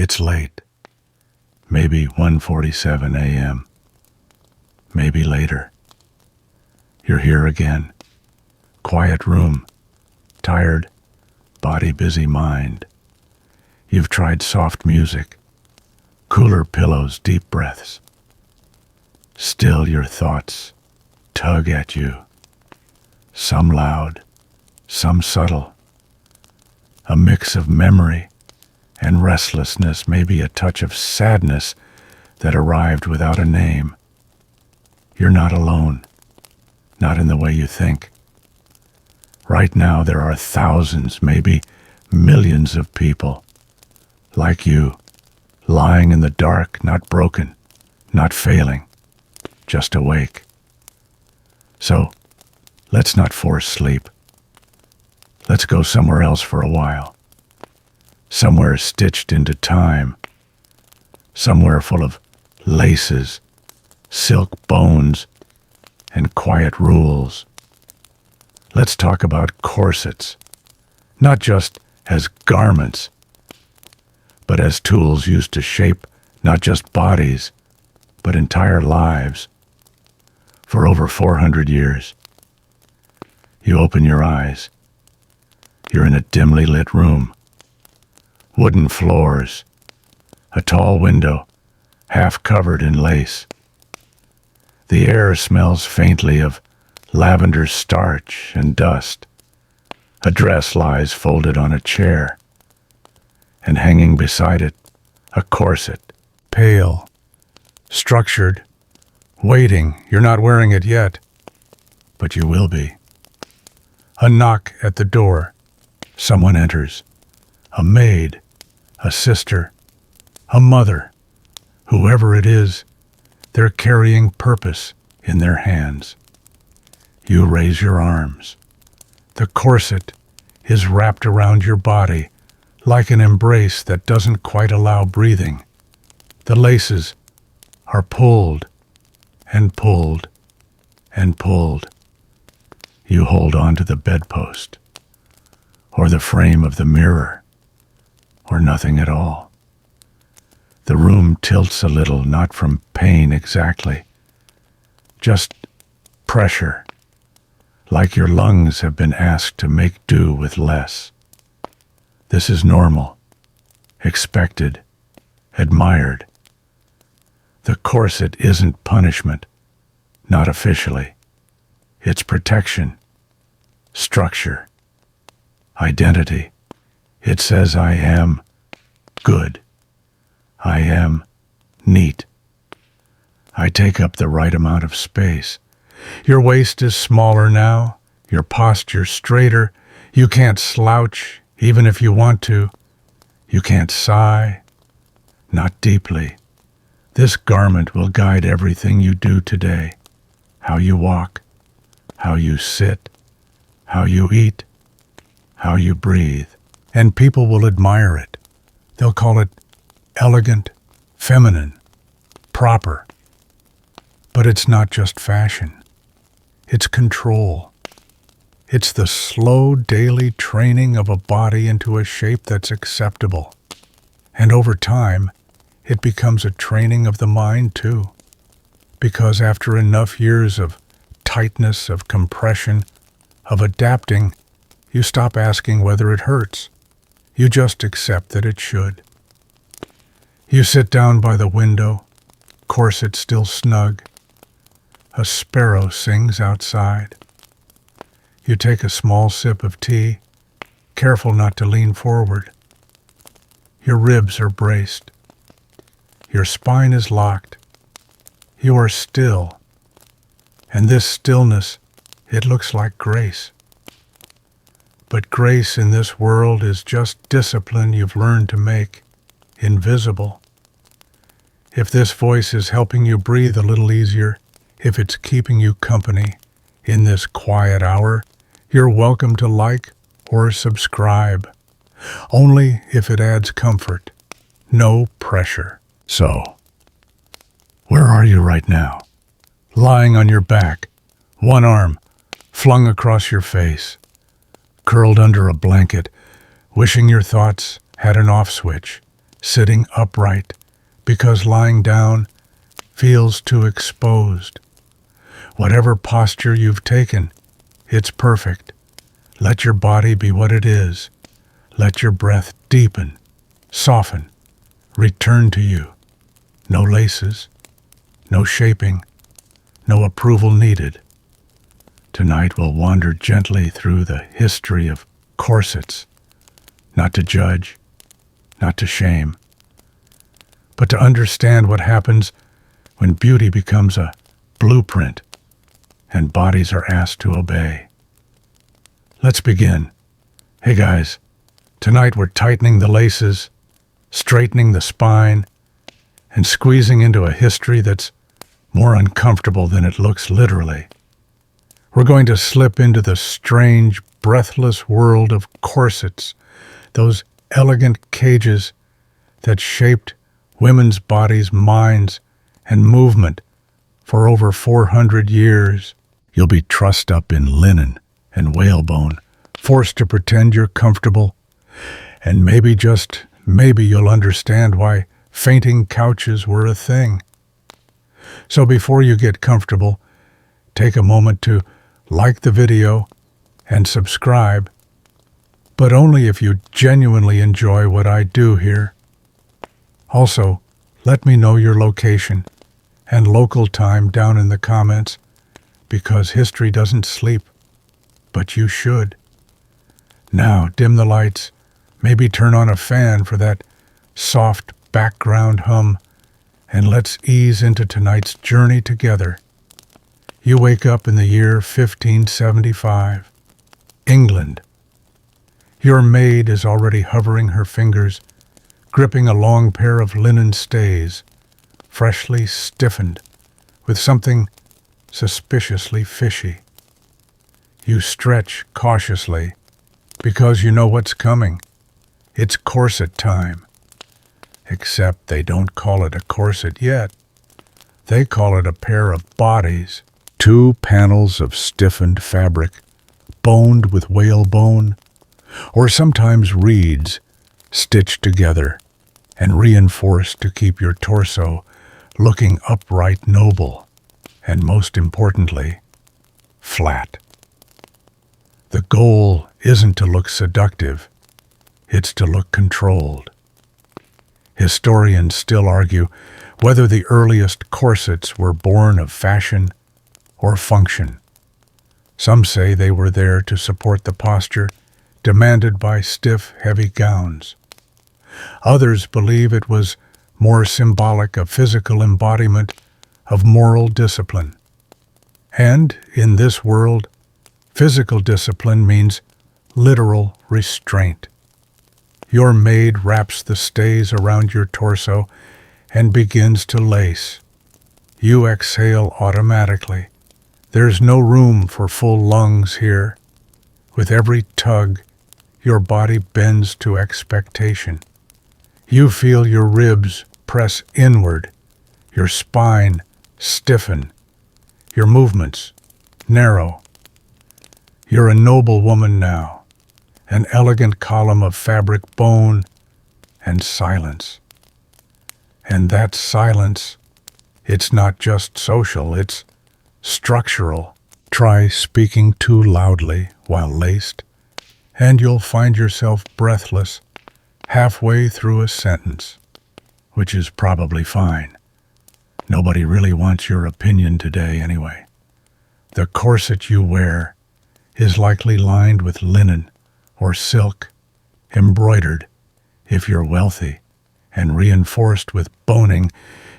It's late. Maybe 1:47 a.m. Maybe later. You're here again. Quiet room. Tired, body busy mind. You've tried soft music. Cooler pillows, deep breaths. Still your thoughts tug at you. Some loud, some subtle. A mix of memory and restlessness, maybe a touch of sadness that arrived without a name. You're not alone, not in the way you think. Right now there are thousands, maybe millions of people like you, lying in the dark, not broken, not failing, just awake. So, let's not force sleep. Let's go somewhere else for a while. Somewhere stitched into time. Somewhere full of laces, silk bones, and quiet rules. Let's talk about corsets, not just as garments, but as tools used to shape not just bodies, but entire lives. For over 400 years, you open your eyes. You're in a dimly lit room. Wooden floors, a tall window, half covered in lace. The air smells faintly of lavender starch and dust. A dress lies folded on a chair, and hanging beside it, a corset, pale, structured, waiting. You're not wearing it yet, but you will be. A knock at the door. Someone enters. A maid, a sister, a mother. Whoever it is, they're carrying purpose in their hands. You raise your arms. The corset is wrapped around your body like an embrace that doesn't quite allow breathing. The laces are pulled and pulled and pulled. You hold on to the bedpost, or the frame of the mirror, or nothing at all. The room tilts a little, not from pain exactly, just pressure, like your lungs have been asked to make do with less. This is normal, expected, admired. The corset isn't punishment, not officially. It's protection, structure, identity. It says I am good. I am neat. I take up the right amount of space. Your waist is smaller now, your posture straighter. You can't slouch, even if you want to. You can't sigh, not deeply. This garment will guide everything you do today. How you walk, how you sit, how you eat, how you breathe. And people will admire it. They'll call it elegant, feminine, proper. But it's not just fashion. It's control. It's the slow daily training of a body into a shape that's acceptable. And over time, it becomes a training of the mind too. Because after enough years of tightness, of compression, of adapting, you stop asking whether it hurts. You just accept that it should. You sit down by the window, corset still snug. A sparrow sings outside. You take a small sip of tea, careful not to lean forward. Your ribs are braced. Your spine is locked. You are still. And this stillness, it looks like grace. But grace in this world is just discipline you've learned to make invisible. If this voice is helping you breathe a little easier, if it's keeping you company in this quiet hour, you're welcome to like or subscribe. Only if it adds comfort, no pressure. So, where are you right now? Lying on your back, one arm flung across your face, curled under a blanket, wishing your thoughts had an off switch, sitting upright because lying down feels too exposed. Whatever posture you've taken, it's perfect. Let your body be what it is. Let your breath deepen, soften, return to you. No laces, no shaping, no approval needed. Tonight we'll wander gently through the history of corsets, not to judge, not to shame, but to understand what happens when beauty becomes a blueprint and bodies are asked to obey. Let's begin. Hey guys, tonight we're tightening the laces, straightening the spine, and squeezing into a history that's more uncomfortable than it looks literally. We're going to slip into the strange, breathless world of corsets, those elegant cages that shaped women's bodies, minds, and movement for over 400 years. You'll be trussed up in linen and whalebone, forced to pretend you're comfortable, and maybe, just maybe, you'll understand why fainting couches were a thing. So before you get comfortable, take a moment to like the video and subscribe, but only if you genuinely enjoy what I do here. Also, let me know your location and local time down in the comments, because history doesn't sleep, but you should. Now, dim the lights, maybe turn on a fan for that soft background hum, and let's ease into tonight's journey together. You wake up in the year 1575, England. Your maid is already hovering her fingers, gripping a long pair of linen stays, freshly stiffened with something suspiciously fishy. You stretch cautiously because you know what's coming. It's corset time. Except they don't call it a corset yet. They call it a pair of bodies. 2 panels of stiffened fabric, boned with whalebone, or sometimes reeds, stitched together and reinforced to keep your torso looking upright, noble, and most importantly, flat. The goal isn't to look seductive, it's to look controlled. Historians still argue whether the earliest corsets were born of fashion or function. Some say they were there to support the posture demanded by stiff, heavy gowns. Others believe it was more symbolic of physical embodiment of moral discipline. And in this world, physical discipline means literal restraint. Your maid wraps the stays around your torso and begins to lace. You exhale automatically. There's no room for full lungs here. With every tug, your body bends to expectation. You feel your ribs press inward, your spine stiffen, your movements narrow. You're a noble woman now, an elegant column of fabric, bone, and silence. And that silence, it's not just social, it's structural. Try speaking too loudly while laced, and you'll find yourself breathless halfway through a sentence, which is probably fine. Nobody really wants your opinion today anyway. The corset you wear is likely lined with linen or silk, embroidered, if you're wealthy, and reinforced with boning,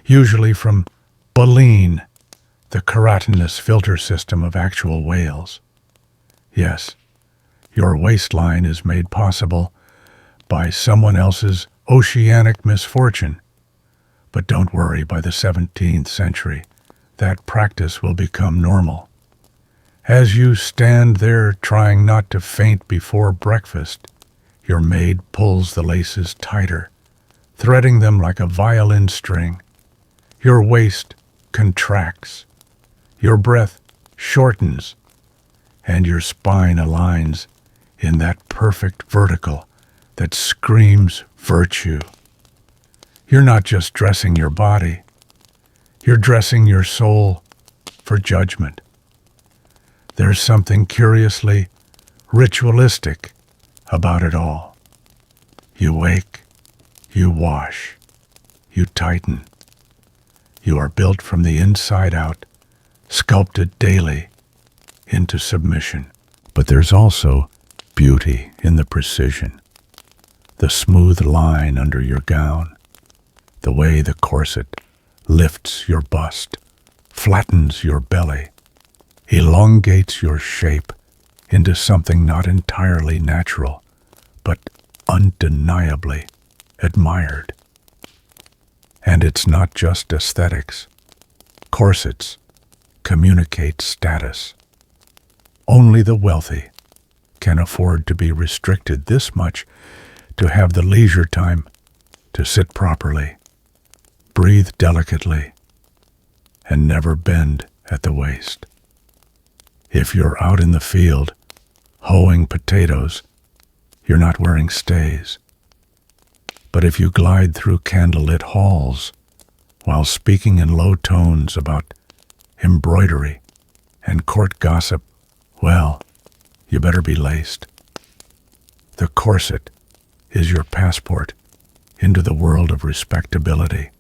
usually from baleen, the keratinous filter system of actual whales. Yes, your waistline is made possible by someone else's oceanic misfortune. But don't worry, by the 17th century, that practice will become normal. As you stand there trying not to faint before breakfast, your maid pulls the laces tighter, threading them like a violin string. Your waist contracts, your breath shortens, and your spine aligns in that perfect vertical that screams virtue. You're not just dressing your body, you're dressing your soul for judgment. There's something curiously ritualistic about it all. You wake, you wash, you tighten. You are built from the inside out, sculpted daily into submission. But there's also beauty in the precision, the smooth line under your gown, the way the corset lifts your bust, flattens your belly, elongates your shape into something not entirely natural, but undeniably admired. And it's not just aesthetics. Corsets communicate status. Only the wealthy can afford to be restricted this much to have the leisure time to sit properly, breathe delicately, and never bend at the waist. If you're out in the field hoeing potatoes, you're not wearing stays. But if you glide through candlelit halls while speaking in low tones about embroidery and court gossip, well, you better be laced. The corset is your passport into the world of respectability.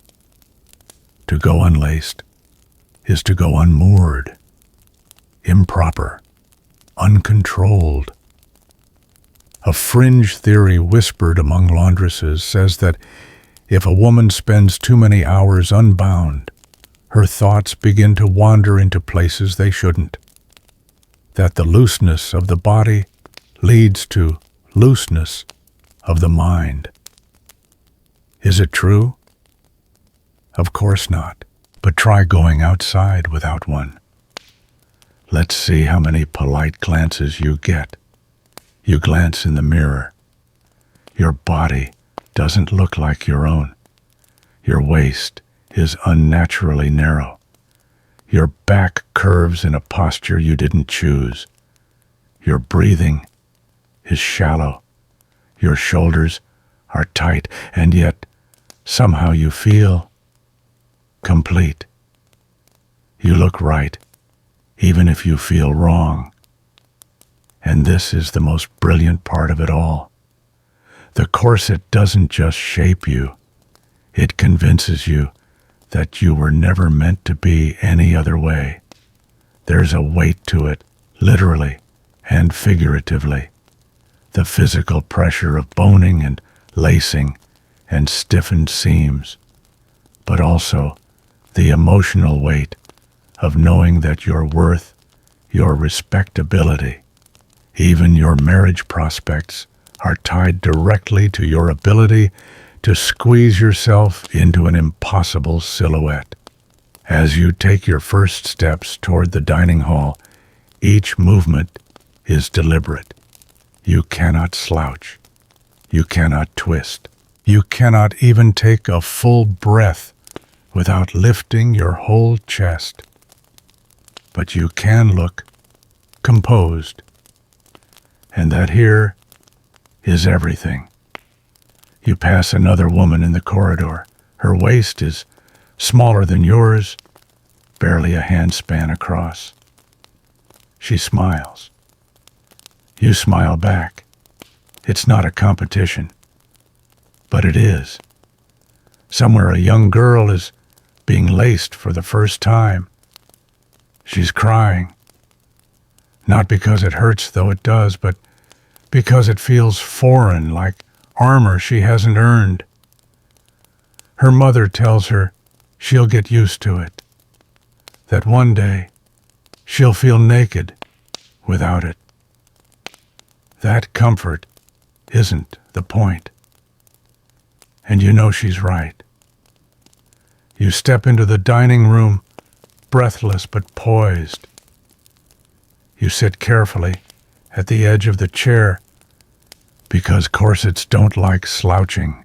To go unlaced is to go unmoored, improper, uncontrolled. A fringe theory whispered among laundresses says that if a woman spends too many hours unbound, her thoughts begin to wander into places they shouldn't. That the looseness of the body leads to looseness of the mind. Is it true? Of course not, but try going outside without one. Let's see how many polite glances you get. You glance in the mirror. Your body doesn't look like your own. Your waist is unnaturally narrow. Your back curves in a posture you didn't choose. Your breathing is shallow. Your shoulders are tight, and yet somehow you feel complete. You look right, even if you feel wrong. And this is the most brilliant part of it all. The corset doesn't just shape you, it convinces you that you were never meant to be any other way. There's a weight to it, literally and figuratively. The physical pressure of boning and lacing and stiffened seams, but also the emotional weight of knowing that your worth, your respectability, even your marriage prospects are tied directly to your ability to squeeze yourself into an impossible silhouette. As you take your first steps toward the dining hall, each movement is deliberate. You cannot slouch. You cannot twist. You cannot even take a full breath without lifting your whole chest. But you can look composed. And that here is everything. You pass another woman in the corridor. Her waist is smaller than yours, barely a handspan across. She smiles. You smile back. It's not a competition, but it is. Somewhere a young girl is being laced for the first time. She's crying. Not because it hurts, though it does, but because it feels foreign, like armor she hasn't earned. Her mother tells her she'll get used to it, that one day she'll feel naked without it. That comfort isn't the point. And you know she's right. You step into the dining room, breathless but poised. You sit carefully at the edge of the chair because corsets don't like slouching.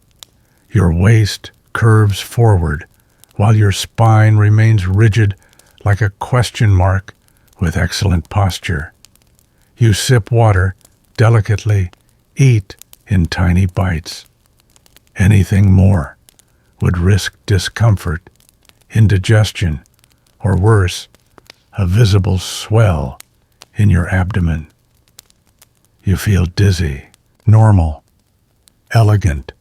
Your waist curves forward while your spine remains rigid like a question mark with excellent posture. You sip water delicately, eat in tiny bites. Anything more would risk discomfort, indigestion, or worse, a visible swell in your abdomen. You feel dizzy, normal, elegant.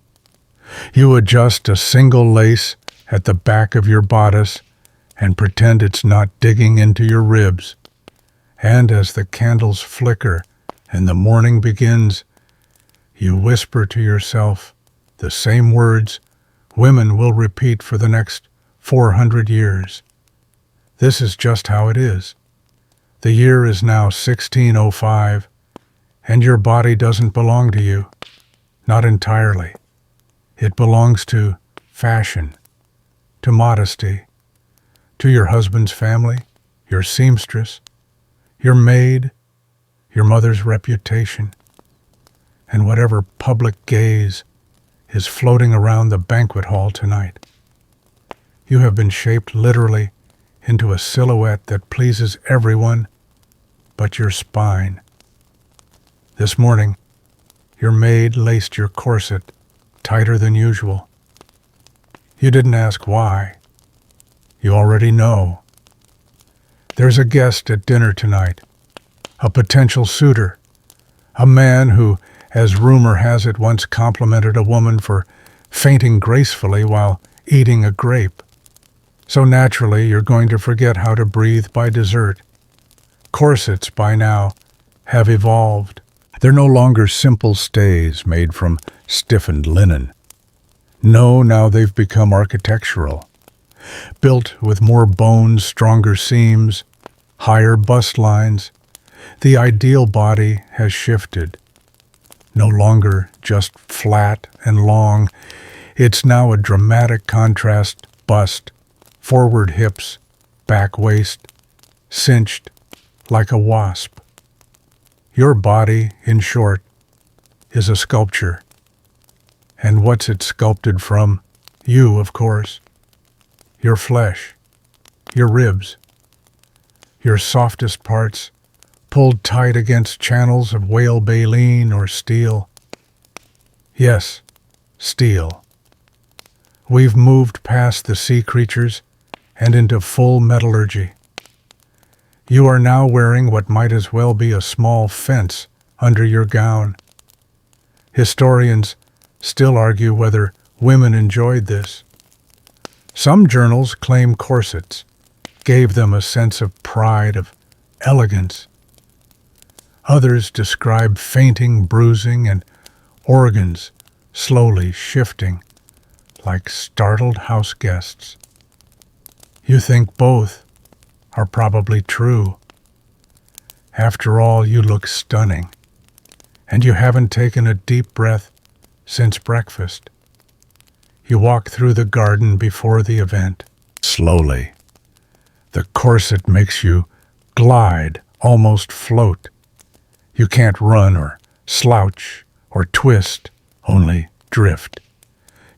You adjust a single lace at the back of your bodice and pretend it's not digging into your ribs. And as the candles flicker and the morning begins, you whisper to yourself the same words women will repeat for the next 400 years. This is just how it is. The year is now 1605, and your body doesn't belong to you. Not entirely. It belongs to fashion, to modesty, to your husband's family, your seamstress, your maid, your mother's reputation, and whatever public gaze is floating around the banquet hall tonight. You have been shaped literally into a silhouette that pleases everyone but your spine. This morning, your maid laced your corset tighter than usual. You didn't ask why. You already know. There's a guest at dinner tonight, a potential suitor, a man who, as rumor has it, once complimented a woman for fainting gracefully while eating a grape. So naturally, you're going to forget how to breathe by dessert. Corsets, by now, have evolved. They're no longer simple stays made from stiffened linen. No, now they've become architectural. Built with more bones, stronger seams, higher bust lines, the ideal body has shifted. No longer just flat and long, it's now a dramatic contrast bust, forward hips, back waist, cinched like a wasp. Your body, in short, is a sculpture. And what's it sculpted from? You, of course. Your flesh, your ribs, your softest parts, pulled tight against channels of whale baleen or steel. Yes, steel. We've moved past the sea creatures and into full metallurgy. You are now wearing what might as well be a small fence under your gown. Historians still argue whether women enjoyed this. Some journals claim corsets gave them a sense of pride, of elegance. Others describe fainting, bruising, and organs slowly shifting like startled house guests. You think both are probably true. After all, you look stunning, and you haven't taken a deep breath since breakfast. You walk through the garden before the event. Slowly. The corset makes you glide, almost float. You can't run or slouch or twist, only drift.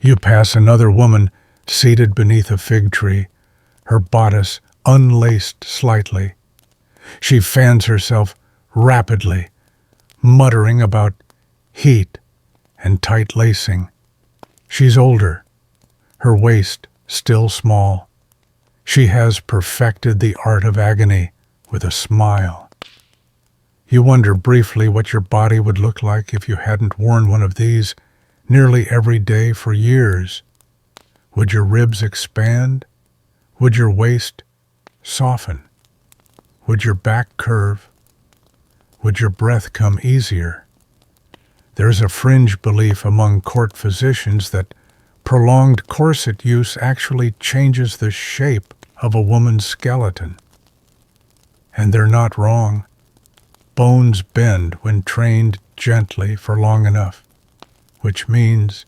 You pass another woman seated beneath a fig tree, her bodice unlaced slightly. She fans herself rapidly, muttering about heat and tight lacing. She's older, her waist still small. She has perfected the art of agony with a smile. You wonder briefly what your body would look like if you hadn't worn one of these nearly every day for years. Would your ribs expand? Would your waist soften? Would your back curve? Would your breath come easier? There's a fringe belief among court physicians that prolonged corset use actually changes the shape of a woman's skeleton. And they're not wrong. Bones bend when trained gently for long enough, which means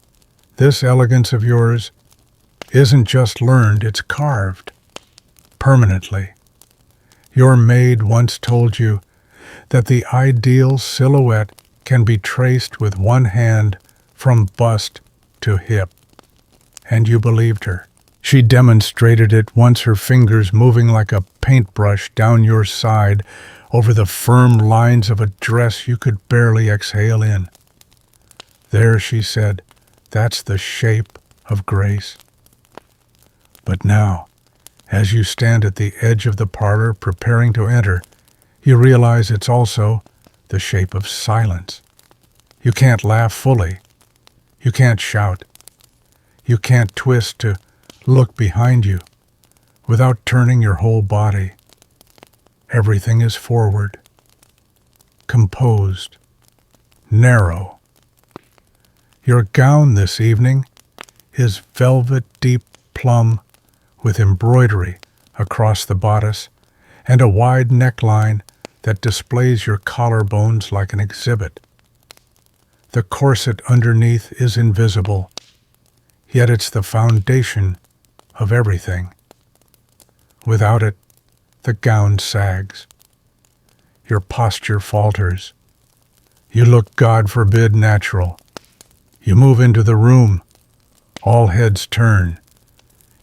this elegance of yours isn't just learned, it's carved permanently. Your maid once told you that the ideal silhouette can be traced with one hand from bust to hip. And you believed her. She demonstrated it once, her fingers moving like a paintbrush down your side over the firm lines of a dress you could barely exhale in. There, she said, that's the shape of grace. But now, as you stand at the edge of the parlor preparing to enter, you realize it's also the shape of silence. You can't laugh fully. You can't shout. You can't twist to look behind you without turning your whole body. Everything is forward, composed, narrow. Your gown this evening is velvet deep plum with embroidery across the bodice and a wide neckline that displays your collarbones like an exhibit. The corset underneath is invisible, yet it's the foundation of everything. Without it, the gown sags. Your posture falters. You look, God forbid, natural. You move into the room. All heads turn.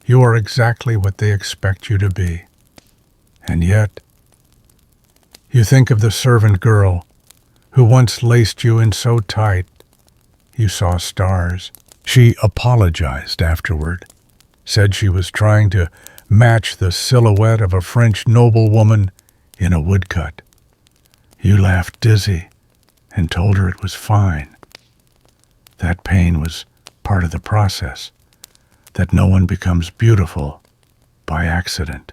You are exactly what they expect you to be. And yet, you think of the servant girl who once laced you in so tight you saw stars. She apologized afterward, said she was trying to match the silhouette of a French noblewoman in a woodcut. You laughed dizzy and told her it was fine. That pain was part of the process, that no one becomes beautiful by accident.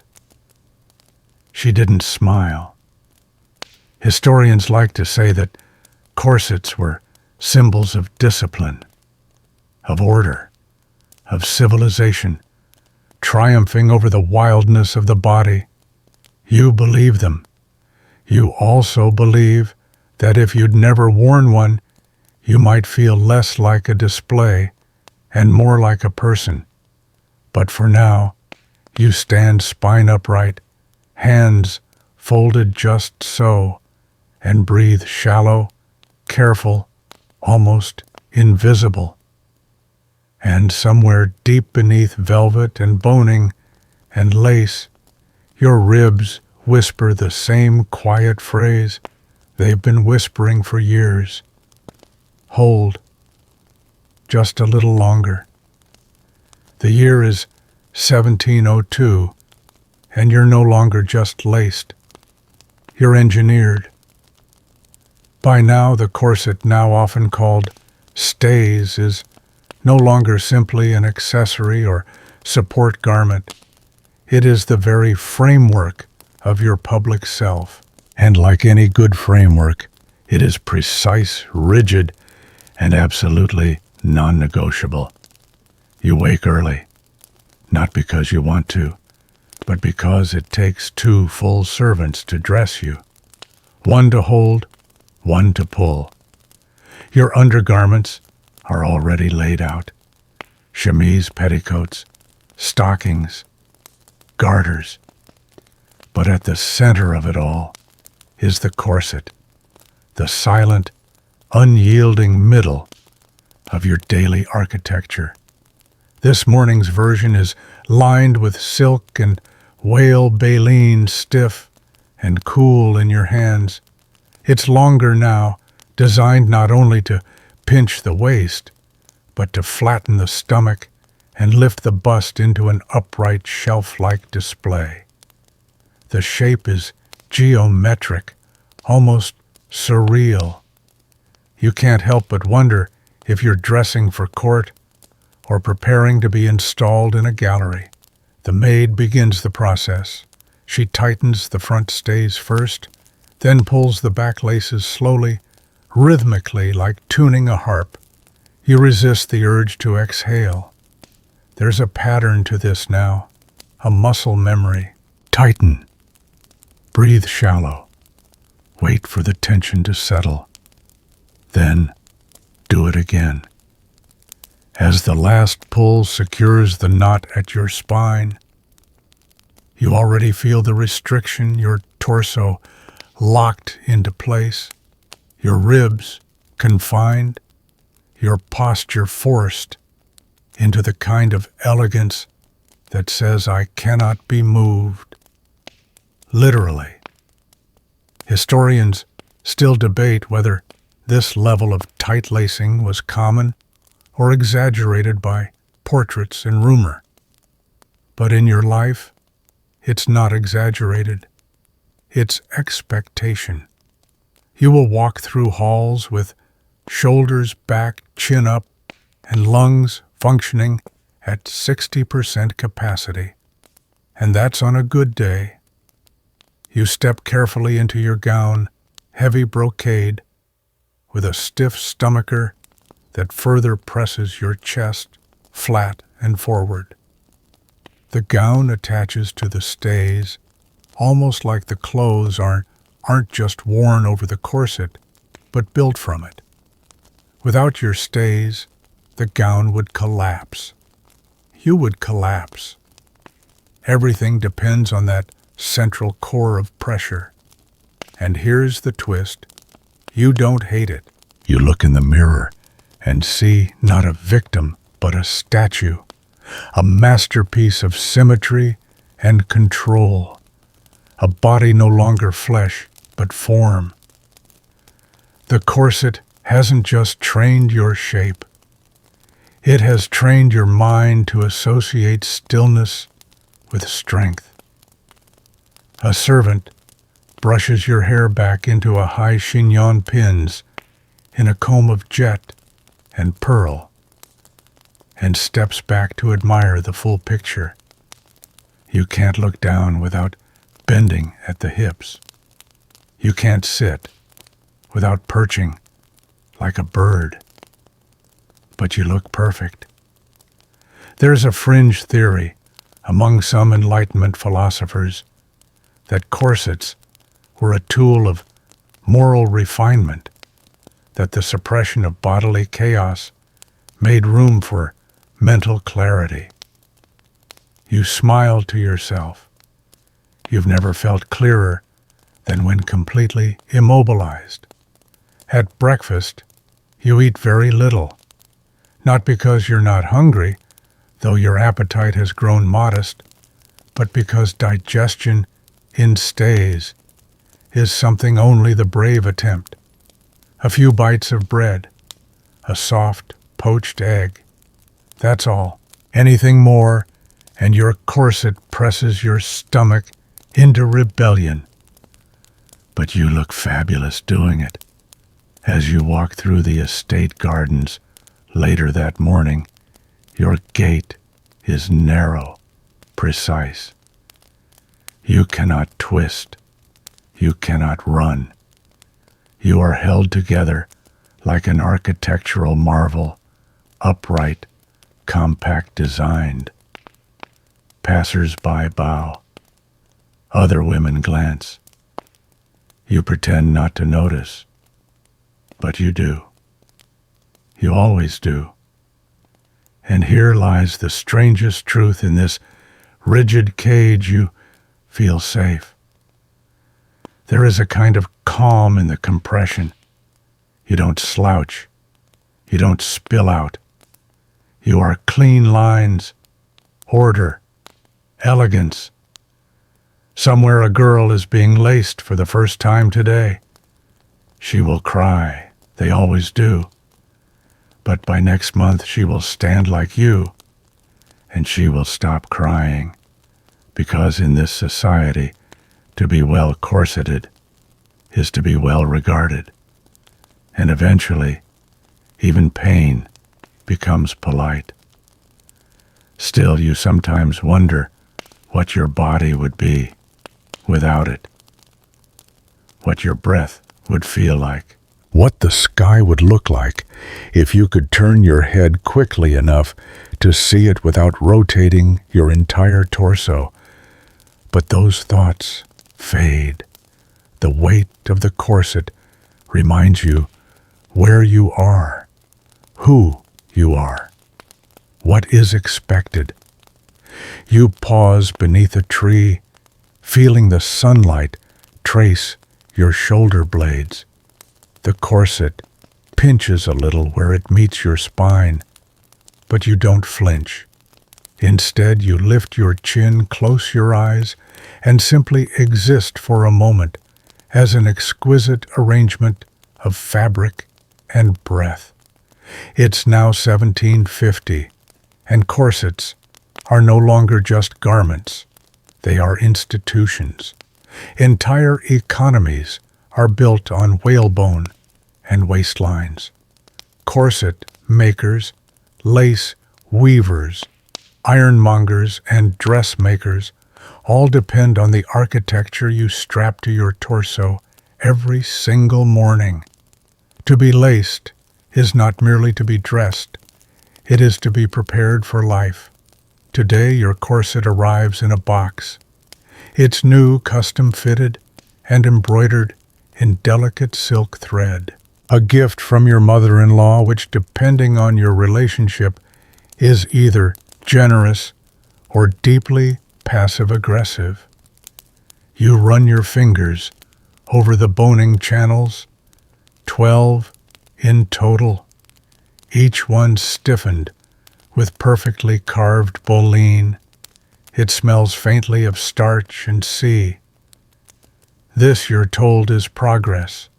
She didn't smile. Historians like to say that corsets were symbols of discipline, of order, of civilization, triumphing over the wildness of the body. You believe them. You also believe that if you'd never worn one, you might feel less like a display and more like a person. But for now, you stand spine upright, hands folded just so, and breathe shallow, careful, almost invisible. And somewhere deep beneath velvet and boning and lace, your ribs whisper the same quiet phrase they've been whispering for years. Hold. Just a little longer. The year is 1702, and you're no longer just laced. You're engineered. By now, the corset, now often called stays, is no longer simply an accessory or support garment. It is the very framework of your public self. And like any good framework, it is precise, rigid, and absolutely non-negotiable. You wake early, not because you want to, but because it takes 2 full servants to dress you. One to hold, one to pull. Your undergarments are already laid out. Chemise petticoats, stockings, garters. But at the center of it all is the corset, the silent, unyielding middle of your daily architecture. This morning's version is lined with silk and whale baleen, stiff and cool in your hands. It's longer now, designed not only to pinch the waist, but to flatten the stomach and lift the bust into an upright shelf-like display. The shape is geometric, almost surreal. You can't help but wonder if you're dressing for court or preparing to be installed in a gallery. The maid begins the process. She tightens the front stays first, then pulls the back laces slowly, rhythmically, like tuning a harp. You resist the urge to exhale. There's a pattern to this now, a muscle memory. Tighten. Breathe shallow. Wait for the tension to settle. Then do it again. As the last pull secures the knot at your spine, you already feel the restriction, your torso locked into place, your ribs confined, your posture forced into the kind of elegance that says, I cannot be moved. Literally. Historians still debate whether this level of tight lacing was common or exaggerated by portraits and rumor. But in your life, it's not exaggerated. It's expectation. You will walk through halls with shoulders back, chin up, and lungs functioning at 60% capacity. And that's on a good day. You step carefully into your gown, heavy brocade, with a stiff stomacher that further presses your chest flat and forward. The gown attaches to the stays, almost like the clothes aren't just worn over the corset, but built from it. Without your stays, the gown would collapse. You would collapse. Everything depends on that central core of pressure. And here's the twist. You don't hate it. You look in the mirror and see not a victim, but a statue, a masterpiece of symmetry and control, a body no longer flesh, but form. The corset hasn't just trained your shape. It has trained your mind to associate stillness with strength. A servant brushes your hair back into a high chignon pins in a comb of jet and pearl, and steps back to admire the full picture. You can't look down without bending at the hips. You can't sit without perching like a bird. But you look perfect. There's a fringe theory among some Enlightenment philosophers that corsets were a tool of moral refinement, that the suppression of bodily chaos made room for mental clarity. You smile to yourself. You've never felt clearer than when completely immobilized. At breakfast, you eat very little, not because you're not hungry, though your appetite has grown modest, but because digestion in stays is something only the brave attempt. A few bites of bread, a soft, poached egg. That's all. Anything more, and your corset presses your stomach into rebellion. But you look fabulous doing it. As you walk through the estate gardens later that morning, your gait is narrow, precise. You cannot twist. You cannot run. You are held together like an architectural marvel, upright, compact designed. Passers-by bow. Other women glance. You pretend not to notice, but you do. You always do. And here lies the strangest truth in this rigid cage. You feel safe. There is a kind of calm in the compression. You don't slouch. You don't spill out. You are clean lines, order, elegance. Somewhere a girl is being laced for the first time today. She will cry. They always do. But by next month she will stand like you, and she will stop crying, because in this society, to be well corseted is to be well regarded, and eventually, even pain becomes polite. Still, you sometimes wonder what your body would be without it, what your breath would feel like, what the sky would look like if you could turn your head quickly enough to see it without rotating your entire torso. But those thoughts fade. The weight of the corset reminds you where you are, who you are, what is expected. You pause beneath a tree, feeling the sunlight trace your shoulder blades. The corset pinches a little where it meets your spine, but you don't flinch. Instead, you lift your chin, close your eyes, and simply exist for a moment as an exquisite arrangement of fabric and breath. It's now 1750, and corsets are no longer just garments. They are institutions. Entire economies are built on whalebone and waistlines. Corset makers, lace weavers, ironmongers, and dressmakers all depend on the architecture you strap to your torso every single morning. To be laced is not merely to be dressed, it is to be prepared for life. Today your corset arrives in a box. It's new, custom-fitted, and embroidered in delicate silk thread. A gift from your mother-in-law which, depending on your relationship, is either generous or deeply passive-aggressive. You run your fingers over the boning channels, 12 in total, each one stiffened with perfectly carved boline. It smells faintly of starch and sea. This, you're told, is progress.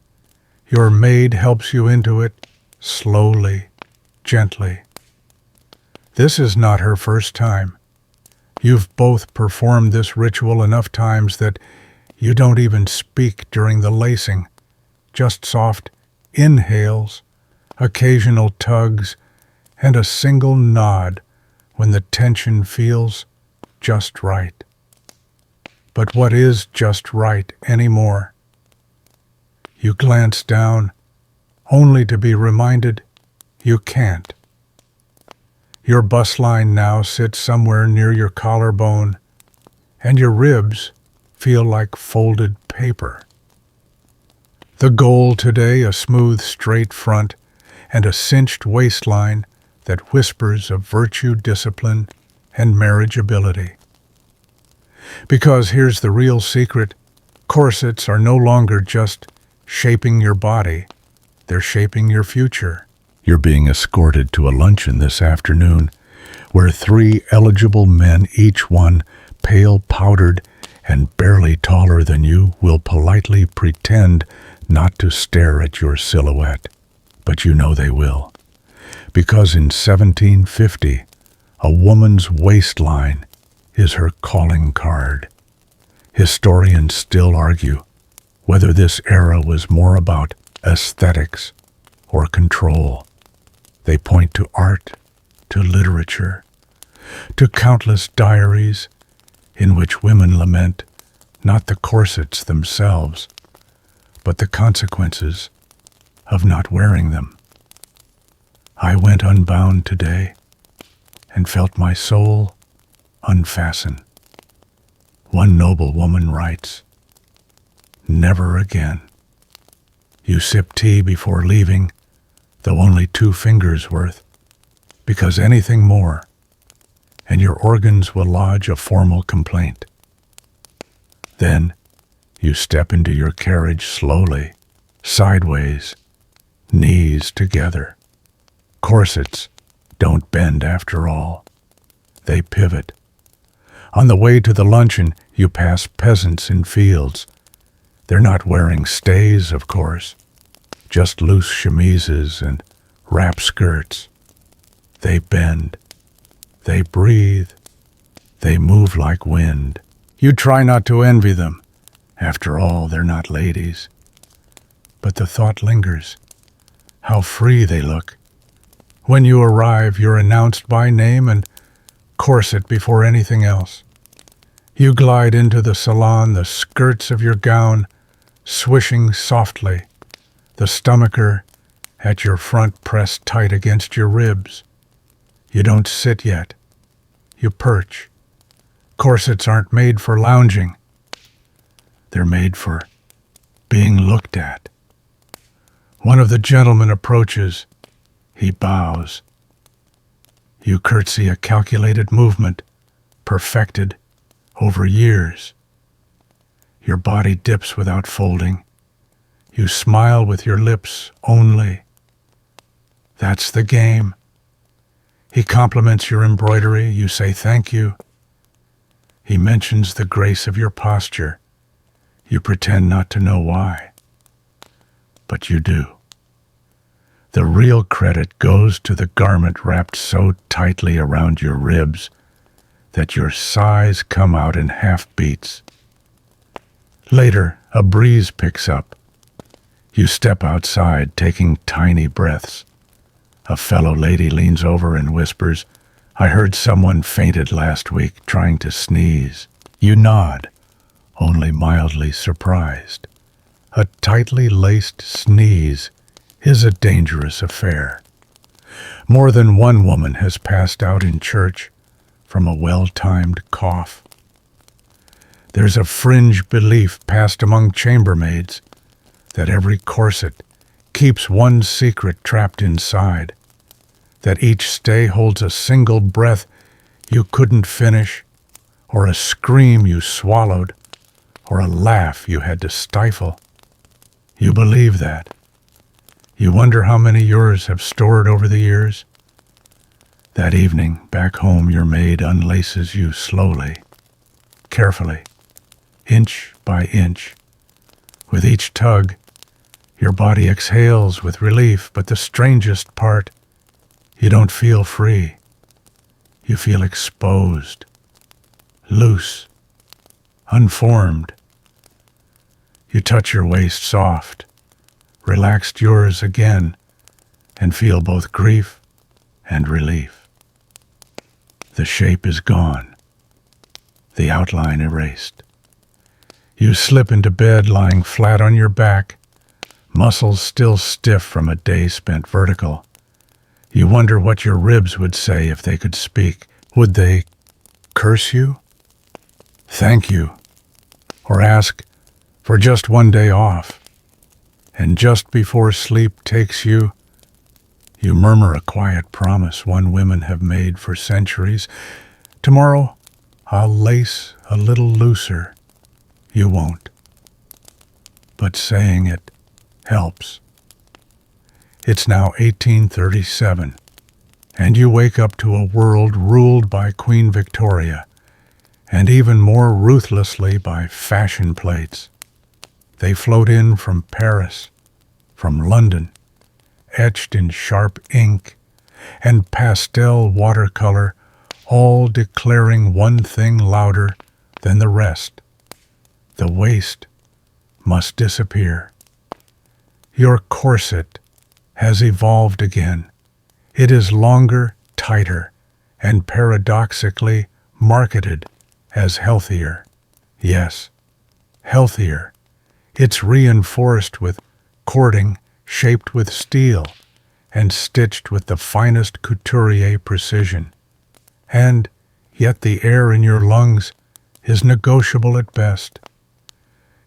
Your maid helps you into it slowly, gently. This is not her first time. You've both performed this ritual enough times that you don't even speak during the lacing, just soft inhales, occasional tugs, and a single nod when the tension feels just right. But what is just right anymore? You glance down, only to be reminded you can't. Your bust line now sits somewhere near your collarbone, and your ribs feel like folded paper. The goal today, a smooth, straight front and a cinched waistline that whispers of virtue, discipline, and marriageability. Because here's the real secret, corsets are no longer just shaping your body, they're shaping your future. You're being escorted to a luncheon this afternoon where 3 eligible men, each one pale, powdered, and barely taller than you, will politely pretend not to stare at your silhouette. But you know they will. Because in 1750, a woman's waistline is her calling card. Historians still argue whether this era was more about aesthetics or control. They point to art, to literature, to countless diaries in which women lament not the corsets themselves, but the consequences of not wearing them. I went unbound today and felt my soul unfasten. One noble woman writes, "Never again." You sip tea before leaving, though only 2 fingers worth, because anything more, and your organs will lodge a formal complaint. Then you step into your carriage slowly, sideways, knees together. Corsets don't bend after all. They pivot. On the way to the luncheon, you pass peasants in fields. They're not wearing stays, of course, just loose chemises and wrap skirts. They bend. They breathe. They move like wind. You try not to envy them. After all, they're not ladies. But the thought lingers. How free they look. When you arrive, you're announced by name and corset before anything else. You glide into the salon, the skirts of your gown swishing softly, the stomacher at your front pressed tight against your ribs. You don't sit yet. You perch. Corsets aren't made for lounging. They're made for being looked at. One of the gentlemen approaches. He bows. You curtsy, a calculated movement, perfected over years. Your body dips without folding. You smile with your lips only. That's the game. He compliments your embroidery. You say thank you. He mentions the grace of your posture. You pretend not to know why. But you do. The real credit goes to the garment wrapped so tightly around your ribs that your sighs come out in half beats. Later, a breeze picks up. You step outside, taking tiny breaths. A fellow lady leans over and whispers, "I heard someone fainted last week trying to sneeze." You nod, only mildly surprised. A tightly laced sneeze is a dangerous affair. More than one woman has passed out in church from a well-timed cough. There's a fringe belief passed among chambermaids that every corset keeps one secret trapped inside, that each stay holds a single breath you couldn't finish, or a scream you swallowed, or a laugh you had to stifle. You believe that. You wonder how many yours have stored over the years. That evening, back home, your maid unlaces you slowly, carefully, inch by inch. With each tug, your body exhales with relief, but the strangest part, you don't feel free. You feel exposed, loose, unformed. You touch your waist soft, relaxed yours again, and feel both grief and relief. The shape is gone, the outline erased. You slip into bed lying flat on your back, muscles still stiff from a day spent vertical. You wonder what your ribs would say if they could speak. Would they curse you? Thank you? Or ask for just one day off? And just before sleep takes you, you murmur a quiet promise one women have made for centuries. Tomorrow, I'll lace a little looser. You won't. But saying it helps. It's now 1837, and you wake up to a world ruled by Queen Victoria, and even more ruthlessly by fashion plates. They float in from Paris, from London, etched in sharp ink and pastel watercolor, all declaring one thing louder than the rest. The waist must disappear. Your corset has evolved again. It is longer, tighter, and paradoxically marketed as healthier. Yes, healthier. It's reinforced with cording, shaped with steel, and stitched with the finest couturier precision. And yet the air in your lungs is negotiable at best.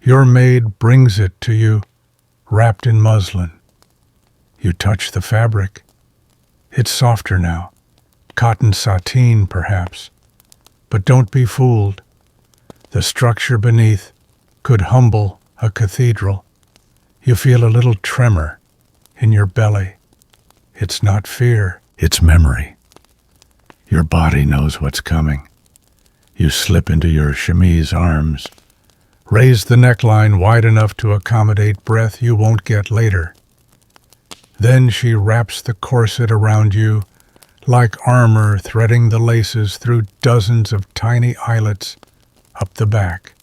Your maid brings it to you, wrapped in muslin. You touch the fabric. It's softer now, cotton sateen perhaps. But don't be fooled. The structure beneath could humble a cathedral. You feel a little tremor in your belly. It's not fear, it's memory. Your body knows what's coming. You slip into your chemise arms. Raise the neckline wide enough to accommodate breath you won't get later. Then she wraps the corset around you, like armor threading the laces through dozens of tiny eyelets up the back.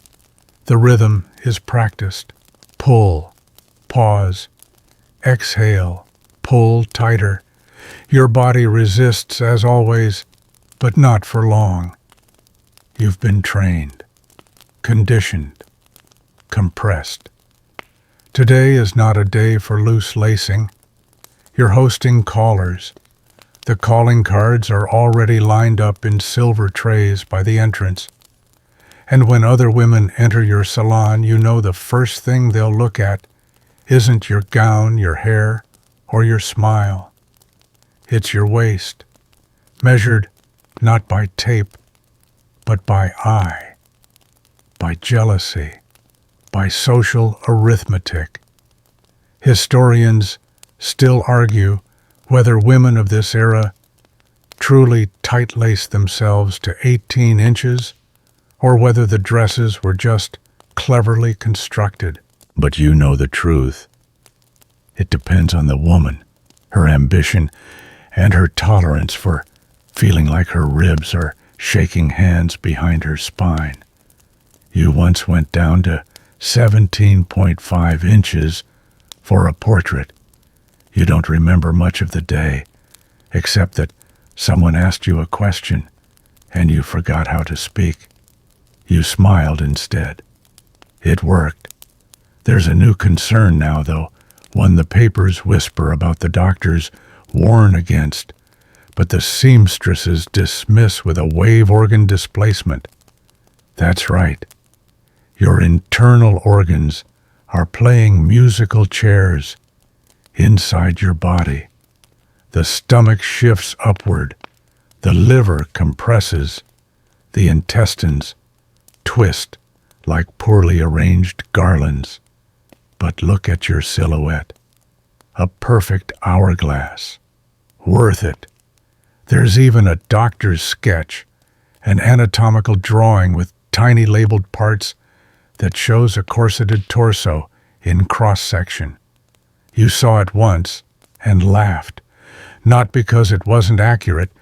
The rhythm is practiced. Pull, pause, exhale, pull tighter. Your body resists as always, but not for long. You've been trained, conditioned, compressed. Today is not a day for loose lacing. You're hosting callers. The calling cards are already lined up in silver trays by the entrance. And when other women enter your salon, you know the first thing they'll look at isn't your gown, your hair, or your smile. It's your waist, measured not by tape, but by eye, by jealousy, by social arithmetic. Historians still argue whether women of this era truly tight-laced themselves to 18 inches or whether the dresses were just cleverly constructed. But you know the truth. It depends on the woman, her ambition, and her tolerance for feeling like her ribs are shaking hands behind her spine. You once went down to 17.5 inches for a portrait. You don't remember much of the day, except that someone asked you a question and you forgot how to speak. You smiled instead. It worked. There's a new concern now, though, one the papers whisper about the doctors warn against, but the seamstresses dismiss with a wave organ displacement. That's right. Your internal organs are playing musical chairs inside your body. The stomach shifts upward, the liver compresses, the intestines twist like poorly arranged garlands. But look at your silhouette. A perfect hourglass. Worth it. There's even a doctor's sketch, an anatomical drawing with tiny labeled parts that shows a corseted torso in cross-section. You saw it once and laughed, not because it wasn't accurate,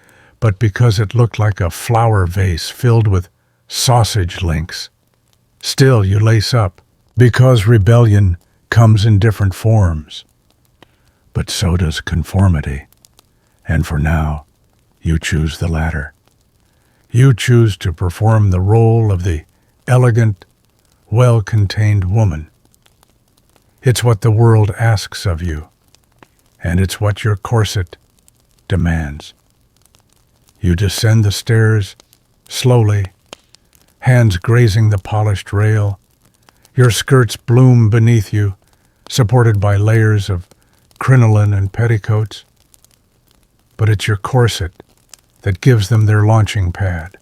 but because it looked like a flower vase filled with sausage links. Still, you lace up, because rebellion comes in different forms. But so does conformity. And for now, you choose the latter. You choose to perform the role of the elegant, well-contained woman. It's what the world asks of you, and it's what your corset demands. You descend the stairs slowly, hands grazing the polished rail. Your skirts bloom beneath you, supported by layers of crinoline and petticoats. But it's your corset that gives them their launching pad.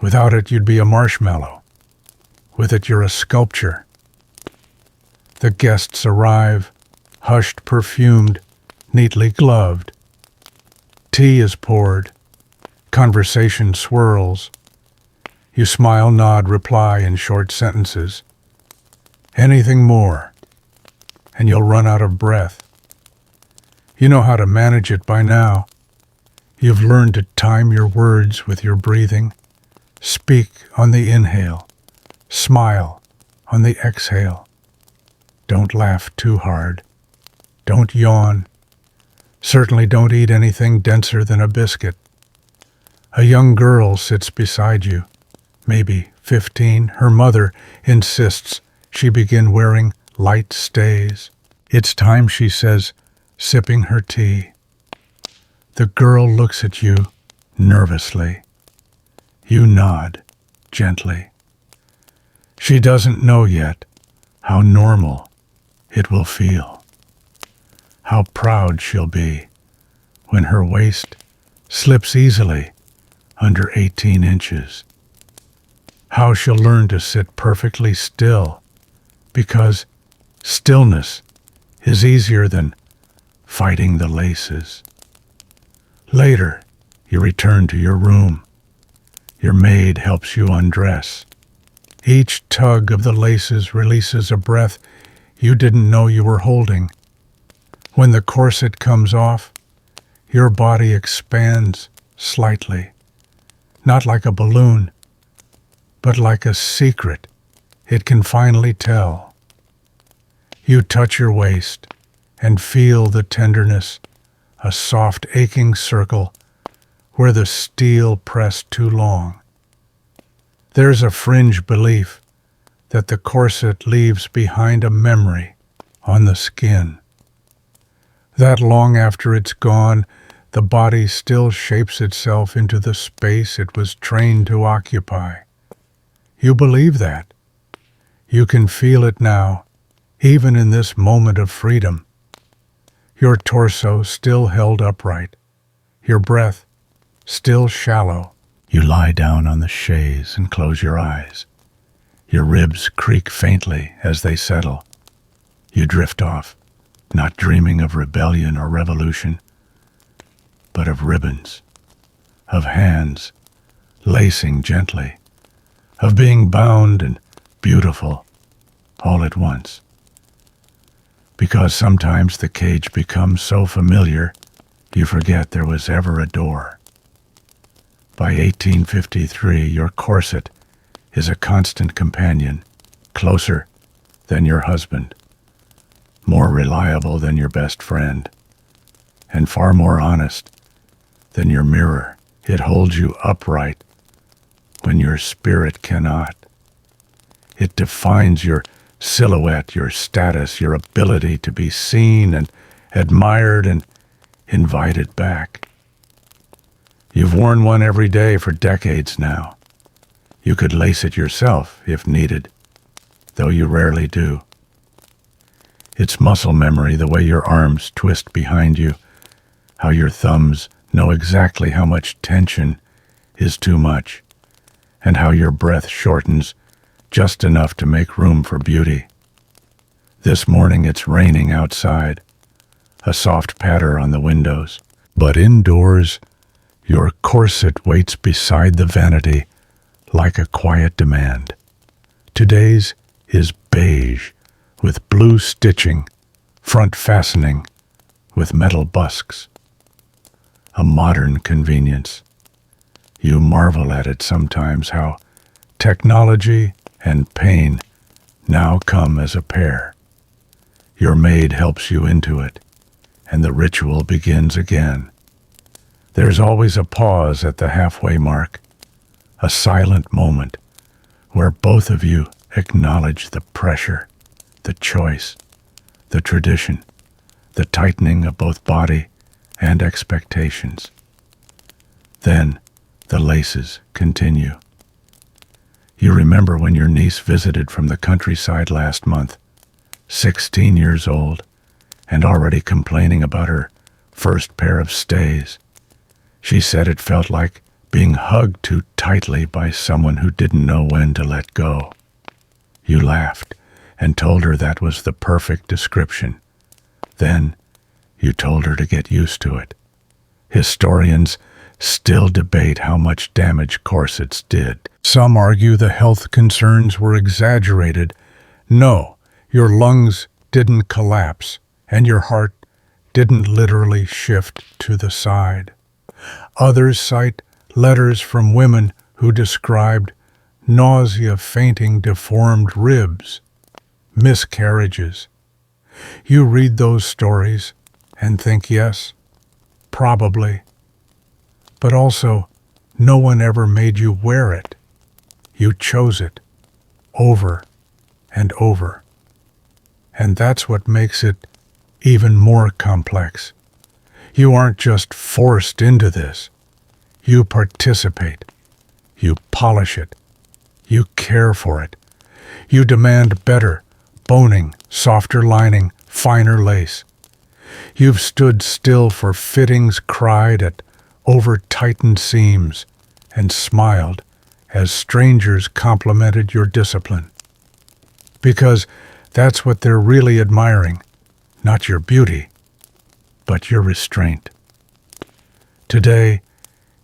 Without it, you'd be a marshmallow. With it, you're a sculpture. The guests arrive, hushed, perfumed, neatly gloved. Tea is poured. Conversation swirls. You smile, nod, reply in short sentences. Anything more, and you'll run out of breath. You know how to manage it by now. You've learned to time your words with your breathing. Speak on the inhale. Smile on the exhale. Don't laugh too hard. Don't yawn. Certainly don't eat anything denser than a biscuit. A young girl sits beside you, maybe 15. Her mother insists she begin wearing light stays. It's time, she says, sipping her tea. The girl looks at you nervously. You nod gently. She doesn't know yet how normal it will feel, how proud she'll be when her waist slips easily under 18 inches, how she'll learn to sit perfectly still, because stillness is easier than fighting the laces. Later, you return to your room. Your maid helps you undress. Each tug of the laces releases a breath you didn't know you were holding. When the corset comes off, your body expands slightly, not like a balloon, but like a secret it can finally tell. You touch your waist and feel the tenderness, a soft aching circle where the steel pressed too long. There's a fringe belief that the corset leaves behind a memory on the skin. That long after it's gone, the body still shapes itself into the space it was trained to occupy. You believe that. You can feel it now, even in this moment of freedom. Your torso still held upright, your breath still shallow. You lie down on the chaise and close your eyes. Your ribs creak faintly as they settle. You drift off, not dreaming of rebellion or revolution, but of ribbons, of hands lacing gently, of being bound and beautiful all at once. Because sometimes the cage becomes so familiar, you forget there was ever a door. By 1853, your corset is a constant companion, closer than your husband, more reliable than your best friend, and far more honest than your mirror. It holds you upright when your spirit cannot. It defines your silhouette, your status, your ability to be seen and admired and invited back. You've worn one every day for decades now. You could lace it yourself if needed, though you rarely do. It's muscle memory, the way your arms twist behind you, how your thumbs know exactly how much tension is too much, and how your breath shortens just enough to make room for beauty. This morning it's raining outside, a soft patter on the windows, but indoors, your corset waits beside the vanity like a quiet demand. Today's is beige with blue stitching, front fastening with metal busks. A modern convenience. You marvel at it sometimes, how technology and pain now come as a pair. Your maid helps you into it, and the ritual begins again. There's always a pause at the halfway mark, a silent moment where both of you acknowledge the pressure, the choice, the tradition, the tightening of both body and expectations. Then the laces continue. You remember when your niece visited from the countryside last month, 16 years old, and already complaining about her first pair of stays. She said it felt like being hugged too tightly by someone who didn't know when to let go. You laughed and told her that was the perfect description. Then you told her to get used to it. Historians still debate how much damage corsets did. Some argue the health concerns were exaggerated. No, your lungs didn't collapse, and your heart didn't literally shift to the side. Others cite letters from women who described nausea, fainting, deformed ribs, miscarriages. You read those stories and think, yes, probably. But also, no one ever made you wear it. You chose it, over and over. And that's what makes it even more complex. You aren't just forced into this. You participate. You polish it. You care for it. You demand better, boning, softer lining, finer lace. You've stood still for fittings, cried at over-tightened seams, and smiled as strangers complimented your discipline. Because that's what they're really admiring, not your beauty, but your restraint. Today,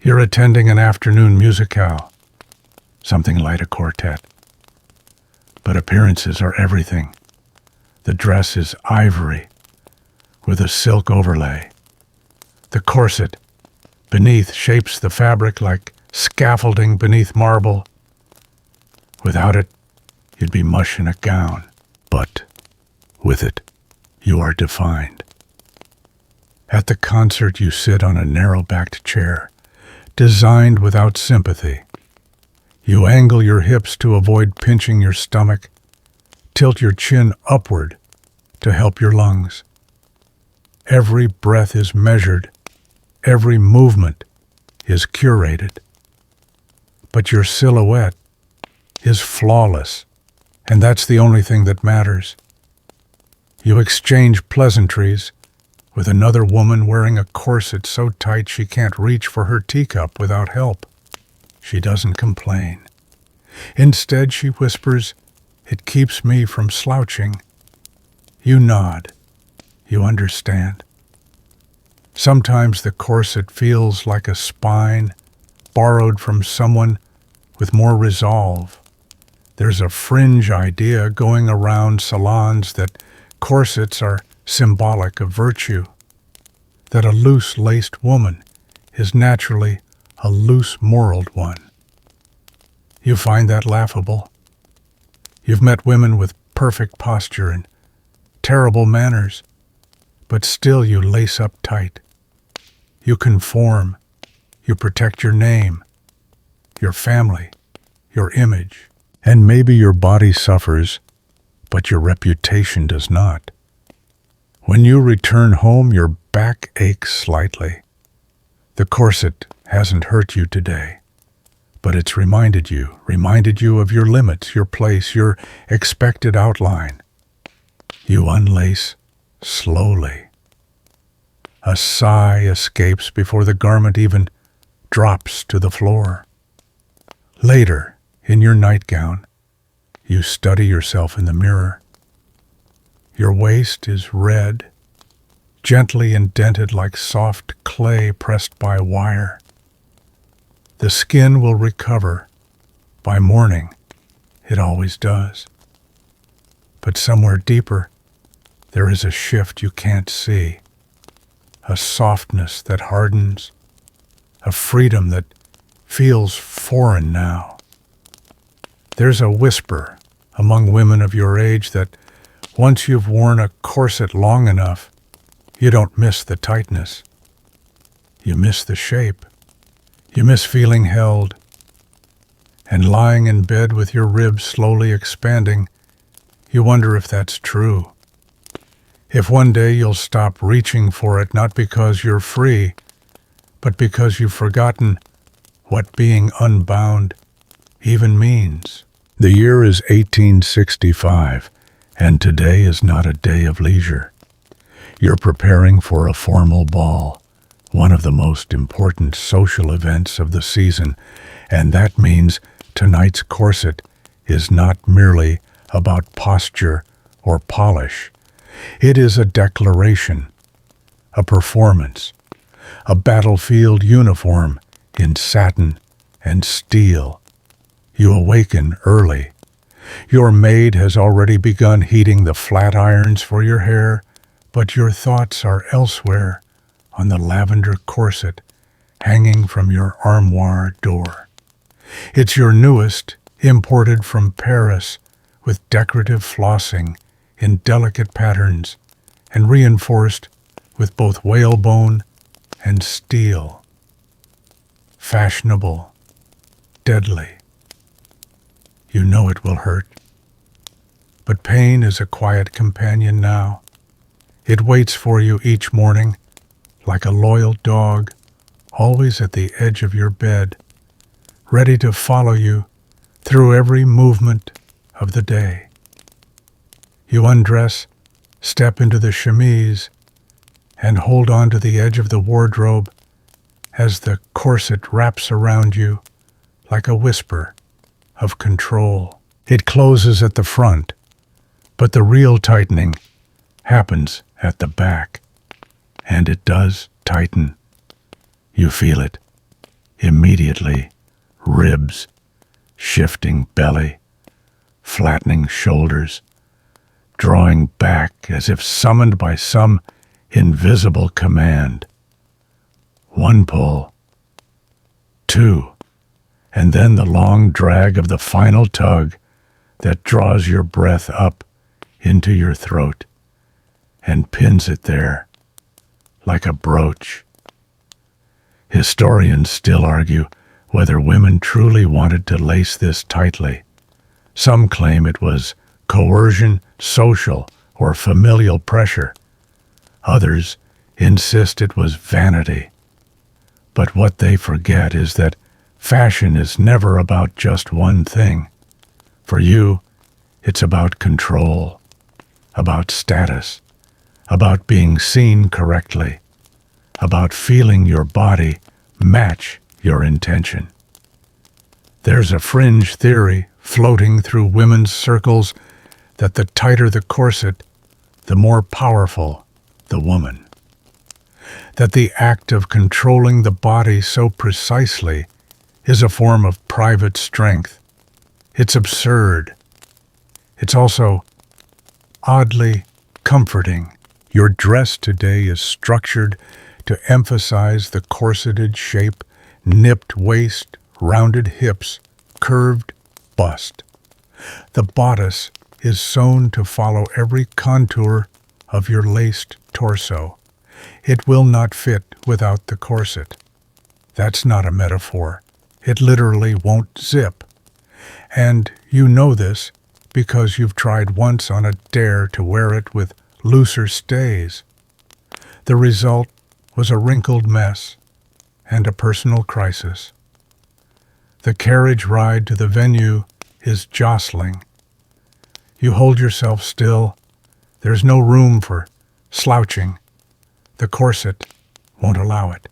you're attending an afternoon musicale, something like a quartet. But appearances are everything. The dress is ivory with a silk overlay. The corset beneath shapes the fabric like scaffolding beneath marble. Without it, you'd be mush in a gown. But with it, you are defined. At the concert, you sit on a narrow-backed chair, designed without sympathy. You angle your hips to avoid pinching your stomach, tilt your chin upward to help your lungs. Every breath is measured, every movement is curated. But your silhouette is flawless, and that's the only thing that matters. You exchange pleasantries with another woman wearing a corset so tight she can't reach for her teacup without help. She doesn't complain. Instead, she whispers, "It keeps me from slouching." You nod. You understand. Sometimes the corset feels like a spine borrowed from someone with more resolve. There's a fringe idea going around salons that corsets are symbolic of virtue, that a loose-laced woman is naturally a loose-moraled one. You find that laughable. You've met women with perfect posture and terrible manners, but still you lace up tight. You conform. You protect your name, your family, your image. And maybe your body suffers, but your reputation does not. When you return home, your back aches slightly. The corset hasn't hurt you today, but it's reminded you of your limits, your place, your expected outline. You unlace slowly. A sigh escapes before the garment even drops to the floor. Later, in your nightgown, you study yourself in the mirror. Your waist is red, gently indented like soft clay pressed by wire. The skin will recover. By morning, it always does. But somewhere deeper, there is a shift you can't see, a softness that hardens, a freedom that feels foreign now. There's a whisper among women of your age that once you've worn a corset long enough, you don't miss the tightness. You miss the shape. You miss feeling held. And lying in bed with your ribs slowly expanding, you wonder if that's true. If one day you'll stop reaching for it, not because you're free, but because you've forgotten what being unbound even means. The year is 1865, and today is not a day of leisure. You're preparing for a formal ball, one of the most important social events of the season, and that means tonight's corset is not merely about posture or polish. It is a declaration, a performance, a battlefield uniform in satin and steel. You awaken early. Your maid has already begun heating the flat irons for your hair, but your thoughts are elsewhere on the lavender corset hanging from your armoire door. It's your newest, imported from Paris, with decorative flossing in delicate patterns and reinforced with both whalebone and steel. Fashionable, deadly. You know it will hurt. But pain is a quiet companion now. It waits for you each morning, like a loyal dog, always at the edge of your bed, ready to follow you through every movement of the day. You undress, step into the chemise, and hold on to the edge of the wardrobe as the corset wraps around you like a whisper of control. It closes at the front, but the real tightening happens at the back. And it does tighten. You feel it immediately. Ribs, shifting belly, flattening shoulders, drawing back as if summoned by some invisible command. One pull, two, and then the long drag of the final tug that draws your breath up into your throat and pins it there like a brooch. Historians still argue whether women truly wanted to lace this tightly. Some claim it was coercion, social, or familial pressure. Others insist it was vanity. But what they forget is that fashion is never about just one thing. For you, it's about control, about status, about being seen correctly, about feeling your body match your intention. There's a fringe theory floating through women's circles that the tighter the corset, the more powerful the woman. That the act of controlling the body so precisely is a form of private strength. It's absurd. It's also oddly comforting. Your dress today is structured to emphasize the corseted shape, nipped waist, rounded hips, curved bust. The bodice is sewn to follow every contour of your laced torso. It will not fit without the corset. That's not a metaphor. It literally won't zip. And you know this because you've tried once on a dare to wear it with looser stays. The result was a wrinkled mess and a personal crisis. The carriage ride to the venue is jostling. You hold yourself still. There's no room for slouching. The corset won't allow it.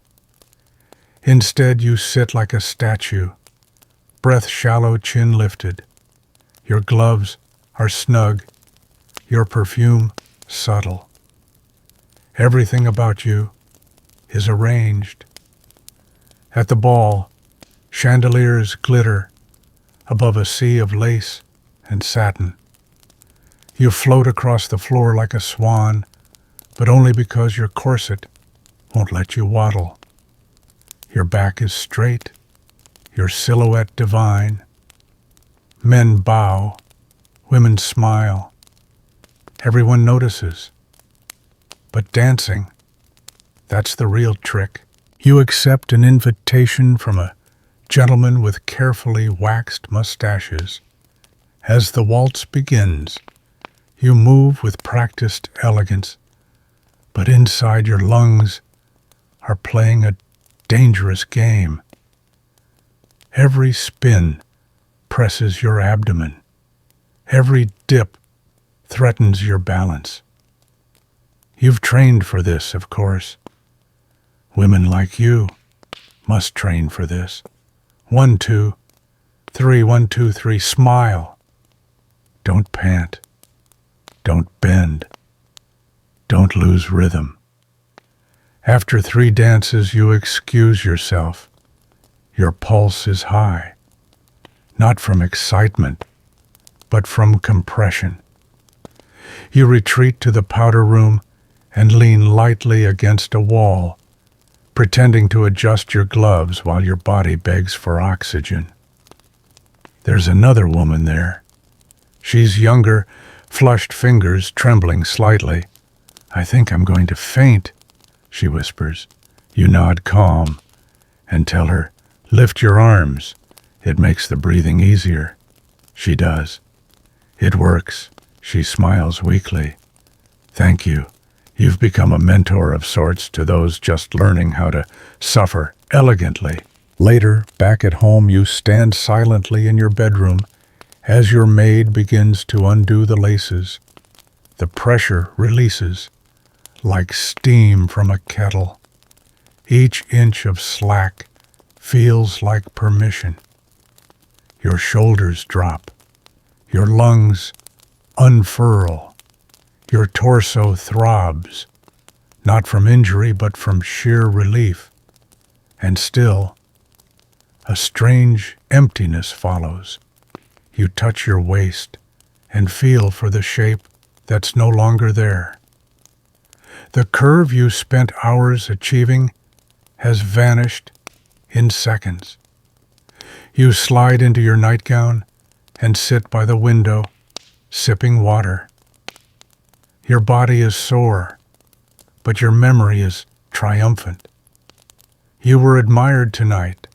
Instead, you sit like a statue, breath shallow, chin lifted. Your gloves are snug, your perfume subtle. Everything about you is arranged. At the ball, chandeliers glitter above a sea of lace and satin. You float across the floor like a swan, but only because your corset won't let you waddle. Your back is straight, your silhouette divine. Men bow, women smile. Everyone notices. But dancing, that's the real trick. You accept an invitation from a gentleman with carefully waxed mustaches. As the waltz begins, you move with practiced elegance, but inside your lungs are playing a dangerous game. Every spin presses your abdomen. Every dip threatens your balance. You've trained for this, of course. Women like you must train for this. 1, 2, 3, 1, 2, 3, smile. Don't pant. Don't bend. Don't lose rhythm. After 3 dances, you excuse yourself. Your pulse is high, not from excitement, but from compression. You retreat to the powder room and lean lightly against a wall, pretending to adjust your gloves while your body begs for oxygen. There's another woman there. She's younger, flushed fingers trembling slightly. "I think I'm going to faint," she whispers. You nod calm and tell her, "Lift your arms. It makes the breathing easier." She does. It works. She smiles weakly. "Thank you. You've become a mentor of sorts to those just learning how to suffer elegantly." Later, back at home, you stand silently in your bedroom as your maid begins to undo the laces. The pressure releases like steam from a kettle. Each inch of slack feels like permission. Your shoulders drop. Your lungs unfurl. Your torso throbs, not from injury but from sheer relief. And still, a strange emptiness follows. You touch your waist and feel for the shape that's no longer there. The curve you spent hours achieving has vanished in seconds. You slide into your nightgown and sit by the window, sipping water. Your body is sore, but your memory is triumphant. You were admired tonight.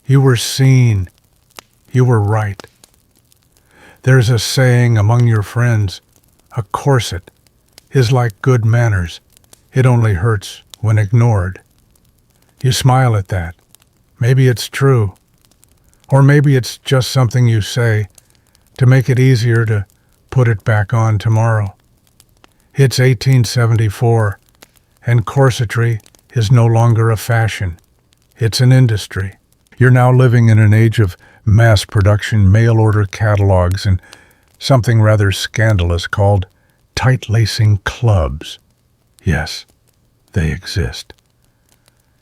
You were seen. You were right. There's a saying among your friends, a corset is like good manners. It only hurts when ignored. You smile at that. Maybe it's true. Or maybe it's just something you say to make it easier to put it back on tomorrow. It's 1874, and corsetry is no longer a fashion. It's an industry. You're now living in an age of mass production, mail-order catalogs, and something rather scandalous called tight-lacing clubs. Yes, they exist.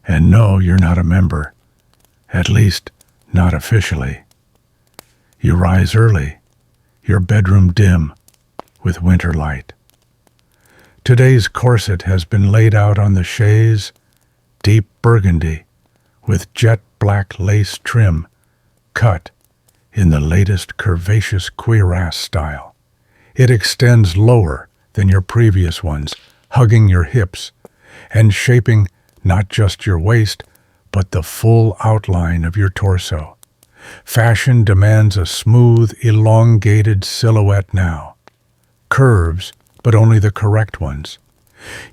And no, you're not a member. At least, not officially. You rise early, your bedroom dim with winter light. Today's corset has been laid out on the chaise, deep burgundy, with jet black lace trim, cut in the latest curvaceous cuirass style. It extends lower than your previous ones, hugging your hips and shaping not just your waist, but the full outline of your torso. Fashion demands a smooth, elongated silhouette now. Curves, but only the correct ones.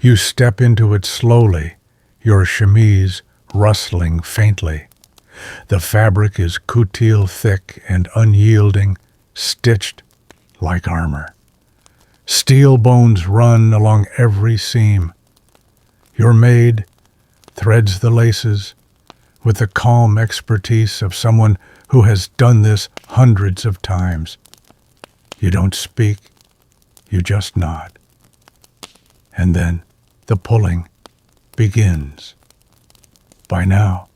You step into it slowly, your chemise rustling faintly. The fabric is coutil thick and unyielding, stitched like armor. Steel bones run along every seam. Your maid threads the laces with the calm expertise of someone who has done this hundreds of times. You don't speak, you just nod. And then the pulling begins. By now,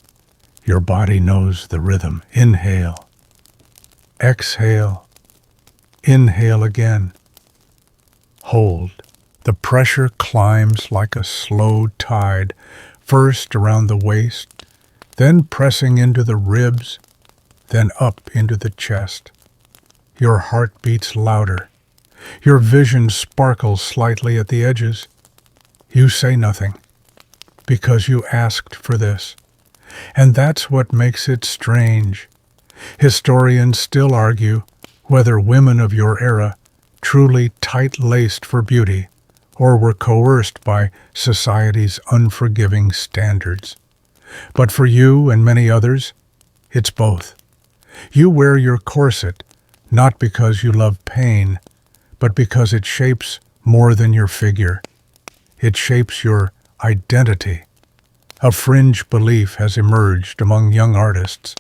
your body knows the rhythm. Inhale, exhale, inhale again. Hold. The pressure climbs like a slow tide, first around the waist, then pressing into the ribs, then up into the chest. Your heart beats louder. Your vision sparkles slightly at the edges. You say nothing, because you asked for this. And that's what makes it strange. Historians still argue whether women of your era truly tight-laced for beauty or were coerced by society's unforgiving standards. But for you and many others, it's both. You wear your corset not because you love pain, but because it shapes more than your figure. It shapes your identity. A fringe belief has emerged among young artists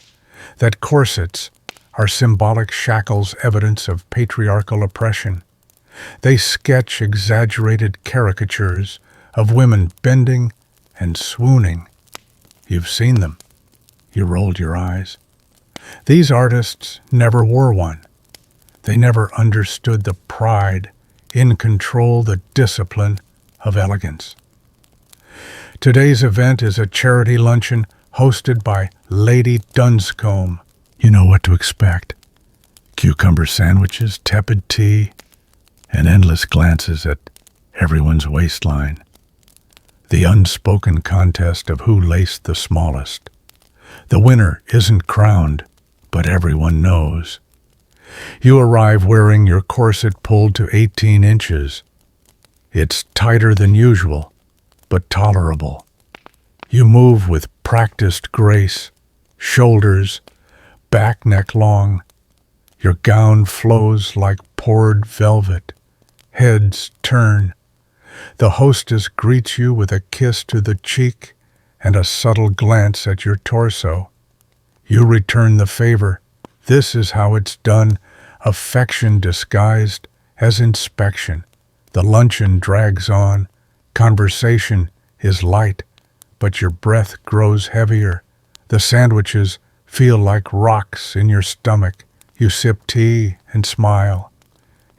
that corsets are symbolic shackles, evidence of patriarchal oppression. They sketch exaggerated caricatures of women bending and swooning. You've seen them. You rolled your eyes. These artists never wore one. They never understood the pride in control, the discipline of elegance. Today's event is a charity luncheon hosted by Lady Dunscombe. You know what to expect. Cucumber sandwiches, tepid tea, and endless glances at everyone's waistline. The unspoken contest of who laced the smallest. The winner isn't crowned, but everyone knows. You arrive wearing your corset pulled to 18 inches. It's tighter than usual, but tolerable. You move with practiced grace, shoulders, back neck long. Your gown flows like poured velvet. Heads turn. The hostess greets you with a kiss to the cheek and a subtle glance at your torso. You return the favor. This is how it's done, affection disguised as inspection. The luncheon drags on. Conversation is light, but your breath grows heavier. The sandwiches feel like rocks in your stomach. You sip tea and smile.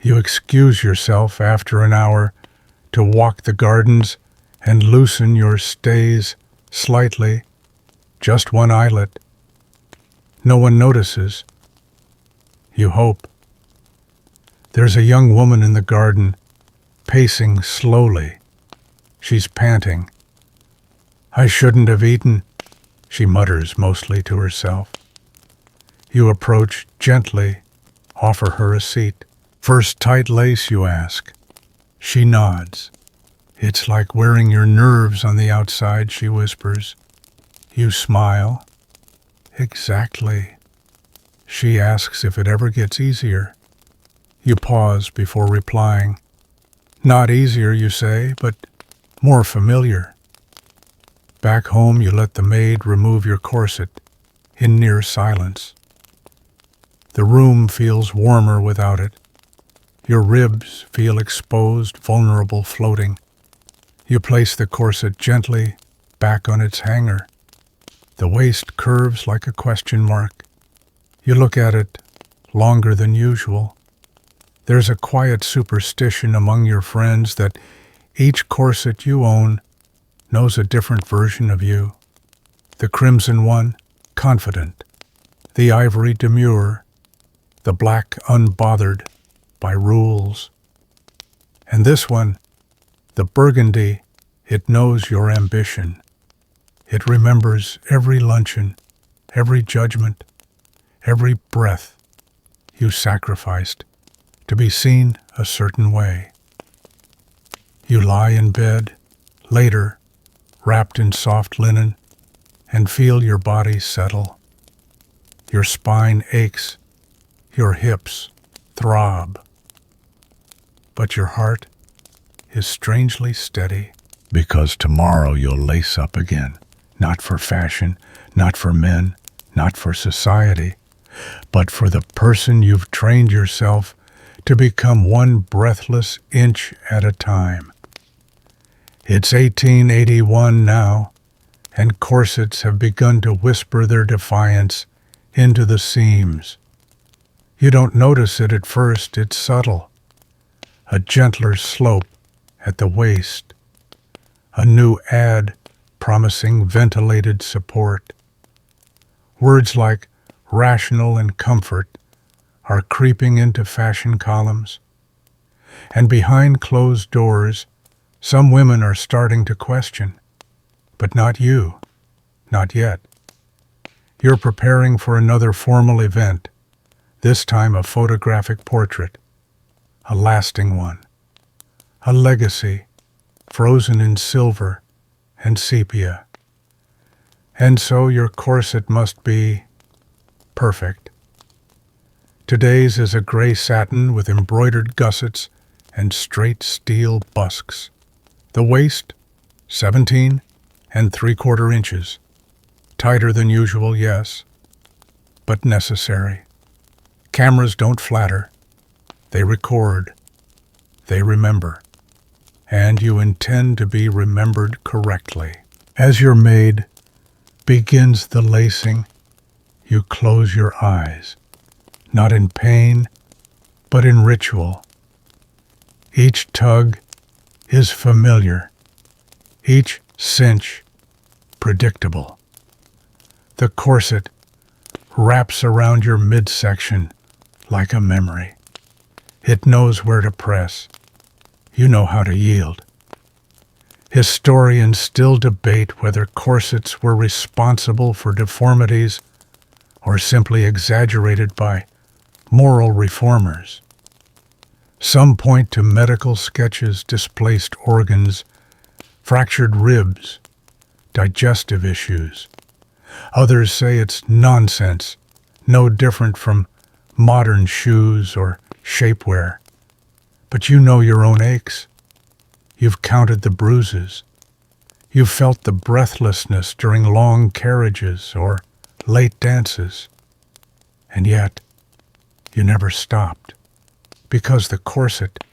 You excuse yourself after an hour to walk the gardens and loosen your stays slightly, just one eyelet. No one notices. You hope. There's a young woman in the garden, pacing slowly. She's panting. "I shouldn't have eaten," she mutters mostly to herself. You approach gently, offer her a seat. "First tight lace, you ask?" She nods. "It's like wearing your nerves on the outside," she whispers. You smile. "Exactly." She asks if it ever gets easier. You pause before replying. "Not easier, you say, but more familiar." Back home, you let the maid remove your corset in near silence. The room feels warmer without it. Your ribs feel exposed, vulnerable, floating. You place the corset gently back on its hanger. The waist curves like a question mark. You look at it longer than usual. There's a quiet superstition among your friends that each corset you own knows a different version of you. The crimson one, confident. The ivory demure. The black unbothered by rules. And this one, the burgundy, it knows your ambition. It remembers every luncheon, every judgment, every breath you sacrificed to be seen a certain way. You lie in bed, later, wrapped in soft linen, and feel your body settle. Your spine aches, your hips throb. But your heart is strangely steady. Because tomorrow you'll lace up again, not for fashion, not for men, not for society, but for the person you've trained yourself to become one breathless inch at a time. It's 1881 now, and corsets have begun to whisper their defiance into the seams. You don't notice it at first, it's subtle. A gentler slope at the waist. A new ad promising ventilated support. Words like rational and comfort are creeping into fashion columns. And behind closed doors, some women are starting to question. But not you. Not yet. You're preparing for another formal event, this time a photographic portrait, a lasting one, a legacy frozen in silver and sepia. And so your corset must be perfect. Today's is a gray satin with embroidered gussets and straight steel busks. The waist, 17 3/4 inches. Tighter than usual, yes, but necessary. Cameras don't flatter. They record. They remember. And you intend to be remembered correctly. As your maid begins the lacing, you close your eyes, not in pain, but in ritual. Each tug is familiar, each cinch predictable. The corset wraps around your midsection like a memory. It knows where to press. You know how to yield. Historians still debate whether corsets were responsible for deformities or simply exaggerated by moral reformers. Some point to medical sketches, displaced organs, fractured ribs, digestive issues. Others say it's nonsense, no different from modern shoes or shapewear. But you know your own aches. You've counted the bruises. You've felt the breathlessness during long carriages or late dances. And yet, you never stopped. Because the corset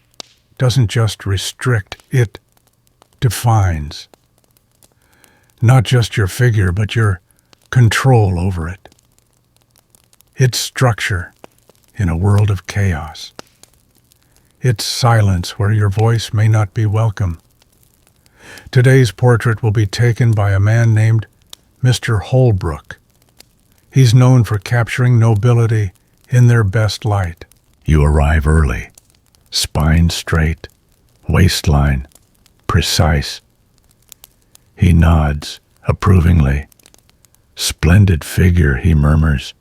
doesn't just restrict, it defines. Not just your figure, but your control over it. Its structure in a world of chaos. Its silence where your voice may not be welcome. Today's portrait will be taken by a man named Mr. Holbrook. He's known for capturing nobility in their best light. You arrive early, spine straight, waistline precise. He nods approvingly. Splendid figure, he murmurs.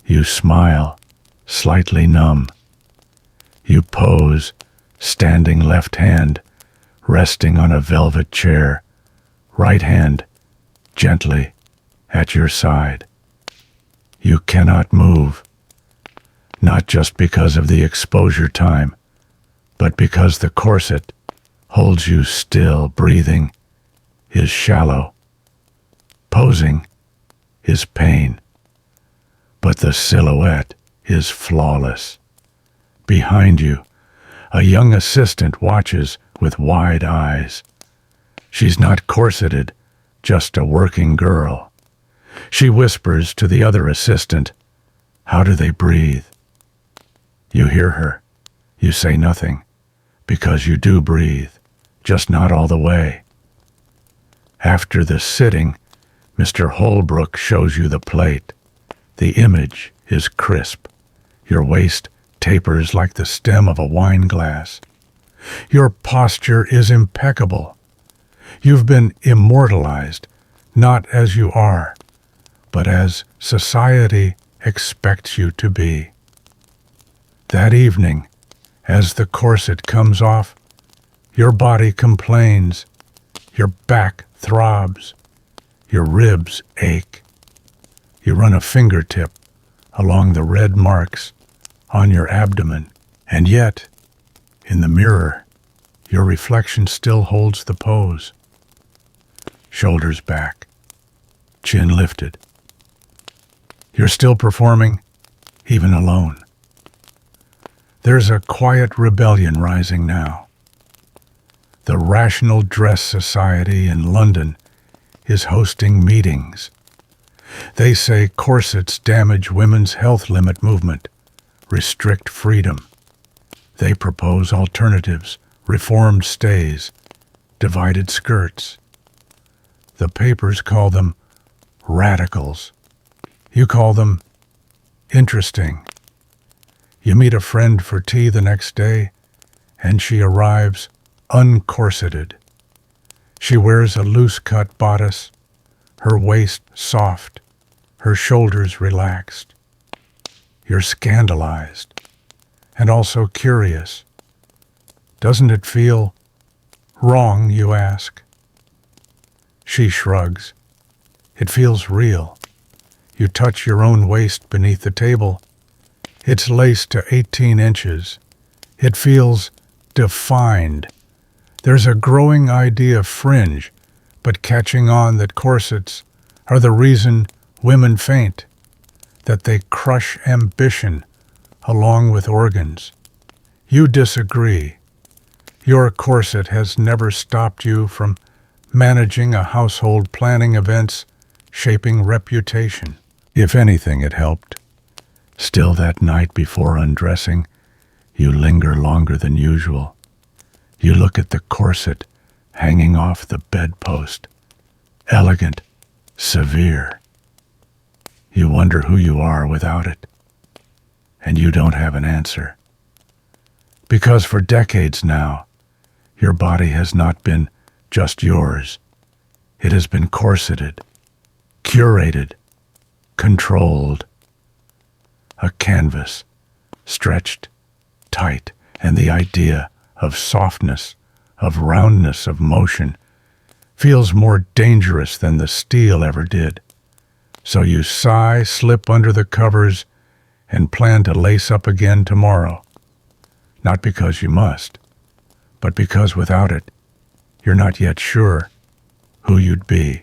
You smile, slightly numb. You pose, standing left hand, resting on a velvet chair, right hand, gently, at your side. You cannot move, not just because of the exposure time, but because the corset holds you still. Breathing is shallow. Posing is pain. But the silhouette is flawless. Behind you, a young assistant watches with wide eyes. She's not corseted, just a working girl. She whispers to the other assistant, "How do they breathe?" You hear her. You say nothing, because you do breathe, just not all the way. After the sitting, Mr. Holbrook shows you the plate. The image is crisp. Your waist tapers like the stem of a wine glass. Your posture is impeccable. You've been immortalized, not as you are, but as society expects you to be. That evening, as the corset comes off, your body complains, your back throbs, your ribs ache. You run a fingertip along the red marks on your abdomen, and yet, in the mirror, your reflection still holds the pose. Shoulders back, chin lifted. You're still performing, even alone. There's a quiet rebellion rising now. The Rational Dress Society in London is hosting meetings. They say corsets damage women's health limit movement, restrict freedom. They propose alternatives, reformed stays, divided skirts. The papers call them radicals. You call them interesting. You meet a friend for tea the next day, and she arrives uncorseted. She wears a loose-cut bodice, her waist soft, her shoulders relaxed. You're scandalized, and also curious. Doesn't it feel wrong, you ask? She shrugs. It feels real. You touch your own waist beneath the table. It's laced to 18 inches. It feels defined. There's a growing idea of fringe, but catching on that corsets are the reason women faint, that they crush ambition along with organs. You disagree. Your corset has never stopped you from managing a household, planning events, shaping reputation. If anything, it helped. Still, that night before undressing, you linger longer than usual. You look at the corset hanging off the bedpost. Elegant, severe. You wonder who you are without it. And you don't have an answer. Because for decades now, your body has not been just yours. It has been corseted, curated, controlled. A canvas, stretched, tight, and the idea of softness, of roundness, of motion, feels more dangerous than the steel ever did. So you sigh, slip under the covers, and plan to lace up again tomorrow. Not because you must, but because without it, you're not yet sure who you'd be.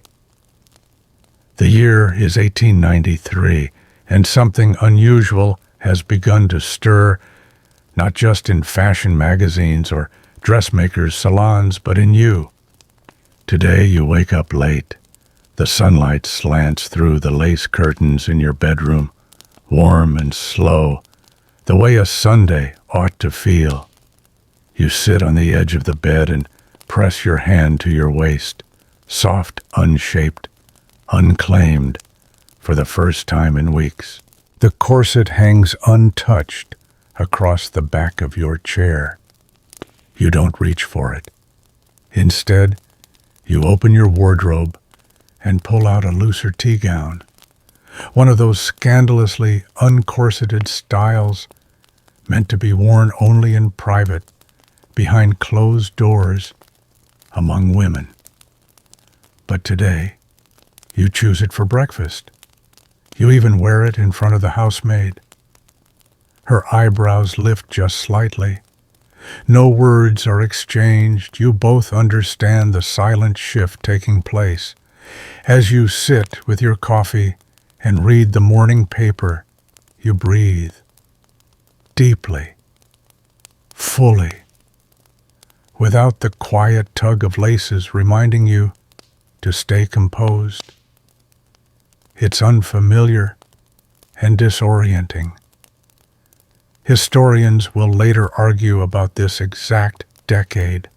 The year is 1893, and something unusual has begun to stir, not just in fashion magazines or dressmakers' salons, but in you. Today you wake up late. The sunlight slants through the lace curtains in your bedroom, warm and slow, the way a Sunday ought to feel. You sit on the edge of the bed and press your hand to your waist, soft, unshaped, unclaimed, for the first time in weeks. The corset hangs untouched across the back of your chair. You don't reach for it. Instead, you open your wardrobe and pull out a looser tea gown, one of those scandalously uncorseted styles meant to be worn only in private, behind closed doors, among women. But today, you choose it for breakfast. You even wear it in front of the housemaid. Her eyebrows lift just slightly. No words are exchanged. You both understand the silent shift taking place. As you sit with your coffee and read the morning paper, you breathe deeply, fully, without the quiet tug of laces reminding you to stay composed. It's unfamiliar and disorienting. Historians will later argue about this exact decade.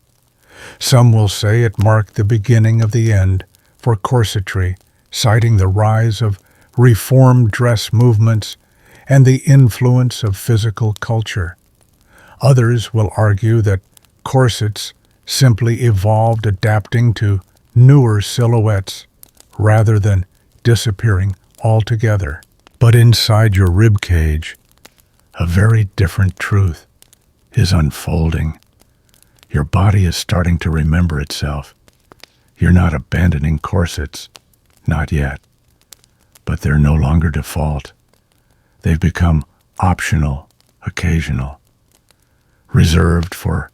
Some will say it marked the beginning of the end for corsetry citing the rise of reform dress movements and the influence of physical culture. Others will argue that corsets simply evolved adapting to newer silhouettes rather than disappearing altogether. But inside your rib cage, a very different truth is unfolding. Your body is starting to remember itself. You're not abandoning corsets, not yet, but they're no longer default. They've become optional, occasional, reserved for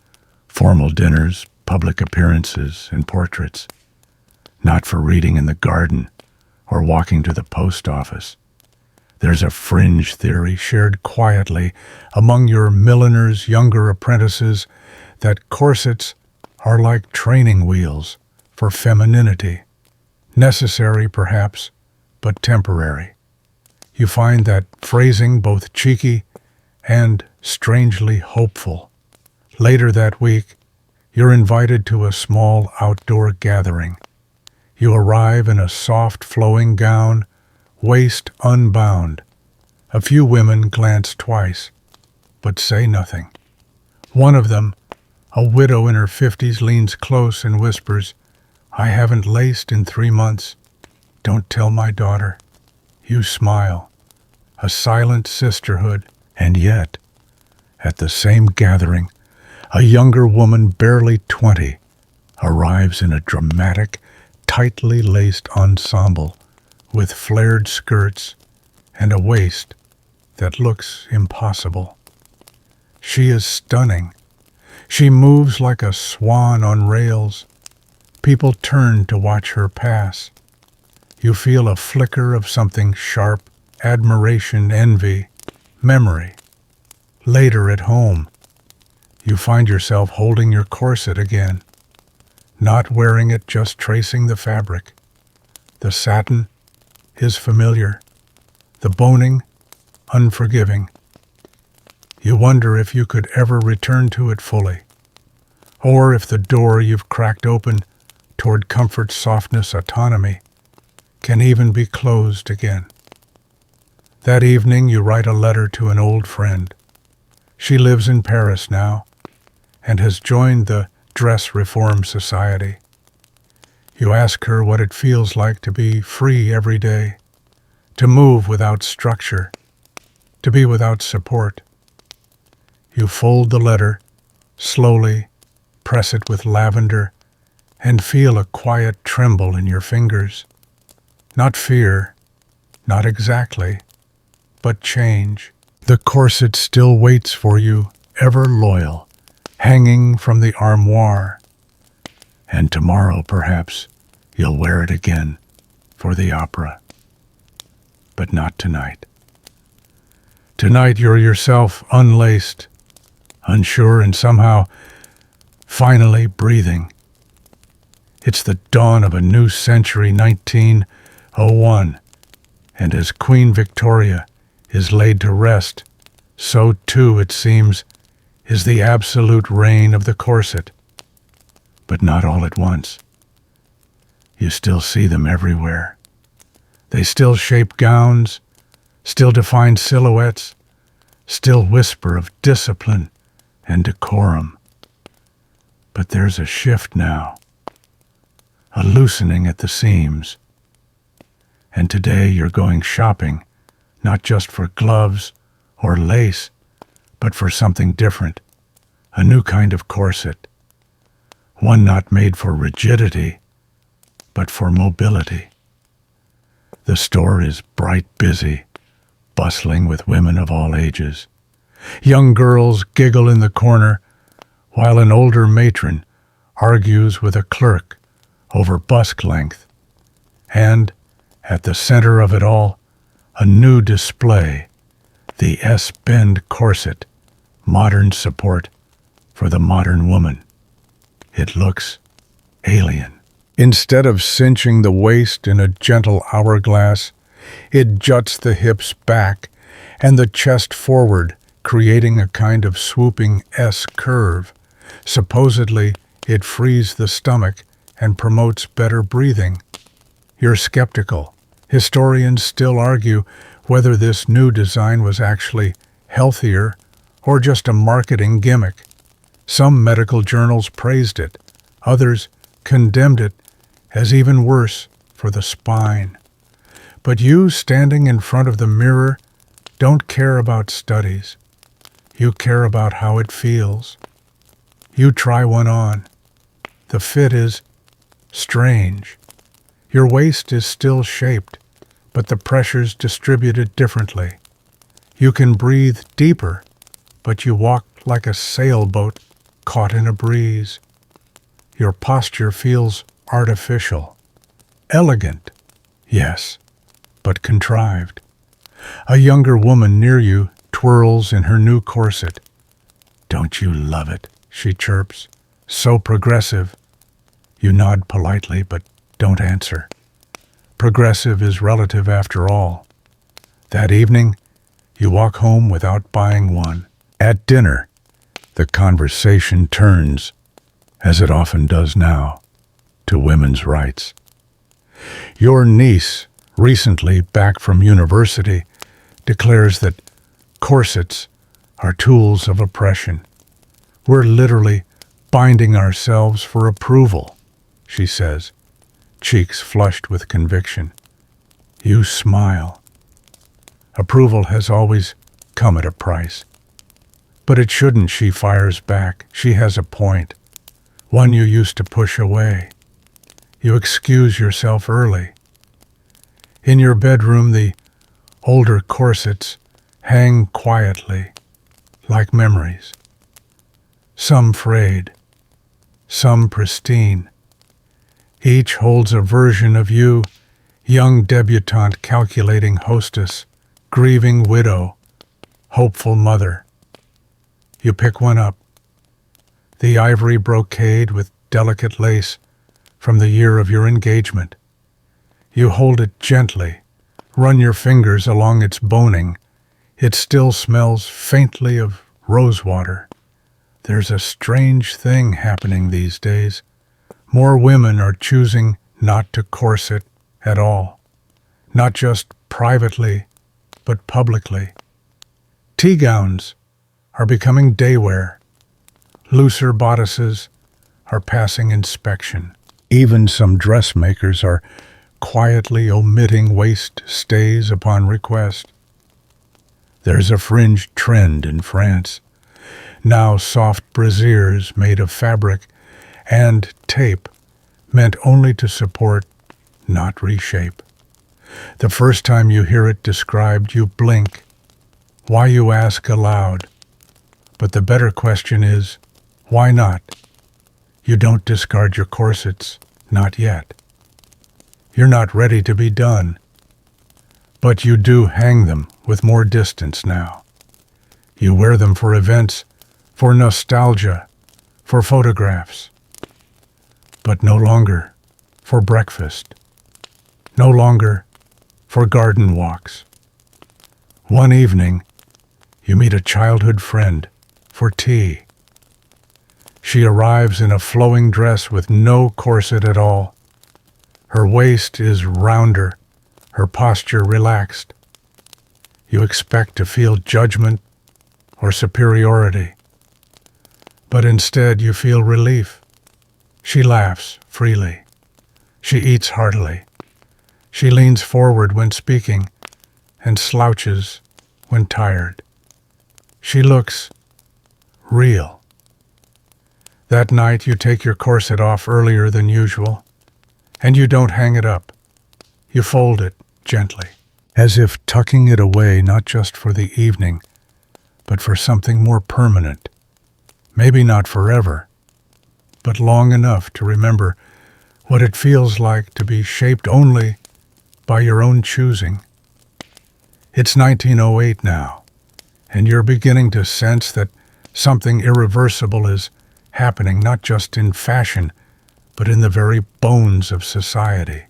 formal dinners, public appearances, and portraits, not for reading in the garden or walking to the post office. There's a fringe theory shared quietly among your milliner's younger apprentices that corsets are like training wheels for femininity, necessary perhaps, but temporary. You find that phrasing both cheeky and strangely hopeful. Later that week, you're invited to a small outdoor gathering. You arrive in a soft flowing gown, waist unbound. A few women glance twice, but say nothing. One of them, a widow in her 50s, leans close and whispers, "I haven't laced in 3 months. Don't tell my daughter." You smile. A silent sisterhood, and yet, at the same gathering, a younger woman, barely 20, arrives in a dramatic, tightly laced ensemble with flared skirts and a waist that looks impossible. She is stunning. She moves like a swan on rails. People turn to watch her pass. You feel a flicker of something sharp, admiration, envy, memory. Later at home, you find yourself holding your corset again, not wearing it, just tracing the fabric. The satin is familiar, the boning unforgiving. You wonder if you could ever return to it fully, or if the door you've cracked open toward comfort, softness, autonomy can even be closed again. That evening you write a letter to an old friend. She lives in Paris now and has joined the Dress Reform Society. You ask her what it feels like to be free every day, to move without structure, to be without support. You fold the letter, slowly press it with lavender, and feel a quiet tremble in your fingers. Not fear, not exactly, but change. The corset still waits for you, ever loyal, hanging from the armoire. And tomorrow, perhaps, you'll wear it again for the opera. But not tonight. Tonight you're yourself, unlaced, unsure, and somehow finally breathing. It's the dawn of a new century, 1901, and as Queen Victoria is laid to rest, so too, it seems, is the absolute reign of the corset. But not all at once. You still see them everywhere. They still shape gowns, still define silhouettes, still whisper of discipline and decorum. But there's a shift now, a loosening at the seams. And today you're going shopping, not just for gloves or lace, but for something different, a new kind of corset, one not made for rigidity, but for mobility. The store is bright busy, bustling with women of all ages. Young girls giggle in the corner, while an older matron argues with a clerk over busk length. And, at the center of it all, a new display, the S-bend corset, modern support for the modern woman. It looks alien. Instead of cinching the waist in a gentle hourglass, it juts the hips back and the chest forward, creating a kind of swooping S curve. Supposedly, it frees the stomach and promotes better breathing. You're skeptical. Historians still argue whether this new design was actually healthier or just a marketing gimmick. Some medical journals praised it. Others condemned it as even worse for the spine. But you, standing in front of the mirror, don't care about studies. You care about how it feels. You try one on. The fit is strange. Your waist is still shaped, but the pressure's distributed differently. You can breathe deeper, but you walk like a sailboat caught in a breeze. Your posture feels artificial. Elegant, yes, but contrived. A younger woman near you twirls in her new corset. "Don't you love it?" she chirps. "So progressive." You nod politely, but don't answer. Progressive is relative after all. That evening, you walk home without buying one. At dinner, the conversation turns, as it often does now, to women's rights. Your niece, recently back from university, declares that corsets are tools of oppression. "We're literally binding ourselves for approval," she says, cheeks flushed with conviction. You smile. Approval has always come at a price. "But it shouldn't," she fires back. She has a point, one you used to push away. You excuse yourself early. In your bedroom, the older corsets hang quietly, like memories. Some frayed, some pristine. Each holds a version of you, young debutante, calculating hostess, grieving widow, hopeful mother. You pick one up, the ivory brocade with delicate lace from the year of your engagement. You hold it gently, run your fingers along its boning. It still smells faintly of rosewater. There's a strange thing happening these days. More women are choosing not to corset at all, not just privately, but publicly. Tea gowns are becoming day wear. Looser bodices are passing inspection. Even some dressmakers are quietly omitting waist stays upon request. There's a fringe trend in France. Now soft brassieres made of fabric and tape, meant only to support, not reshape. The first time you hear it described, you blink. Why, you ask aloud. But the better question is, why not? You don't discard your corsets, not yet. You're not ready to be done. But you do hang them with more distance now. You wear them for events, for nostalgia, for photographs. But no longer for breakfast. No longer for garden walks. One evening, you meet a childhood friend for tea. She arrives in a flowing dress with no corset at all. Her waist is rounder, her posture relaxed. You expect to feel judgment or superiority, but instead you feel relief. She laughs freely. She eats heartily. She leans forward when speaking and slouches when tired. She looks real. That night you take your corset off earlier than usual, and you don't hang it up. You fold it gently, as if tucking it away not just for the evening, but for something more permanent. Maybe not forever, but long enough to remember what it feels like to be shaped only by your own choosing. It's 1908 now, and you're beginning to sense that something irreversible is happening not just in fashion, but in the very bones of society.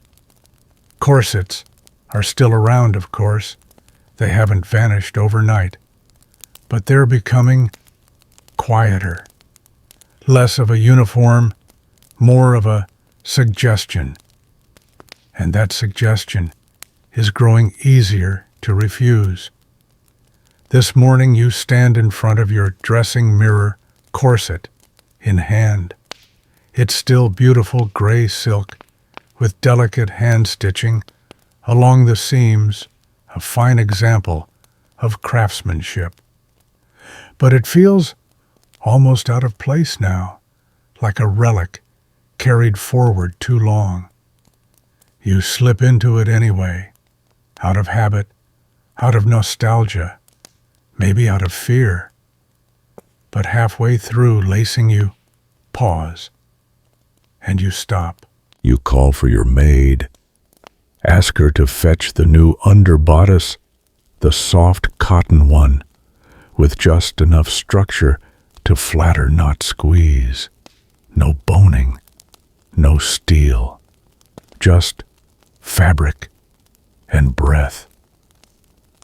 Corsets are still around, of course. They haven't vanished overnight, but they're becoming quieter. Less of a uniform, more of a suggestion. and that suggestion is growing easier to refuse. This morning you stand in front of your dressing mirror, corset in hand. It's still beautiful gray silk with delicate hand stitching along the seams, a fine example of craftsmanship. But it feels almost out of place now, like a relic carried forward too long. You slip into it anyway, out of habit, out of nostalgia, maybe out of fear. But halfway through lacing you pause, and you stop. You call for your maid. Ask her to fetch the new underbodice, the soft cotton one, with just enough structure to flatter, not squeeze. No boning, no steel, just fabric and breath.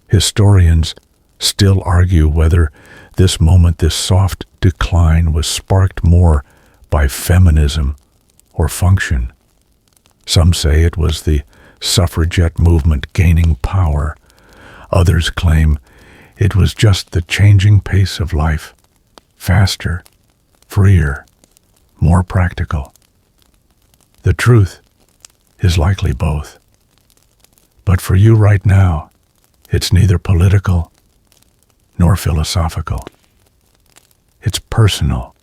Historians still argue whether this moment, this soft decline, was sparked more by feminism or function. Some say it was the suffragette movement gaining power. Others claim it was just the changing pace of life, faster, freer, more practical. The truth is likely both. But for you right now, it's neither political nor philosophical. It's personal.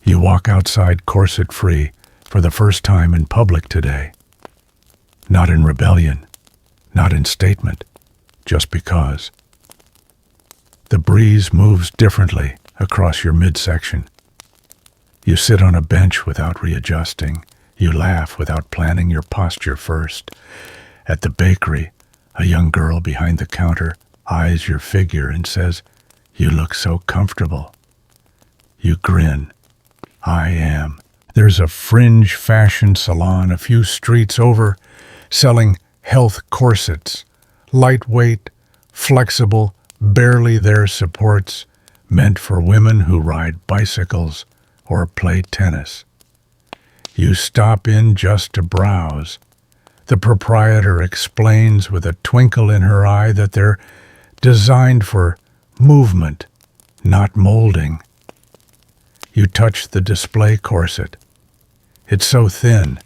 You walk outside corset-free for the first time in public today. Not in rebellion, not in statement, just because. The breeze moves differently across your midsection. You sit on a bench without readjusting. You laugh without planning your posture first. At the bakery, a young girl behind the counter eyes your figure and says, "You look so comfortable." You grin. "I am." There's a fringe fashion salon a few streets over selling health corsets, lightweight, flexible, barely there supports, meant for women who ride bicycles or play tennis. You stop in just to browse. The proprietor explains with a twinkle in her eye that they're designed for movement, not molding. You touch the display corset. It's so thin,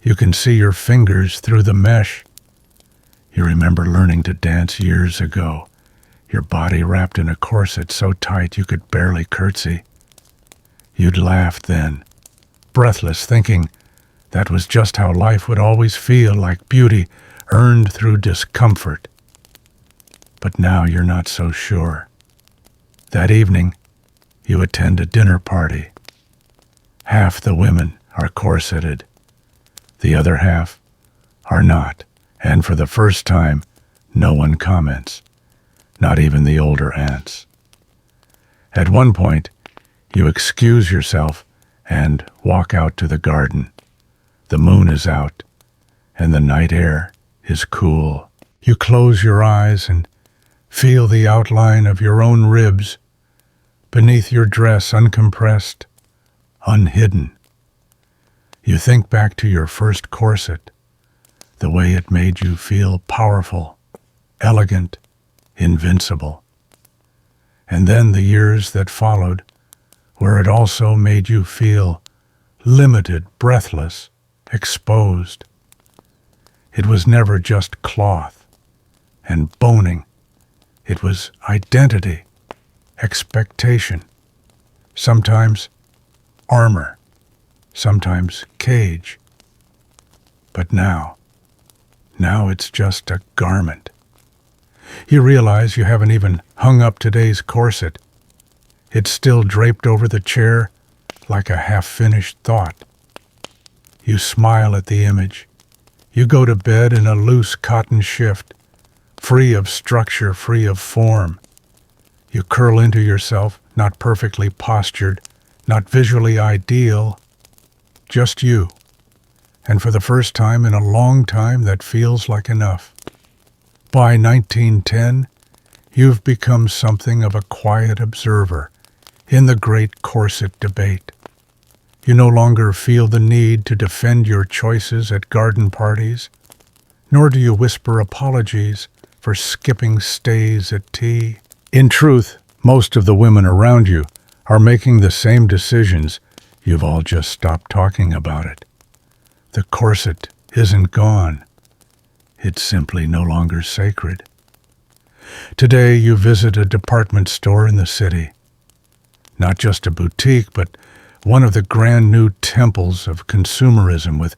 you can see your fingers through the mesh. You remember learning to dance years ago, your body wrapped in a corset so tight you could barely curtsy. You'd laugh then, breathless, thinking that was just how life would always feel, like beauty earned through discomfort. But now you're not so sure. That evening, you attend a dinner party. Half the women are corseted. The other half are not, and for the first time, no one comments, not even the older aunts. At one point, you excuse yourself and walk out to the garden. The moon is out, and the night air is cool. You close your eyes and feel the outline of your own ribs beneath your dress, uncompressed, unhidden. You think back to your first corset, the way it made you feel powerful, elegant, invincible. And then the years that followed, where it also made you feel limited, breathless, exposed. It was never just cloth and boning. It was identity, expectation, sometimes armor, sometimes cage. But now it's just a garment. You realize you haven't even hung up today's corset. It's still draped over the chair like a half-finished thought. You smile at the image. You go to bed in a loose cotton shift, free of structure, free of form. You curl into yourself, not perfectly postured, not visually ideal, just you. And for the first time in a long time, that feels like enough. By 1910, you've become something of a quiet observer in the great corset debate. You no longer feel the need to defend your choices at garden parties, nor do you whisper apologies for skipping stays at tea. In truth, most of the women around you are making the same decisions. You've all just stopped talking about it. The corset isn't gone. It's simply no longer sacred. Today you visit a department store in the city. Not just a boutique, but one of the grand new temples of consumerism with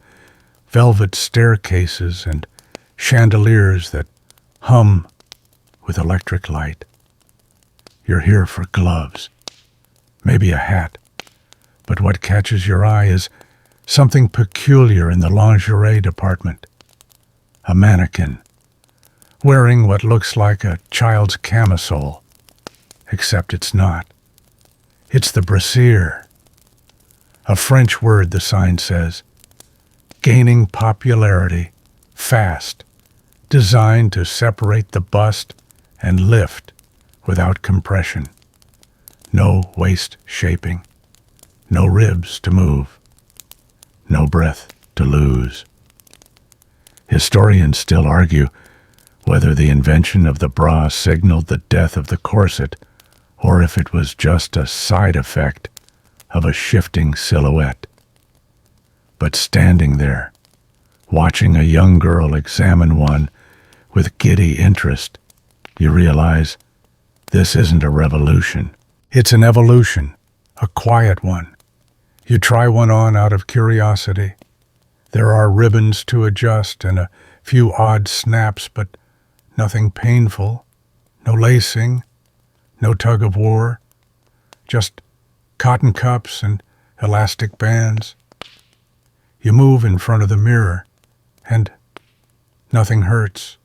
velvet staircases and chandeliers that hum with electric light. You're here for gloves, maybe a hat, but what catches your eye is something peculiar in the lingerie department. A mannequin, wearing what looks like a child's camisole, except it's not. It's the brassiere, a French word, the sign says, gaining popularity fast, designed to separate the bust and lift without compression. No waist shaping, no ribs to move, no breath to lose. Historians still argue whether the invention of the bra signaled the death of the corset or if it was just a side effect of a shifting silhouette. But standing there, watching a young girl examine one with giddy interest, you realize this isn't a revolution. It's an evolution, a quiet one. You try one on out of curiosity. There are ribbons to adjust and a few odd snaps, but nothing painful, no lacing, no tug of war, just cotton cups and elastic bands. You move in front of the mirror, and nothing hurts.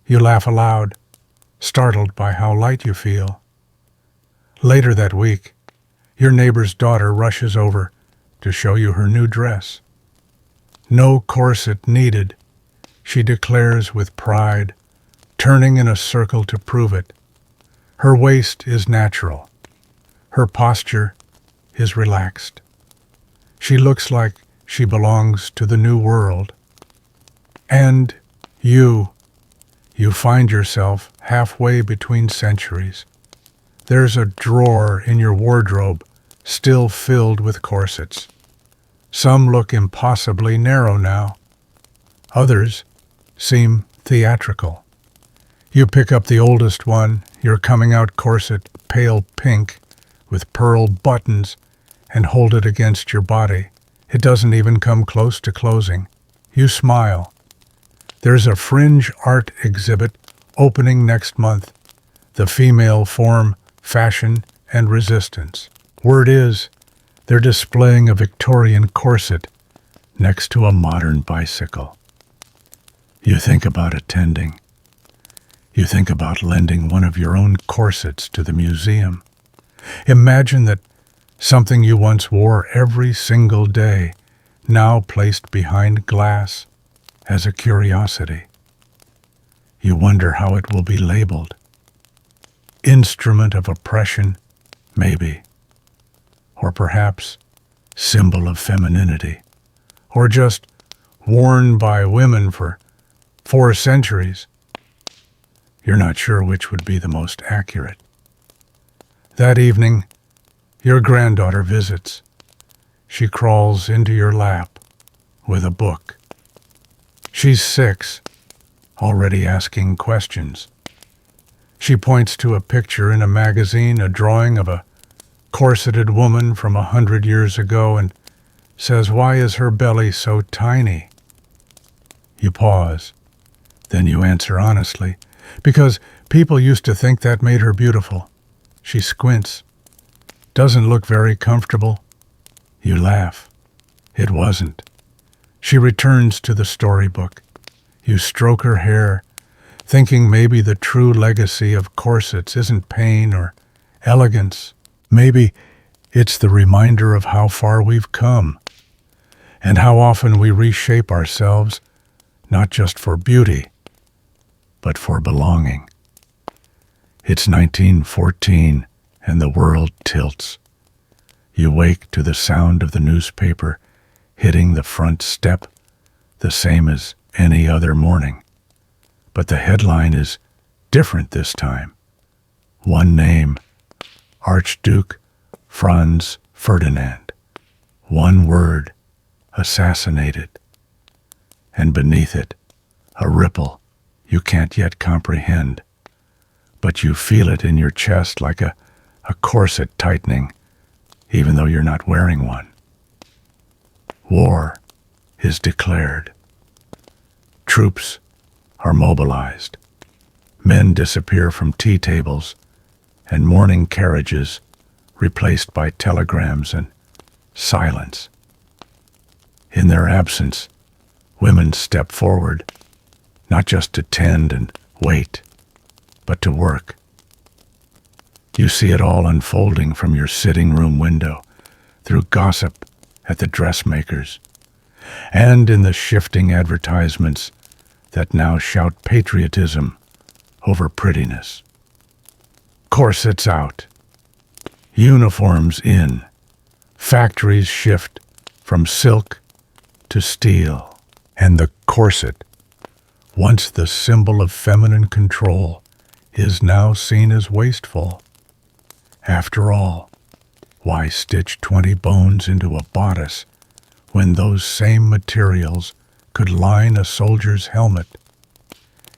You laugh aloud, startled by how light you feel. Later that week, your neighbor's daughter rushes over to show you her new dress. No corset needed, she declares with pride, turning in a circle to prove it. Her waist is natural. Her posture is relaxed. She looks like she belongs to the new world. And you find yourself halfway between centuries. There's a drawer in your wardrobe still filled with corsets. Some look impossibly narrow now. Others seem theatrical. You pick up the oldest one, your coming-out corset, pale pink, with pearl buttons, and hold it against your body. It doesn't even come close to closing. You smile. There's a fringe art exhibit opening next month. The female form, fashion, and resistance. Word is, they're displaying a Victorian corset next to a modern bicycle. You think about attending. You think about lending one of your own corsets to the museum. Imagine that something you once wore every single day, now placed behind glass as a curiosity. You wonder how it will be labeled. Instrument of oppression, maybe. Or perhaps symbol of femininity. Or just worn by women for 4 centuries. You're not sure which would be the most accurate. That evening, your granddaughter visits. She crawls into your lap with a book. She's 6, already asking questions. She points to a picture in a magazine, a drawing of a corseted woman from 100 years ago, and says, "Why is her belly so tiny?" You pause. Then you answer honestly, "Because people used to think that made her beautiful." She squints. "Doesn't look very comfortable." You laugh. It wasn't. She returns to the storybook. You stroke her hair, thinking maybe the true legacy of corsets isn't pain or elegance. Maybe it's the reminder of how far we've come, and how often we reshape ourselves, not just for beauty, but for belonging. It's 1914, and the world tilts. You wake to the sound of the newspaper hitting the front step, the same as any other morning. But the headline is different this time. One name, Archduke Franz Ferdinand. One word, assassinated. And beneath it, a ripple you can't yet comprehend, but you feel it in your chest like a corset tightening, even though you're not wearing one. War is declared. Troops are mobilized. Men disappear from tea tables and mourning carriages replaced by telegrams and silence. In their absence, women step forward, not just to tend and wait, but to work. You see it all unfolding from your sitting room window, through gossip at the dressmakers, and in the shifting advertisements that now shout patriotism over prettiness. Corsets out, uniforms in, factories shift from silk to steel, and the corset, once the symbol of feminine control, is now seen as wasteful. After all, why stitch 20 bones into a bodice when those same materials could line a soldier's helmet?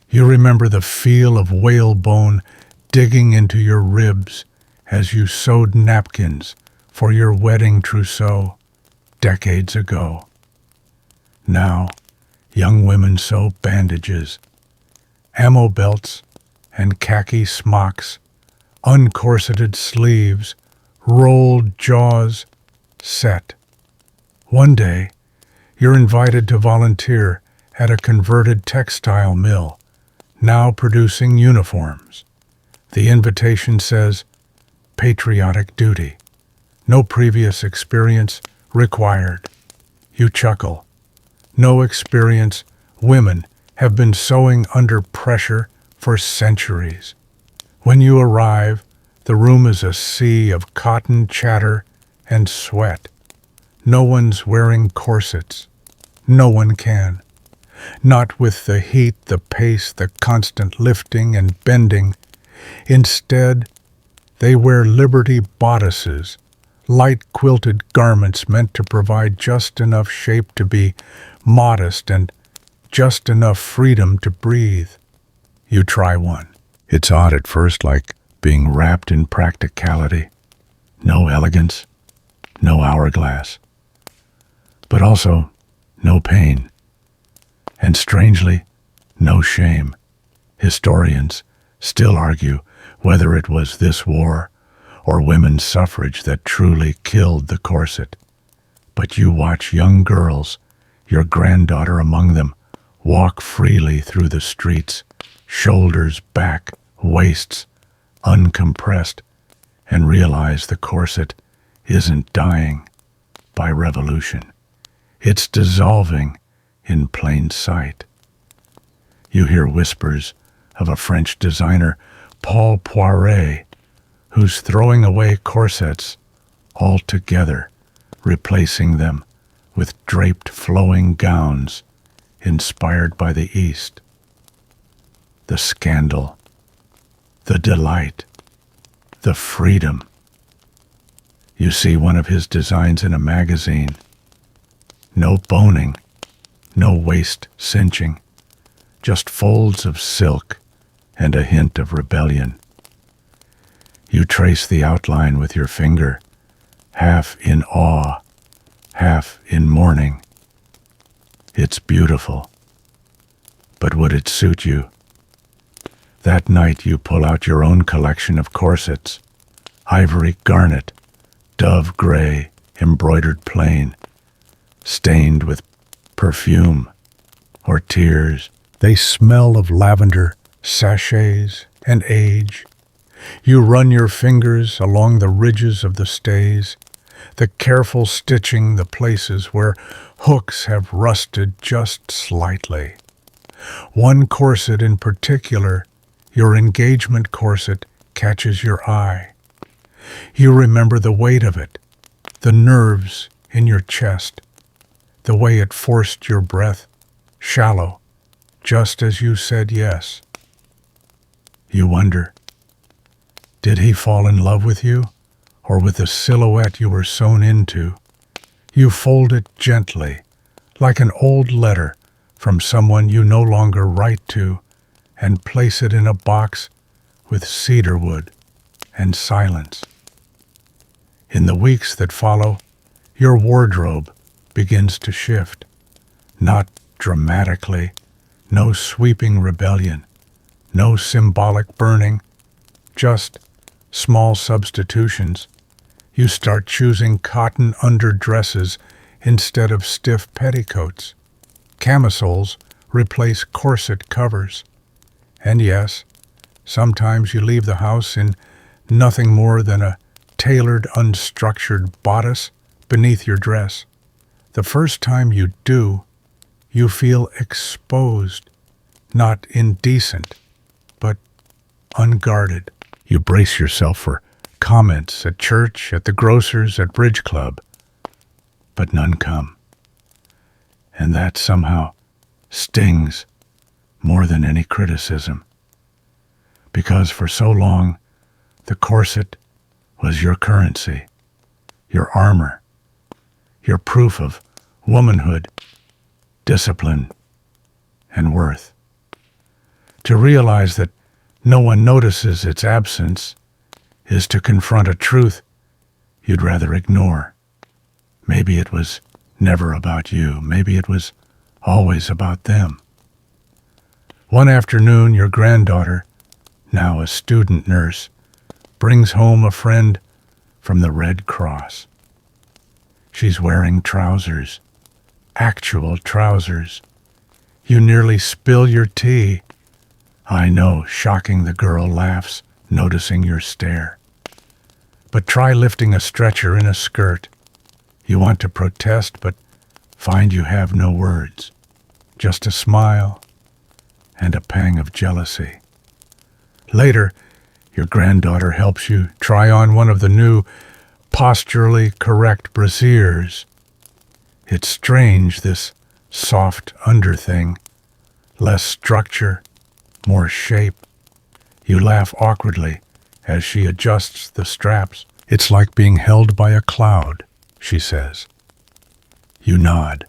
You remember the feel of whalebone digging into your ribs as you sewed napkins for your wedding trousseau decades ago. Now, young women sew bandages, ammo belts, and khaki smocks, uncorseted sleeves, rolled jaws, set. One day, you're invited to volunteer at a converted textile mill, now producing uniforms. The invitation says, patriotic duty. No previous experience required. You chuckle. No experience. Women have been sewing under pressure for centuries. When you arrive, the room is a sea of cotton chatter and sweat. No one's wearing corsets. No one can. Not with the heat, the pace, the constant lifting and bending. Instead, they wear Liberty bodices, light quilted garments meant to provide just enough shape to be modest and just enough freedom to breathe. You try one. It's odd at first, like being wrapped in practicality. No elegance, no hourglass, but also no pain. And strangely, no shame. Historians still argue whether it was this war or women's suffrage that truly killed the corset. But you watch young girls, your granddaughter among them, walk freely through the streets, shoulders back, waists uncompressed, and realize the corset isn't dying by revolution. It's dissolving in plain sight. You hear whispers of a French designer, Paul Poiret, who's throwing away corsets altogether, replacing them with draped flowing gowns inspired by the East. The scandal, the delight, the freedom. You see one of his designs in a magazine. No boning, no waist cinching, just folds of silk and a hint of rebellion. You trace the outline with your finger, half in awe, half in mourning. It's beautiful, but would it suit you? That night you pull out your own collection of corsets, ivory garnet, dove gray, embroidered plain, stained with perfume or tears. They smell of lavender, sachets, and age. You run your fingers along the ridges of the stays, the careful stitching the places where hooks have rusted just slightly. One corset in particular, your engagement corset, catches your eye. You remember the weight of it, the nerves in your chest, the way it forced your breath shallow, just as you said yes. You wonder, did he fall in love with you, or with the silhouette you were sewn into? You fold it gently, like an old letter from someone you no longer write to, and place it in a box with cedarwood and silence. In the weeks that follow, your wardrobe begins to shift, not dramatically, no sweeping rebellion, no symbolic burning, just small substitutions. You start choosing cotton underdresses instead of stiff petticoats. Camisoles replace corset covers. And yes, sometimes you leave the house in nothing more than a tailored, unstructured bodice beneath your dress. The first time you do, you feel exposed, not indecent, but unguarded. You brace yourself for comments at church, at the grocer's, at bridge club, but none come. And that somehow stings more than any criticism, because for so long the corset was your currency, your armor, your proof of womanhood, discipline, and worth. To realize that no one notices its absence is to confront a truth you'd rather ignore. Maybe it was never about you. Maybe it was always about them. One afternoon, your granddaughter, now a student nurse, brings home a friend from the Red Cross. She's wearing trousers, actual trousers. You nearly spill your tea. I know, shocking, the girl laughs, noticing your stare. But try lifting a stretcher in a skirt. You want to protest, but find you have no words, just a smile and a pang of jealousy. Later, your granddaughter helps you try on one of the new posturally correct brasiers. It's strange, this soft underthing, less structure, more shape. You laugh awkwardly as she adjusts the straps. It's like being held by a cloud, she says. You nod,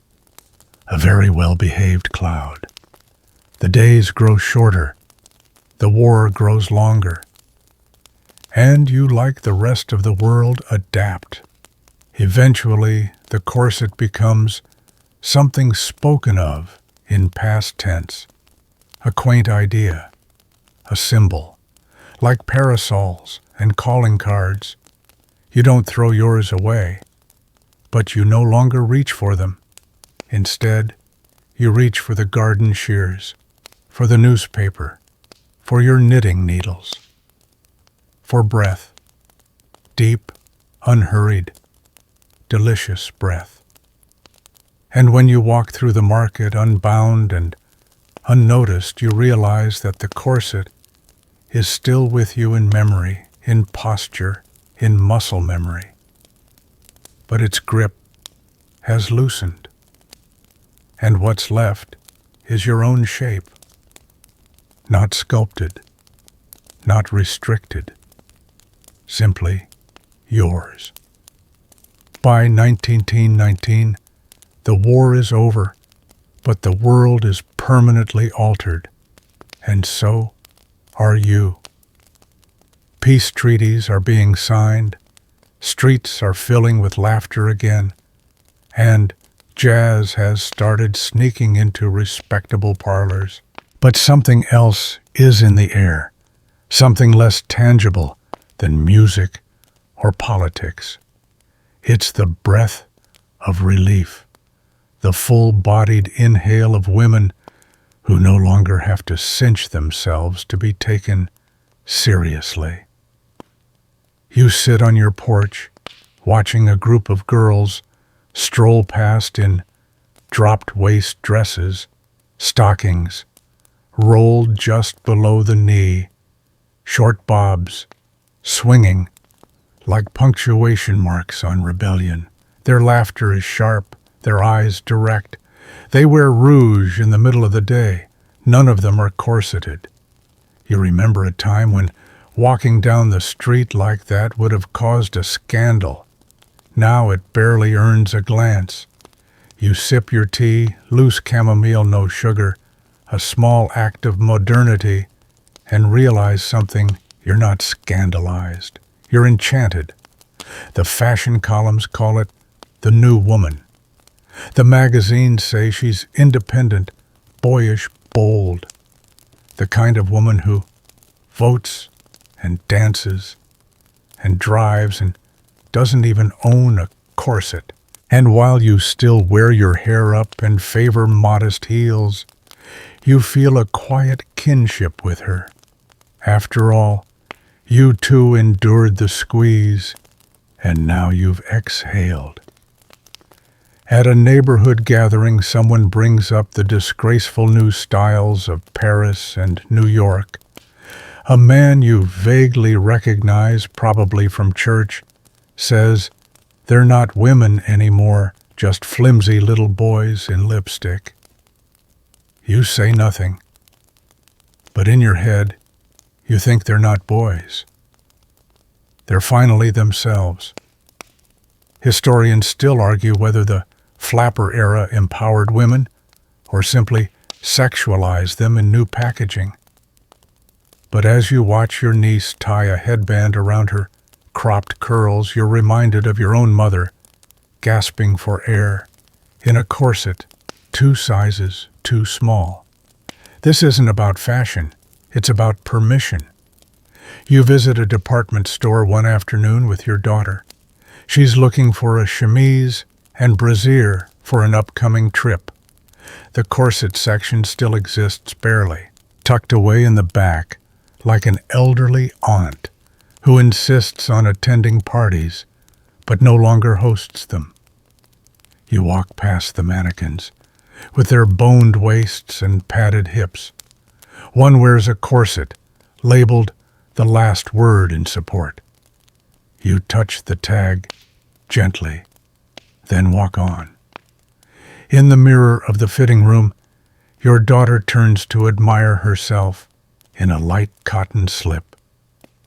a very well-behaved cloud. The days grow shorter, the war grows longer, and you, like the rest of the world, adapt. Eventually, the corset becomes something spoken of in past tense, a quaint idea, a symbol, like parasols and calling cards. You don't throw yours away, but you no longer reach for them. Instead, you reach for the garden shears, for the newspaper, for your knitting needles, for breath, deep, unhurried, delicious breath. And when you walk through the market unbound and unnoticed, you realize that the corset is still with you in memory, in posture, in muscle memory. But its grip has loosened, and what's left is your own shape, not sculpted, not restricted, simply yours. By 1919, the war is over, but the world is permanently altered, and so are you. Peace treaties are being signed, streets are filling with laughter again, and jazz has started sneaking into respectable parlors. But something else is in the air, something less tangible than music or politics. It's the breath of relief, the full-bodied inhale of women who no longer have to cinch themselves to be taken seriously. You sit on your porch, watching a group of girls stroll past in dropped-waist dresses, stockings, rolled just below the knee, short bobs, swinging like punctuation marks on rebellion. Their laughter is sharp, their eyes direct. They wear rouge in the middle of the day. None of them are corseted. You remember a time when walking down the street like that would have caused a scandal. Now it barely earns a glance. You sip your tea, loose chamomile, no sugar, a small act of modernity, and realize something. You're not scandalized. You're enchanted. The fashion columns call it the new woman. The magazines say she's independent, boyish, bold. The kind of woman who votes and dances and drives and doesn't even own a corset. And while you still wear your hair up and favor modest heels, you feel a quiet kinship with her. After all, you too endured the squeeze, and now you've exhaled. At a neighborhood gathering, someone brings up the disgraceful new styles of Paris and New York. A man you vaguely recognize, probably from church, says, "They're not women anymore, just flimsy little boys in lipstick." You say nothing, but in your head, you think they're not boys. They're finally themselves. Historians still argue whether the flapper era empowered women or simply sexualized them in new packaging. But as you watch your niece tie a headband around her cropped curls, you're reminded of your own mother, gasping for air, in a corset 2 sizes too small. This isn't about fashion, it's about permission. You visit a department store one afternoon with your daughter. She's looking for a chemise and brassiere for an upcoming trip. The corset section still exists barely, tucked away in the back, like an elderly aunt who insists on attending parties but no longer hosts them. You walk past the mannequins with their boned waists and padded hips. One wears a corset labeled the last word in support. You touch the tag gently, then walk on. In the mirror of the fitting room, your daughter turns to admire herself in a light cotton slip.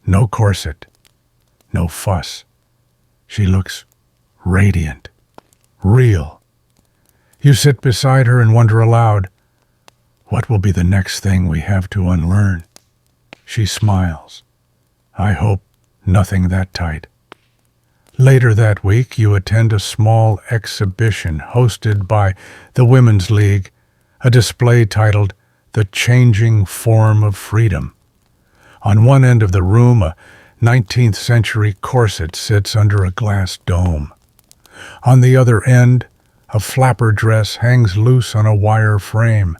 No corset, no fuss. She looks radiant, real. You sit beside her and wonder aloud, what will be the next thing we have to unlearn? She smiles. I hope nothing that tight. Later that week, you attend a small exhibition hosted by the Women's League, a display titled The Changing Form of Freedom. On one end of the room, a 19th century corset sits under a glass dome. On the other end, a flapper dress hangs loose on a wire frame.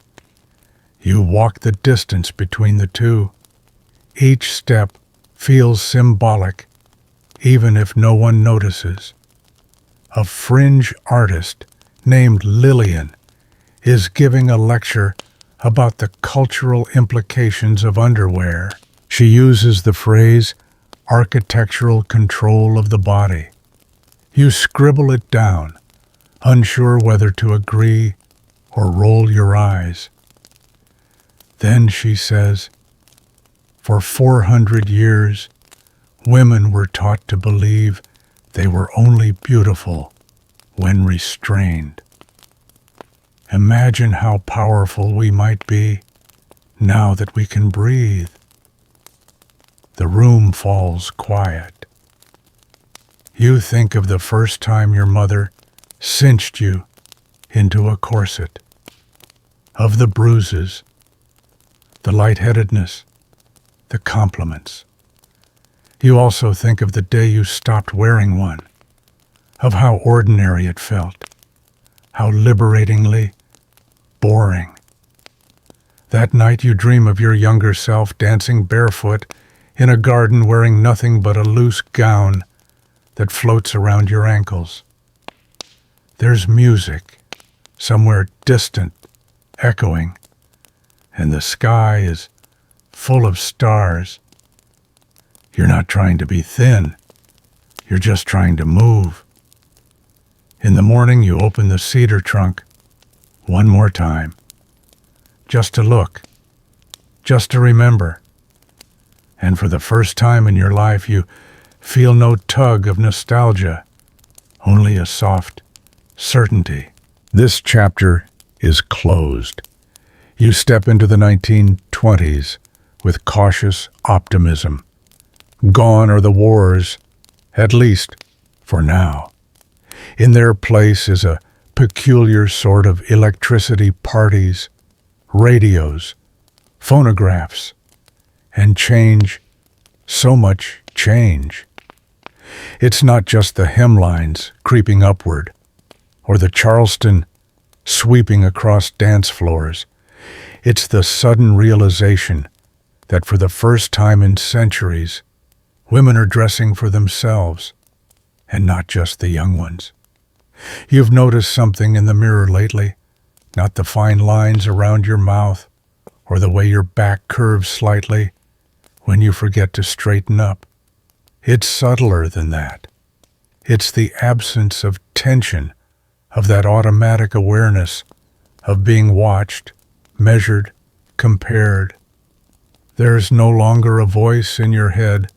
You walk the distance between the two. Each step feels symbolic, even if no one notices. A fringe artist named Lillian is giving a lecture about the cultural implications of underwear. She uses the phrase, architectural control of the body. You scribble it down, unsure whether to agree or roll your eyes. Then she says, for 400 years, women were taught to believe they were only beautiful when restrained. Imagine how powerful we might be now that we can breathe. The room falls quiet. You think of the first time your mother cinched you into a corset, of the bruises, the lightheadedness, the compliments. You also think of the day you stopped wearing one, of how ordinary it felt, how liberatingly boring. That night you dream of your younger self dancing barefoot in a garden wearing nothing but a loose gown that floats around your ankles. There's music, somewhere distant, echoing, and the sky is full of stars. You're not trying to be thin, You're just trying to move. In the morning, you open the cedar trunk one more time, just to look, just to remember. And for the first time in your life, you feel no tug of nostalgia, only a soft certainty. This chapter is closed. You step into the 1920s with cautious optimism. Gone are the wars, at least for now. In their place is a peculiar sort of electricity, parties, radios, phonographs, and change, so much change. It's not just the hemlines creeping upward, or the Charleston sweeping across dance floors. It's the sudden realization that for the first time in centuries, women are dressing for themselves, and not just the young ones. You've noticed something in the mirror lately, not the fine lines around your mouth, or the way your back curves slightly when you forget to straighten up. It's subtler than that. It's the absence of tension, of that automatic awareness of being watched, measured, compared. There's no longer a voice in your head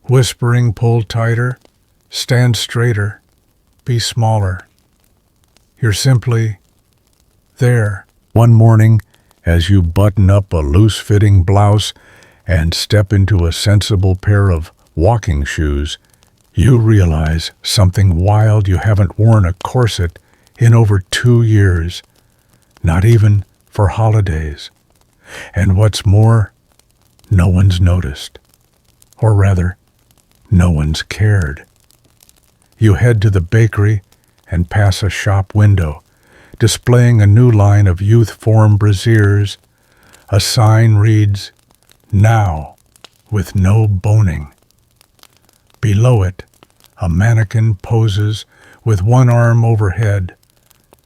whispering, pull tighter, stand straighter, be smaller. You're simply there. One morning, as you button up a loose-fitting blouse and step into a sensible pair of walking shoes, you realize something wild. You haven't worn a corset in over 2 years, not even for holidays. And what's more, no one's noticed. Or rather, no one's cared. You head to the bakery and pass a shop window, displaying a new line of youth-form brassieres. A sign reads, "Now, with no boning." Below it, a mannequin poses with one arm overhead,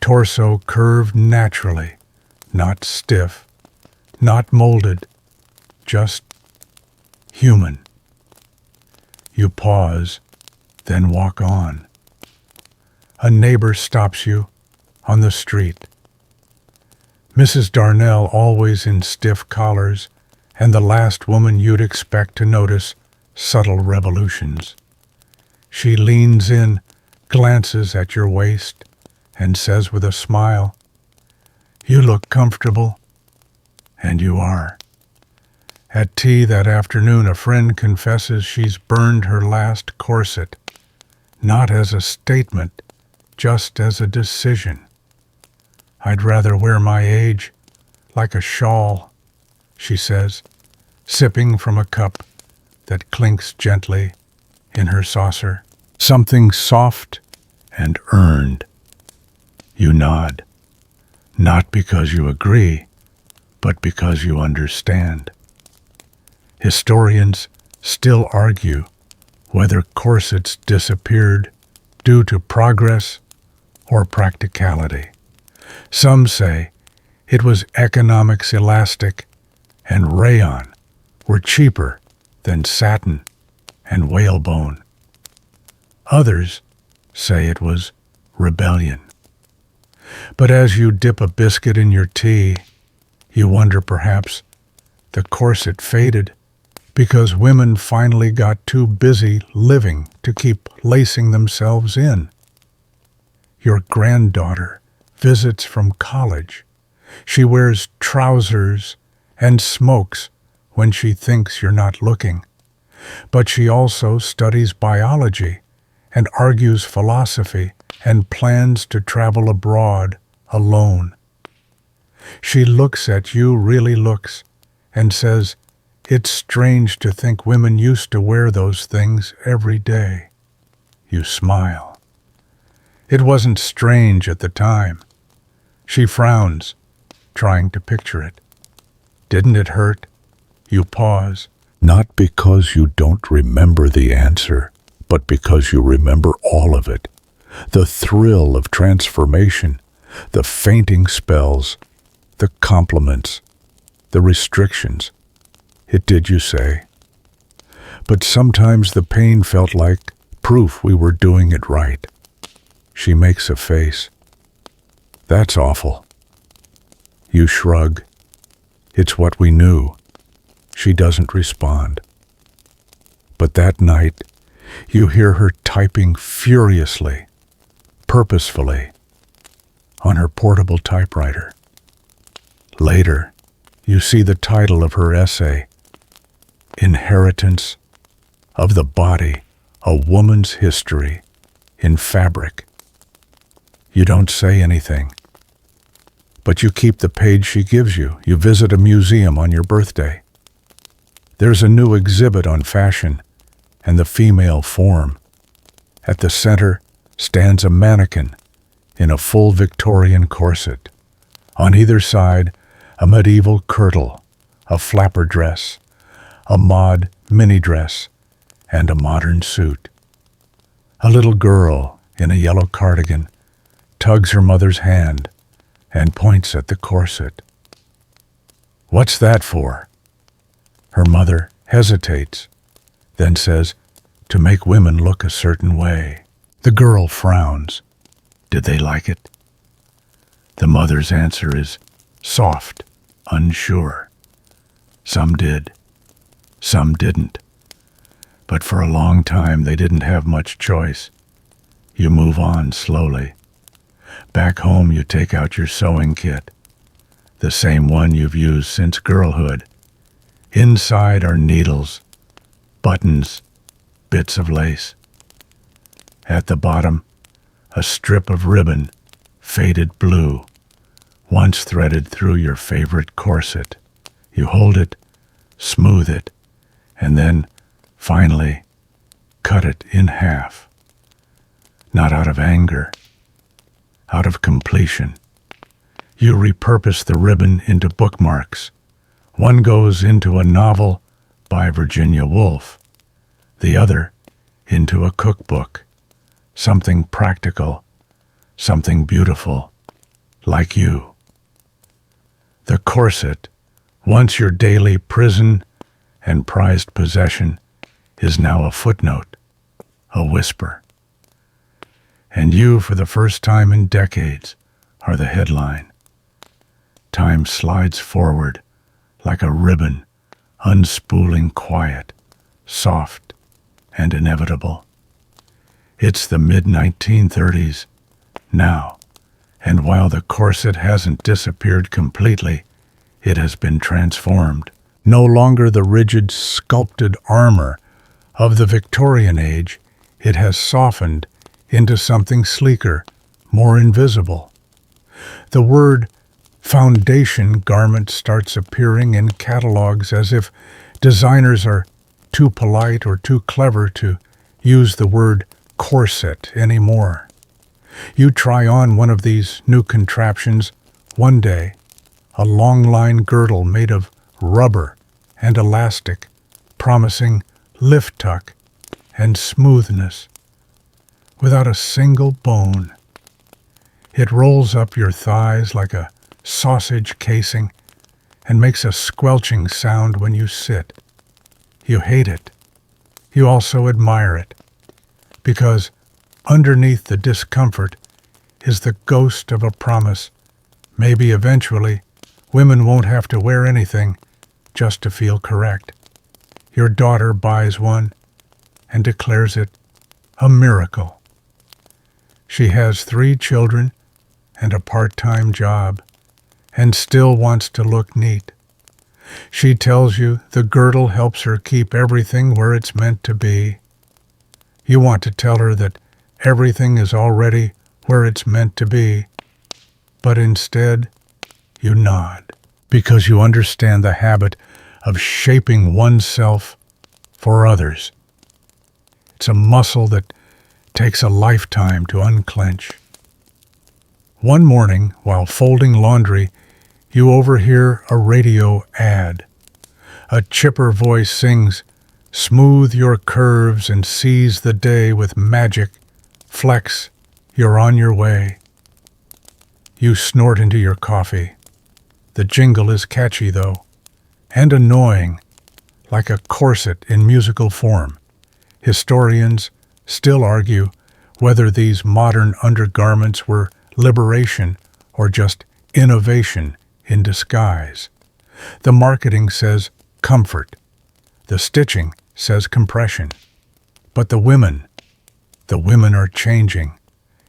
torso curved naturally, not stiff, not molded, just human. You pause, then walk on. A neighbor stops you on the street. Mrs. Darnell, always in stiff collars, and the last woman you'd expect to notice subtle revolutions. She leans in, glances at your waist, and says with a smile, "You look comfortable." And you are. At tea that afternoon, a friend confesses she's burned her last corset, not as a statement, just as a decision. "I'd rather wear my age like a shawl," she says, sipping from a cup that clinks gently in her saucer. Something soft and earned. You nod, not because you agree, but because you understand. Historians still argue whether corsets disappeared due to progress or practicality. Some say it was economics elastic and rayon were cheaper than satin and whalebone. Others say it was rebellion. But as you dip a biscuit in your tea, you wonder perhaps the corset faded because women finally got too busy living to keep lacing themselves in. Your granddaughter visits from college. She wears trousers and smokes when she thinks you're not looking. But she also studies biology and argues philosophy and plans to travel abroad alone. She looks at you, really looks, and says, "It's strange to think women used to wear those things every day." You smile. It wasn't strange at the time. She frowns, trying to picture it. Didn't it hurt? You pause. Not because you don't remember the answer, but because you remember all of it. The thrill of transformation, the fainting spells, the compliments, the restrictions. It did, you say. But sometimes the pain felt like proof we were doing it right. She makes a face. That's awful. You shrug. It's what we knew. She doesn't respond. But that night, you hear her typing furiously, purposefully, on her portable typewriter. Later, you see the title of her essay, Inheritance of the Body, A Woman's History in Fabric. You don't say anything, but you keep the page she gives you. You visit a museum on your birthday. There's a new exhibit on fashion and the female form. At the center stands a mannequin in a full Victorian corset. On either side, a medieval kirtle, a flapper dress, a mod mini dress, and a modern suit. A little girl in a yellow cardigan tugs her mother's hand and points at the corset. What's that for? Her mother hesitates, then says, to make women look a certain way. The girl frowns. Did they like it? The mother's answer is soft, unsure. Some did, some didn't. But for a long time they didn't have much choice. You move on slowly. Back home you take out your sewing kit, the same one you've used since girlhood. Inside are needles, buttons, bits of lace. At the bottom, a strip of ribbon, faded blue, once threaded through your favorite corset. You hold it, smooth it, and then, finally, cut it in half. Not out of anger, out of completion. You repurpose the ribbon into bookmarks. One goes into a novel by Virginia Woolf, the other into a cookbook, something practical, something beautiful, like you. The corset, once your daily prison and prized possession, is now a footnote, a whisper. And you, for the first time in decades, are the headline. Time slides forward like a ribbon, unspooling quiet, soft and inevitable. It's the mid-1930s now, and while the corset hasn't disappeared completely, it has been transformed. No longer the rigid, sculpted armor of the Victorian age, it has softened into something sleeker, more invisible. The word foundation garment starts appearing in catalogs as if designers are too polite or too clever to use the word corset anymore. You try on one of these new contraptions one day, a long-line girdle made of rubber and elastic, promising lift tuck and smoothness, without a single bone. It rolls up your thighs like a sausage casing and makes a squelching sound when you sit. You hate it. You also admire it, because underneath the discomfort is the ghost of a promise. Maybe eventually women won't have to wear anything just to feel correct. Your daughter buys one and declares it a miracle. She has 3 children and a part-time job, and still wants to look neat. She tells you the girdle helps her keep everything where it's meant to be. You want to tell her that everything is already where it's meant to be, but instead you nod, because you understand the habit of shaping oneself for others. It's a muscle that takes a lifetime to unclench. One morning, while folding laundry, you overhear a radio ad. A chipper voice sings, "Smooth your curves and seize the day with magic. Flex, you're on your way." You snort into your coffee. The jingle is catchy, though, and annoying, like a corset in musical form. Historians still argue whether these modern undergarments were liberation or just innovation in disguise. The marketing says comfort. The stitching says compression. But the women are changing.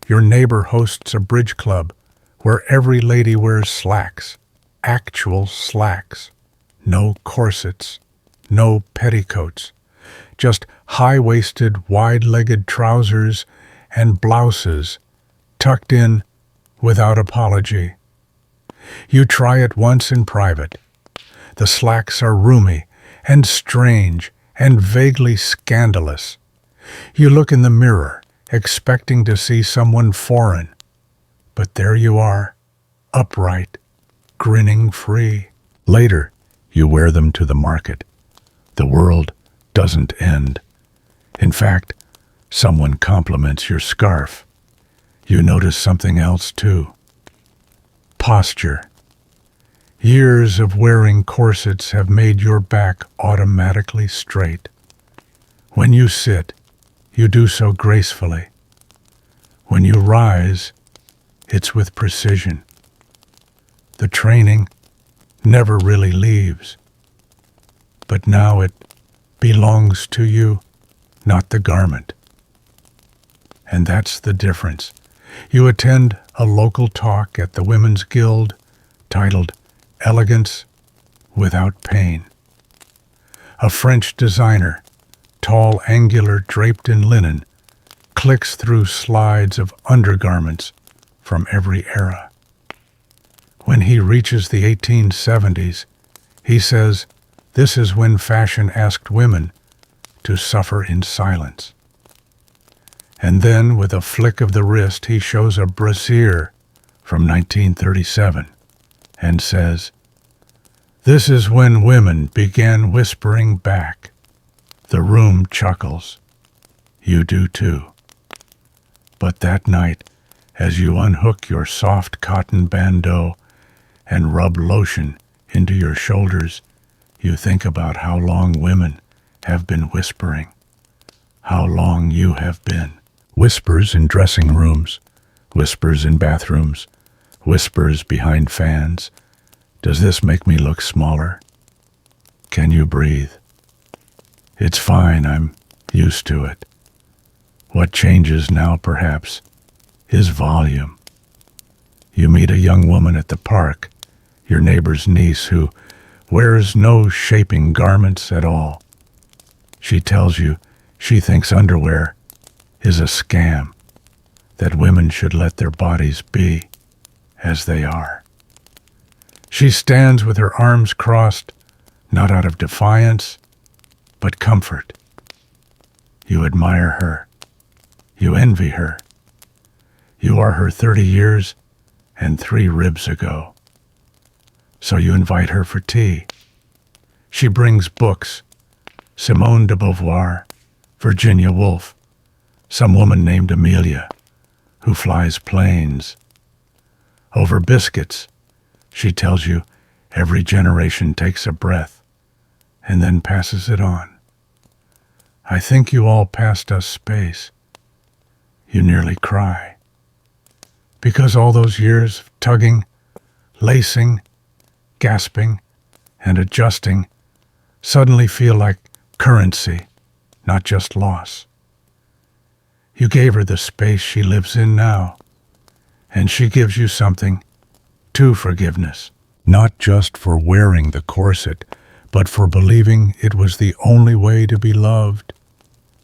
Your neighbor hosts a bridge club where every lady wears slacks, actual slacks. No corsets, no petticoats, just high-waisted, wide-legged trousers and blouses tucked in without apology. You try it once in private. The slacks are roomy and strange and vaguely scandalous. You look in the mirror, expecting to see someone foreign. But there you are, upright, grinning free. Later, you wear them to the market. The world doesn't end. In fact, someone compliments your scarf. You notice something else too. Posture. Years of wearing corsets have made your back automatically straight. When you sit, you do so gracefully. When you rise, it's with precision. The training never really leaves. But now it belongs to you, not the garment. And that's the difference. You attend a local talk at the Women's Guild titled Elegance Without Pain. A French designer, tall, angular, draped in linen, clicks through slides of undergarments from every era. When he reaches the 1870s, he says, this is when fashion asked women to suffer in silence. And then, with a flick of the wrist, he shows a brassiere from 1937 and says, this is when women began whispering back. The room chuckles. You do too. But that night, as you unhook your soft cotton bandeau and rub lotion into your shoulders, you think about how long women have been whispering, how long you have been. Whispers in dressing rooms, whispers in bathrooms, whispers behind fans. Does this make me look smaller? Can you breathe? It's fine, I'm used to it. What changes now, perhaps, is volume. You meet a young woman at the park, your neighbor's niece, who wears no shaping garments at all. She tells you she thinks underwear is a scam, that women should let their bodies be as they are. She stands with her arms crossed, not out of defiance, but comfort. You admire her. You envy her. You are her 30 years and 3 ribs ago. So you invite her for tea. She brings books, Simone de Beauvoir, Virginia Woolf, some woman named Amelia, who flies planes. Over biscuits, she tells you every generation takes a breath and then passes it on. I think you all passed us space. You nearly cry. Because all those years of tugging, lacing, gasping, and adjusting suddenly feel like currency, not just loss. You gave her the space she lives in now, and she gives you something to forgiveness, not just for wearing the corset, but for believing it was the only way to be loved.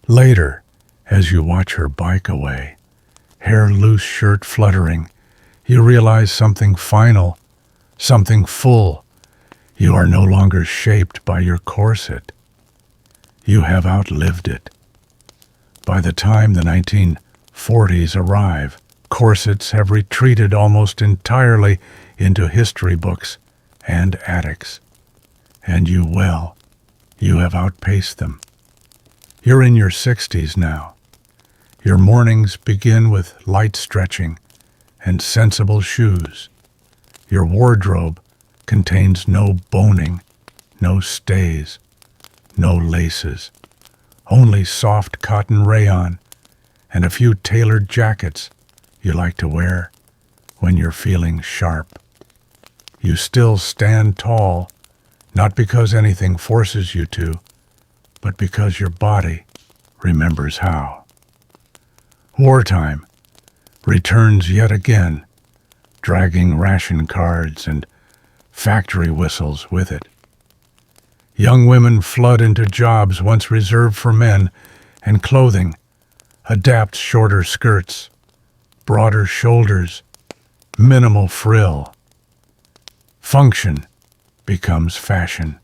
Later, as you watch her bike away, hair loose, shirt fluttering, you realize something final, something full. You are no longer shaped by your corset. You have outlived it. By the time the 1940s arrive, corsets have retreated almost entirely into history books and attics. And you have outpaced them. You're in your 60s now. Your mornings begin with light stretching and sensible shoes. Your wardrobe contains no boning, no stays, no laces, only soft cotton rayon and a few tailored jackets you like to wear when you're feeling sharp. You still stand tall, not because anything forces you to, but because your body remembers how. Wartime returns yet again, dragging ration cards and factory whistles with it. Young women flood into jobs once reserved for men, and clothing adapts shorter skirts, broader shoulders, minimal frill. Function becomes fashion.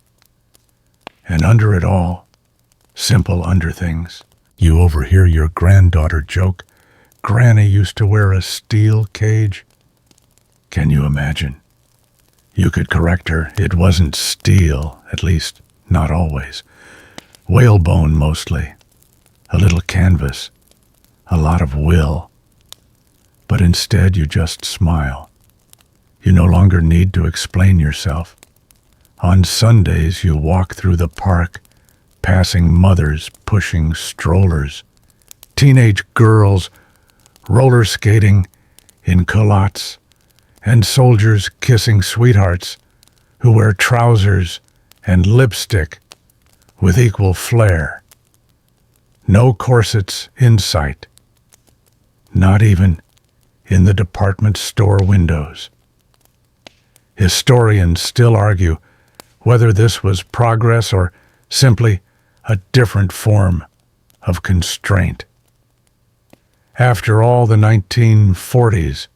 And under it all, simple underthings. You overhear your granddaughter joke, "Granny used to wear a steel cage." Can you imagine? You could correct her. It wasn't steel, at least not always. Whalebone mostly. A little canvas. A lot of will. But instead you just smile. You no longer need to explain yourself. On Sundays you walk through the park, passing mothers pushing strollers, teenage girls roller skating in culottes, and soldiers kissing sweethearts who wear trousers and lipstick with equal flair. No corsets in sight, not even in the department store windows. Historians still argue whether this was progress or simply a different form of constraint. After all, the 1940s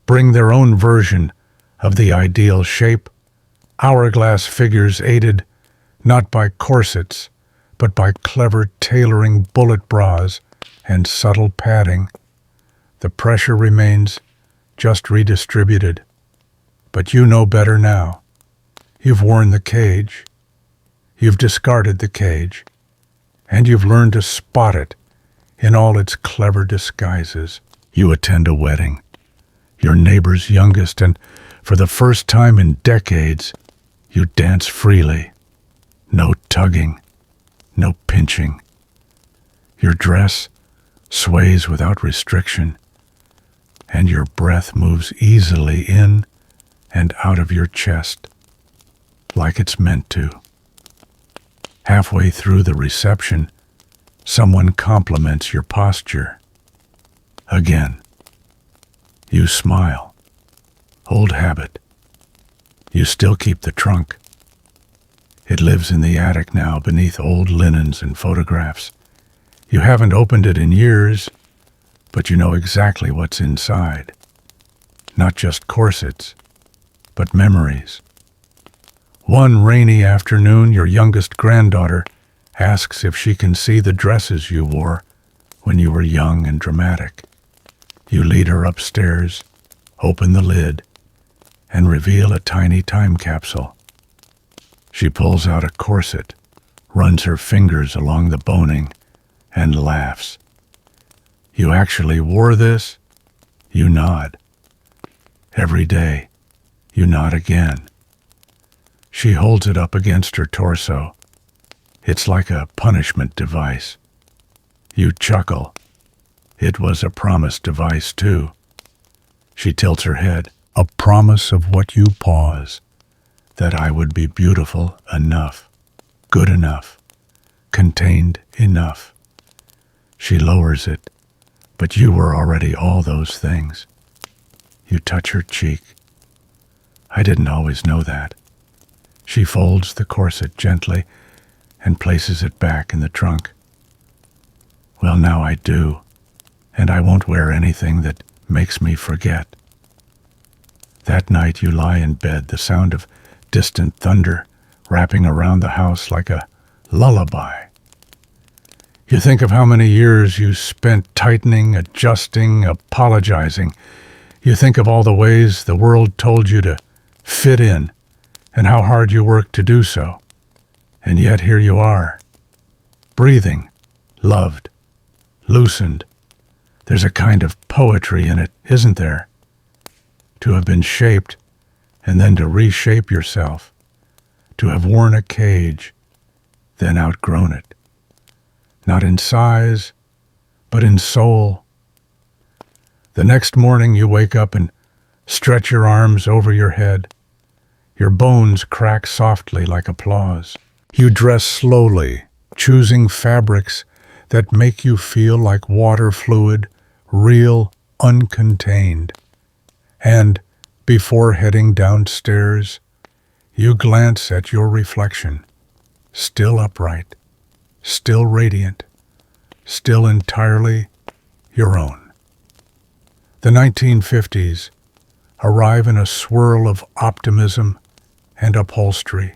bring their own version of the ideal shape, hourglass figures aided not by corsets, but by clever tailoring bullet bras and subtle padding. The pressure remains, just redistributed. But you know better now. You've worn the cage, you've discarded the cage, and you've learned to spot it in all its clever disguises. You attend a wedding, your neighbor's youngest, and for the first time in decades, you dance freely. No tugging, no pinching. Your dress sways without restriction, and your breath moves easily in and out of your chest, like it's meant to. Halfway through the reception, someone compliments your posture. Again, you smile. Old habit. You still keep the trunk. It lives in the attic now, beneath old linens and photographs. You haven't opened it in years, but you know exactly what's inside. Not just corsets, but memories. One rainy afternoon, your youngest granddaughter asks if she can see the dresses you wore when you were young and dramatic. You lead her upstairs, open the lid, and reveal a tiny time capsule. She pulls out a corset, runs her fingers along the boning, and laughs. "You actually wore this?" You nod. Every day, you nod again. She holds it up against her torso. It's like a punishment device. You chuckle. It was a promise device, too. She tilts her head. "A promise of what you pause, that I would be beautiful enough, good enough, contained enough." She lowers it, but you were already all those things. You touch her cheek. "I didn't always know that." She folds the corset gently and places it back in the trunk. "Well, now I do, and I won't wear anything that makes me forget." That night you lie in bed, the sound of distant thunder wrapping around the house like a lullaby. You think of how many years you spent tightening, adjusting, apologizing. You think of all the ways the world told you to fit in and how hard you worked to do so. And yet here you are, breathing, loved, loosened. There's a kind of poetry in it, isn't there? To have been shaped and then to reshape yourself. To have worn a cage, then outgrown it. Not in size, but in soul. The next morning you wake up and stretch your arms over your head. Your bones crack softly like applause. You dress slowly, choosing fabrics that make you feel like water fluid, real, uncontained. And before heading downstairs, you glance at your reflection, still upright, still radiant, still entirely your own. The 1950s arrive in a swirl of optimism and upholstery.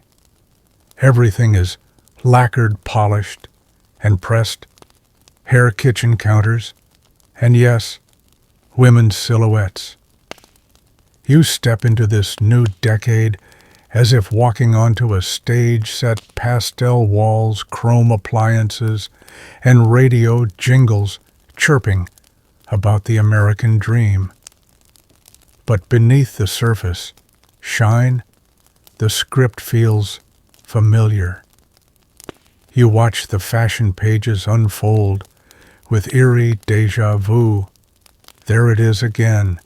Everything is lacquered, polished, and pressed, hair kitchen counters, and yes, women's silhouettes. You step into this new decade as if walking onto a stage set, pastel walls, chrome appliances, and radio jingles chirping about the American dream. But beneath the surface, shine, the script feels familiar. You watch the fashion pages unfold with eerie déjà vu. There it is again,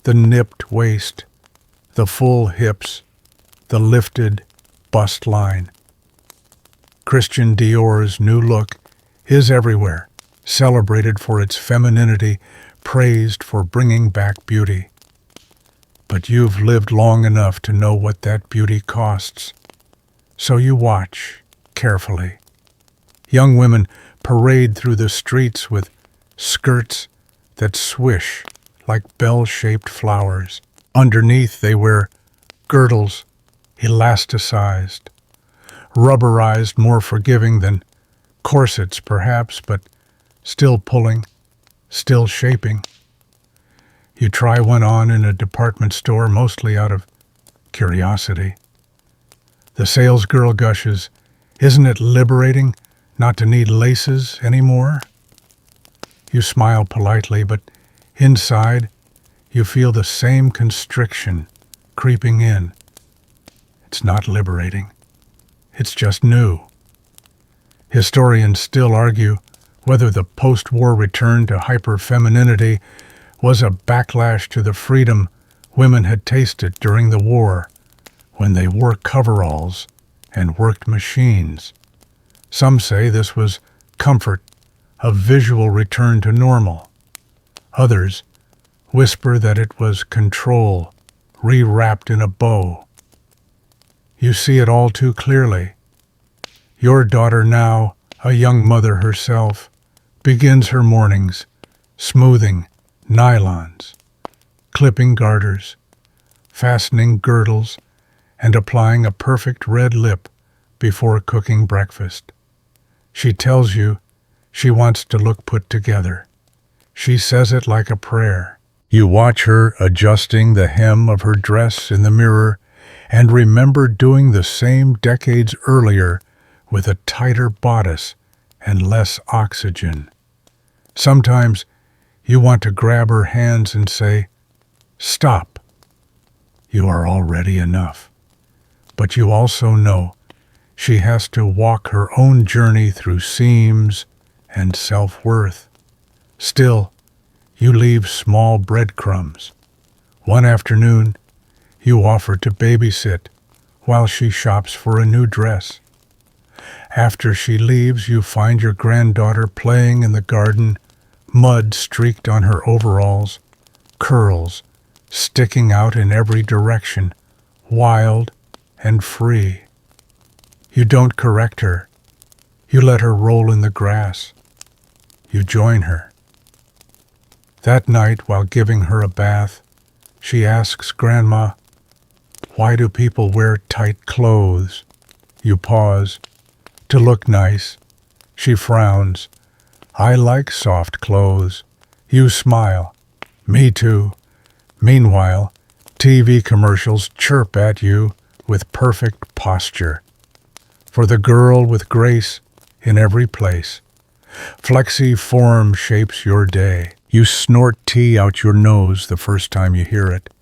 the nipped waist, the full hips, the lifted bust line. Christian Dior's new look is everywhere, celebrated for its femininity, praised for bringing back beauty. But you've lived long enough to know what that beauty costs. So you watch carefully. Young women parade through the streets with skirts that swish like bell-shaped flowers. Underneath they wear girdles, elasticized, rubberized, more forgiving than corsets perhaps, but still pulling, still shaping. You try one on in a department store, mostly out of curiosity. The salesgirl gushes, "Isn't it liberating not to need laces anymore?" You smile politely, but inside you feel the same constriction creeping in. It's not liberating. It's just new. Historians still argue whether the post-war return to hyper-femininity was a backlash to the freedom women had tasted during the war, when they wore coveralls and worked machines. Some say this was comfort, a visual return to normal. Others whisper that it was control, rewrapped in a bow. You see it all too clearly. Your daughter now, a young mother herself, begins her mornings smoothing nylons, clipping garters, fastening girdles, and applying a perfect red lip before cooking breakfast. She tells you she wants to look put together. She says it like a prayer. You watch her adjusting the hem of her dress in the mirror and remember doing the same decades earlier with a tighter bodice and less oxygen. Sometimes you want to grab her hands and say, "Stop. You are already enough." But you also know she has to walk her own journey through seams and self-worth. Still, you leave small breadcrumbs. One afternoon, you offer to babysit while she shops for a new dress. After she leaves, you find your granddaughter playing in the garden, mud streaked on her overalls, curls sticking out in every direction, wild and free. You don't correct her. You let her roll in the grass. You join her. That night, while giving her a bath, she asks Grandma, "Why do people wear tight clothes?" You pause. To look nice. She frowns. "I like soft clothes." You smile. "Me too." Meanwhile, TV commercials chirp at you with perfect posture. For the girl with grace in every place. Flexi form shapes your day. You snort tea out your nose the first time you hear it.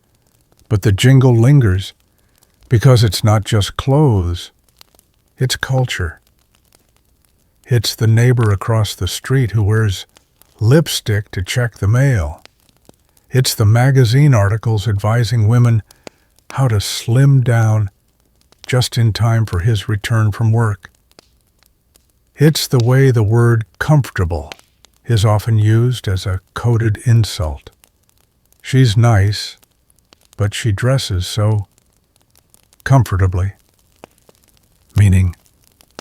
But the jingle lingers because it's not just clothes. It's culture. It's the neighbor across the street who wears lipstick to check the mail. It's the magazine articles advising women how to slim down just in time for his return from work. It's the way the word comfortable is often used as a coded insult. She's nice, but she dresses so comfortably, meaning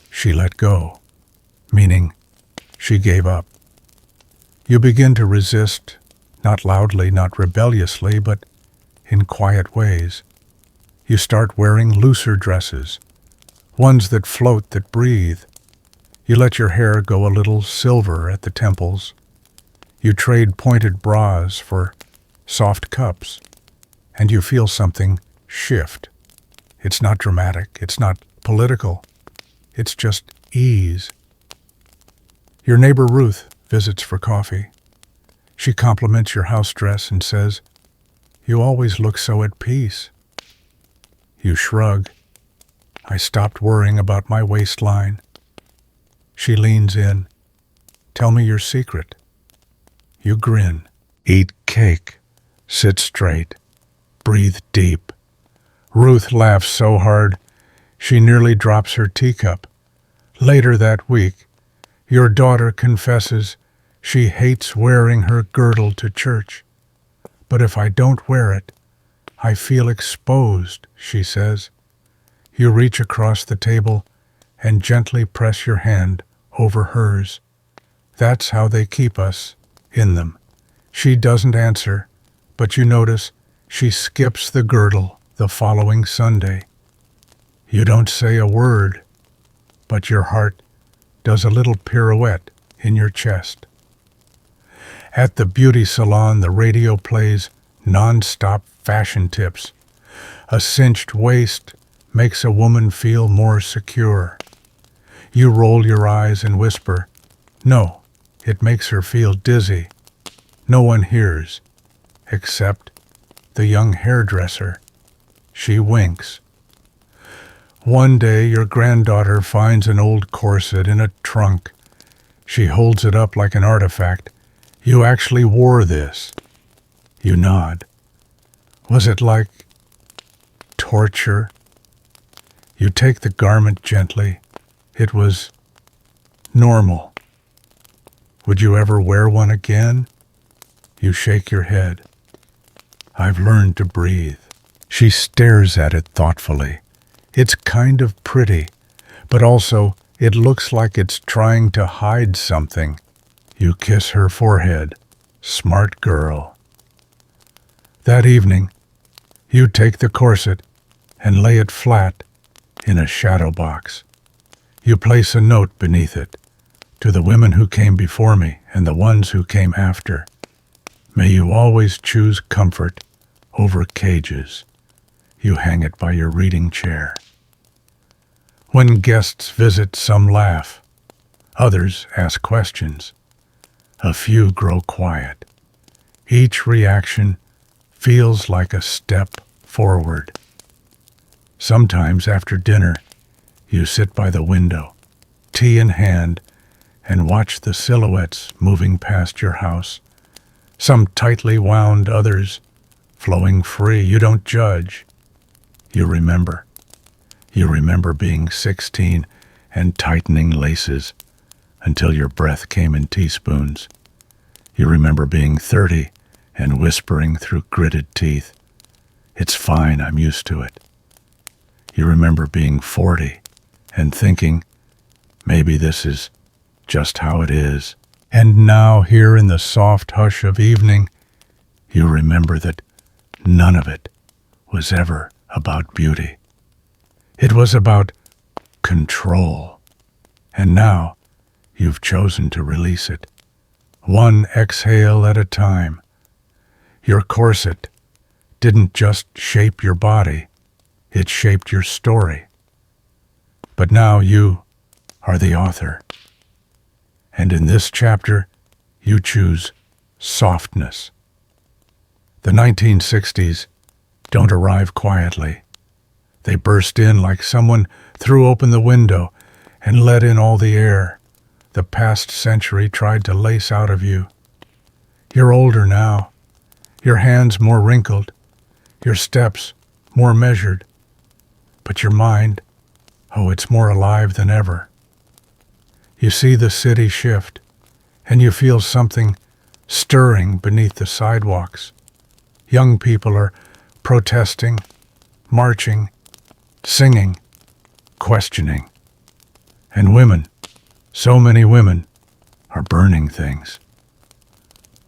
she let go, meaning she gave up. You begin to resist, not loudly, not rebelliously, but in quiet ways. You start wearing looser dresses, ones that float, that breathe. You let your hair go a little silver at the temples. You trade pointed bras for soft cups, and you feel something shift. It's not dramatic, it's not political, it's just ease. Your neighbor Ruth visits for coffee. She compliments your house dress and says, "You always look so at peace." You shrug. "I stopped worrying about my waistline." She leans in. "Tell me your secret." You grin. Eat cake. Sit straight. Breathe deep. Ruth laughs so hard, she nearly drops her teacup. Later that week, your daughter confesses she hates wearing her girdle to church. "But if I don't wear it, I feel exposed," she says. You reach across the table and gently press your hand over hers. That's how they keep us in them. She doesn't answer, but you notice she skips the girdle the following Sunday. You don't say a word, but your heart does a little pirouette in your chest. At the beauty salon, the radio plays non-stop fashion tips. A cinched waist makes a woman feel more secure. You roll your eyes and whisper, "No," it makes her feel dizzy. No one hears, except the young hairdresser. She winks. One day your granddaughter finds an old corset in a trunk. She holds it up like an artifact. "You actually wore this." You nod. "Was it like torture?" You take the garment gently. "It was normal." "Would you ever wear one again?" You shake your head. "I've learned to breathe." She stares at it thoughtfully. It's kind of pretty, but also it looks like it's trying to hide something. You kiss her forehead. Smart girl. That evening, you take the corset and lay it flat in a shadow box. You place a note beneath it. "To the women who came before me and the ones who came after, may you always choose comfort over cages." You hang it by your reading chair. When guests visit, some laugh. Others ask questions. A few grow quiet. Each reaction feels like a step forward. Sometimes after dinner, you sit by the window, tea in hand, and watch the silhouettes moving past your house. Some tightly wound, others flowing free. You don't judge. You remember. You remember being 16 and tightening laces until your breath came in teaspoons. You remember being 30 and whispering through gritted teeth, "It's fine, I'm used to it." You remember being 40 and thinking, "Maybe this is just how it is." And now, here in the soft hush of evening, you remember that none of it was ever about beauty. It was about control. And now you've chosen to release it, one exhale at a time. Your corset didn't just shape your body, it shaped your story. But now you are the author. And in this chapter, you choose softness. The 1960s don't arrive quietly. They burst in like someone threw open the window and let in all the air the past century tried to lace out of you. You're older now, your hands more wrinkled, your steps more measured, but your mind, oh, it's more alive than ever. You see the city shift, and you feel something stirring beneath the sidewalks. Young people are protesting, marching, singing, questioning. And women, so many women, are burning things.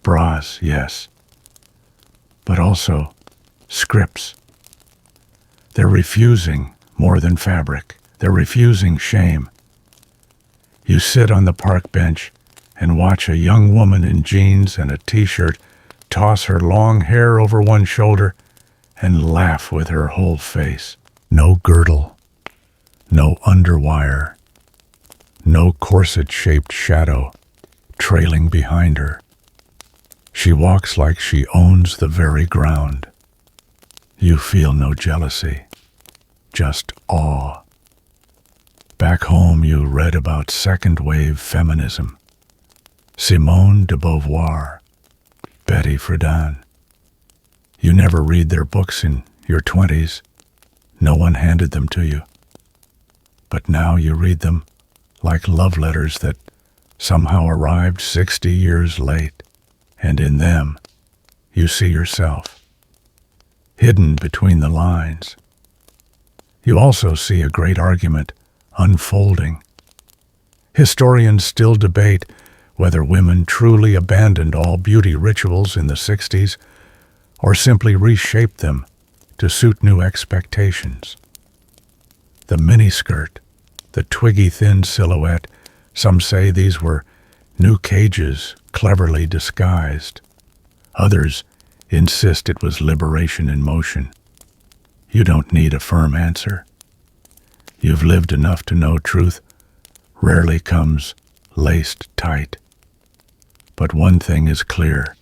Bras, yes, but also scripts. They're refusing more than fabric. They're refusing shame. You sit on the park bench and watch a young woman in jeans and a t-shirt toss her long hair over one shoulder and laugh with her whole face. No girdle, no underwire, no corset-shaped shadow trailing behind her. She walks like she owns the very ground. You feel no jealousy, just awe. Back home you read about second-wave feminism. Simone de Beauvoir, Betty Friedan. You never read their books in your 20s. No one handed them to you. But now you read them like love letters that somehow arrived 60 years late, and in them you see yourself, hidden between the lines. You also see a great argument unfolding. Historians still debate whether women truly abandoned all beauty rituals in the 60s or simply reshaped them to suit new expectations. The miniskirt, the twiggy thin silhouette, some say these were new cages cleverly disguised. Others insist it was liberation in motion. You don't need a firm answer. You've lived enough to know truth rarely comes laced tight. But one thing is clear.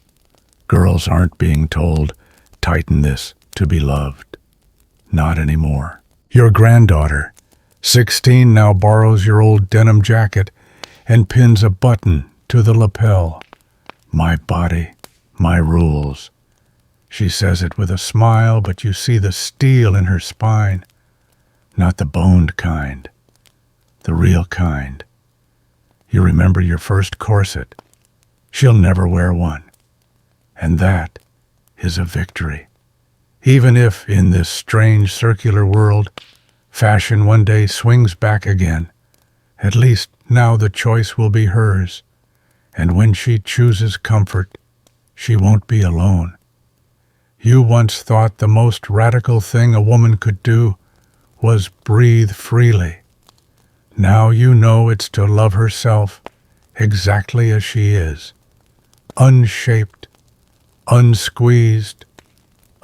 Girls aren't being told, tighten this to be loved. Not anymore. Your granddaughter, 16, now borrows your old denim jacket and pins a button to the lapel. My body, my rules. She says it with a smile, but you see the steel in her spine. Not the boned kind, the real kind. You remember your first corset. She'll never wear one. And that is a victory. Even if, in this strange circular world, fashion one day swings back again, at least now the choice will be hers. And when she chooses comfort, she won't be alone. You once thought the most radical thing a woman could do was breathe freely. Now you know it's to love herself exactly as she is, unshaped, unsqueezed,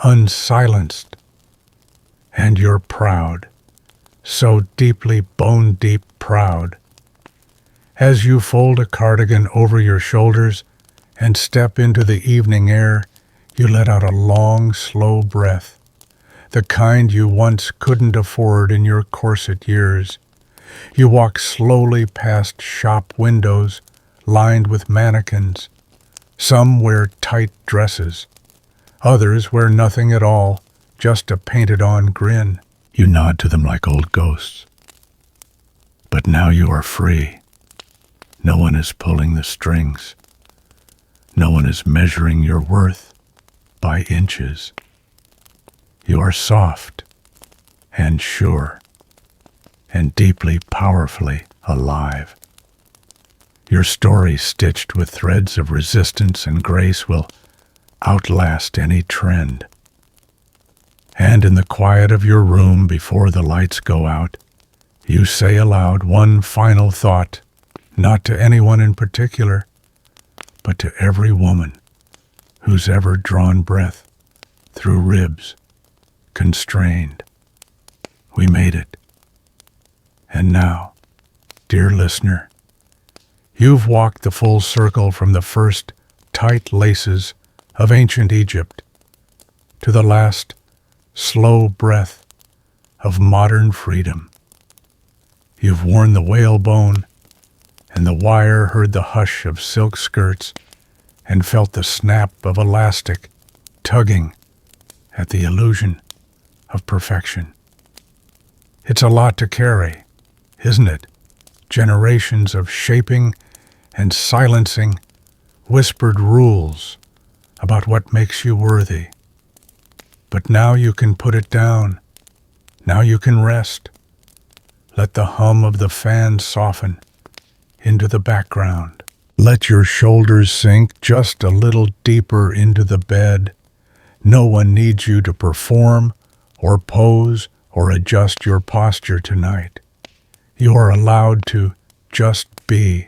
unsilenced. And you're proud, so deeply bone-deep proud. As you fold a cardigan over your shoulders and step into the evening air, you let out a long, slow breath, the kind you once couldn't afford in your corset years. You walk slowly past shop windows lined with mannequins. Some wear tight dresses. Others wear nothing at all, just a painted-on grin. You nod to them like old ghosts. But now you are free. No one is pulling the strings. No one is measuring your worth by inches. You are soft and sure and deeply, powerfully alive. Your story, stitched with threads of resistance and grace, will outlast any trend. And in the quiet of your room before the lights go out, you say aloud one final thought, not to anyone in particular, but to every woman who's ever drawn breath through ribs constrained. We made it. And now, dear listener, you've walked the full circle from the first tight laces of ancient Egypt to the last slow breath of modern freedom. You've worn the whalebone, and the wire heard the hush of silk skirts and felt the snap of elastic tugging at the illusion of perfection. It's a lot to carry, isn't it? Generations of shaping and silencing whispered rules about what makes you worthy. But now you can put it down. Now you can rest. Let the hum of the fan soften into the background. Let your shoulders sink just a little deeper into the bed. No one needs you to perform or pose or adjust your posture tonight. You are allowed to just be.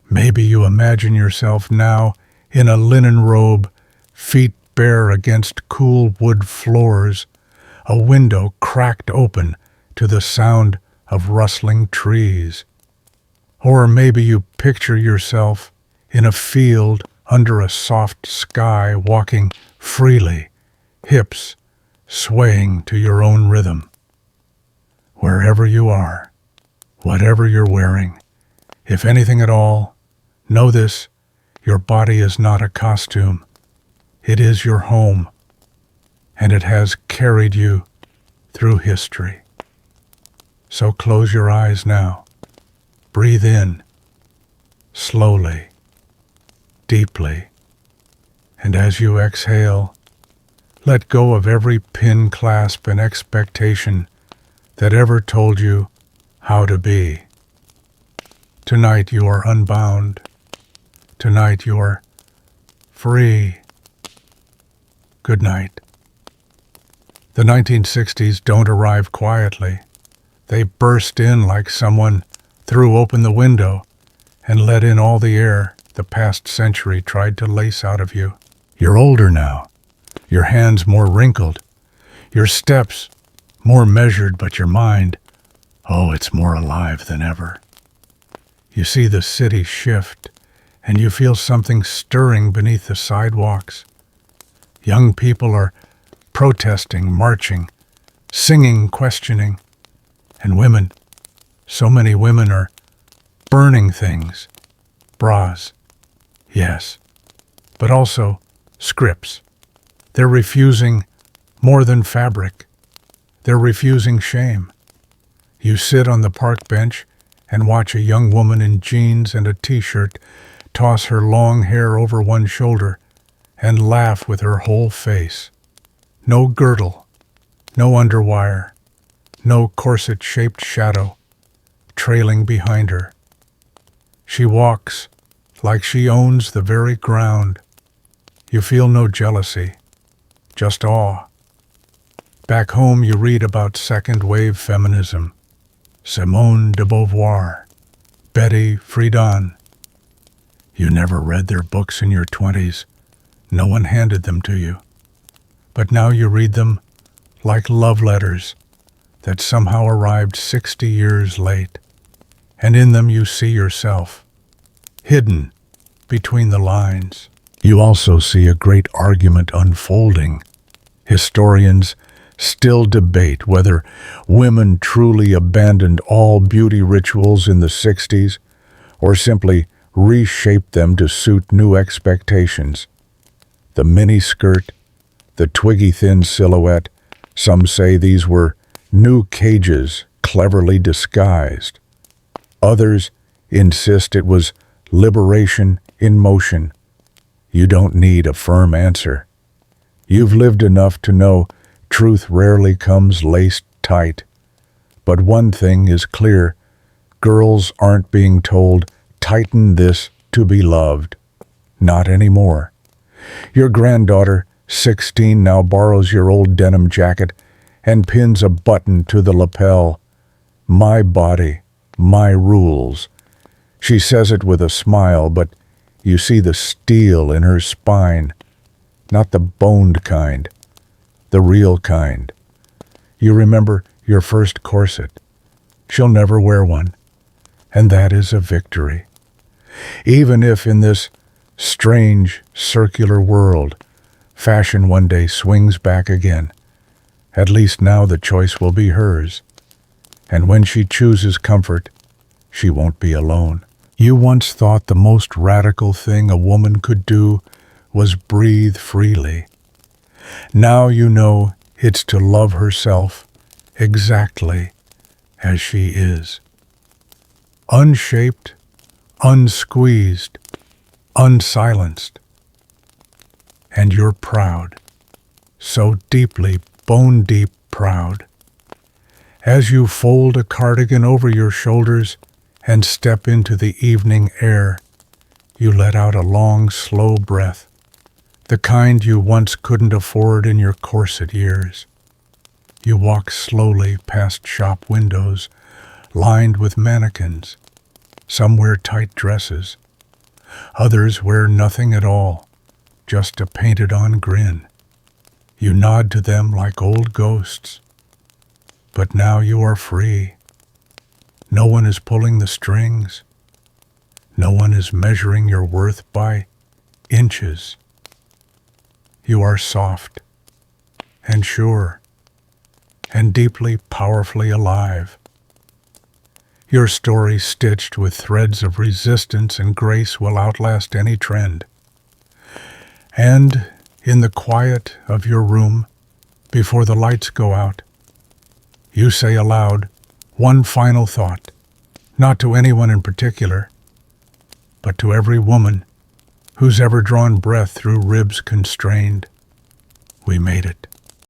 Maybe you imagine yourself now in a linen robe, feet bare against cool wood floors, a window cracked open to the sound of rustling trees. Or maybe you picture yourself in a field under a soft sky, walking freely, hips swaying to your own rhythm. Wherever you are, whatever you're wearing, if anything at all, know this: your body is not a costume. It is your home, and it has carried you through history. So close your eyes now. Breathe in, slowly, deeply, and as you exhale, let go of every pin clasp and expectation that ever told you how to be. Tonight you are unbound. Tonight you are free. Good night. The 1960s don't arrive quietly. They burst in like someone threw open the window and let in all the air the past century tried to lace out of you. You're older now, your hands more wrinkled, your steps more measured, but your mind, oh, it's more alive than ever. You see the city shift, and you feel something stirring beneath the sidewalks. Young people are protesting, marching, singing, questioning, and women, so many women are burning things, bras, yes, but also scripts. They're refusing more than fabric. They're refusing shame. You sit on the park bench and watch a young woman in jeans and a t-shirt toss her long hair over one shoulder and laugh with her whole face. No girdle, no underwire, no corset-shaped shadow trailing behind her. She walks like she owns the very ground. You feel no jealousy, just awe. Back home you read about second-wave feminism, Simone de Beauvoir, Betty Friedan. You never read their books in your 20s. No one handed them to you. But now you read them like love letters that somehow arrived 60 years late. And in them you see yourself, hidden between the lines. You also see a great argument unfolding. Historians still debate whether women truly abandoned all beauty rituals in the 60s or simply reshaped them to suit new expectations. The miniskirt, the twiggy-thin silhouette, some say these were new cages cleverly disguised. Others insist it was liberation in motion. You don't need a firm answer. You've lived enough to know truth rarely comes laced tight. But one thing is clear: girls aren't being told, tighten this to be loved. Not anymore. Your granddaughter, 16, now borrows your old denim jacket and pins a button to the lapel. My body, my rules. She says it with a smile, but you see the steel in her spine. Not the boned kind, the real kind. You remember your first corset. She'll never wear one, and that is a victory. Even if in this strange, circular world, fashion one day swings back again, at least now the choice will be hers. And when she chooses comfort, she won't be alone. You once thought the most radical thing a woman could do was breathe freely. Now you know it's to love herself exactly as she is. Unshaped, unsqueezed, unsilenced. And you're proud, so deeply, bone-deep proud. As you fold a cardigan over your shoulders and step into the evening air, you let out a long, slow breath, the kind you once couldn't afford in your corset years. You walk slowly past shop windows lined with mannequins. Some wear tight dresses. Others wear nothing at all, just a painted-on grin. You nod to them like old ghosts. But now you are free. No one is pulling the strings. No one is measuring your worth by inches. You are soft and sure and deeply, powerfully alive. Your story, stitched with threads of resistance and grace, will outlast any trend. And in the quiet of your room, before the lights go out, you say aloud one final thought, not to anyone in particular, but to every woman who's ever drawn breath through ribs constrained. We made it.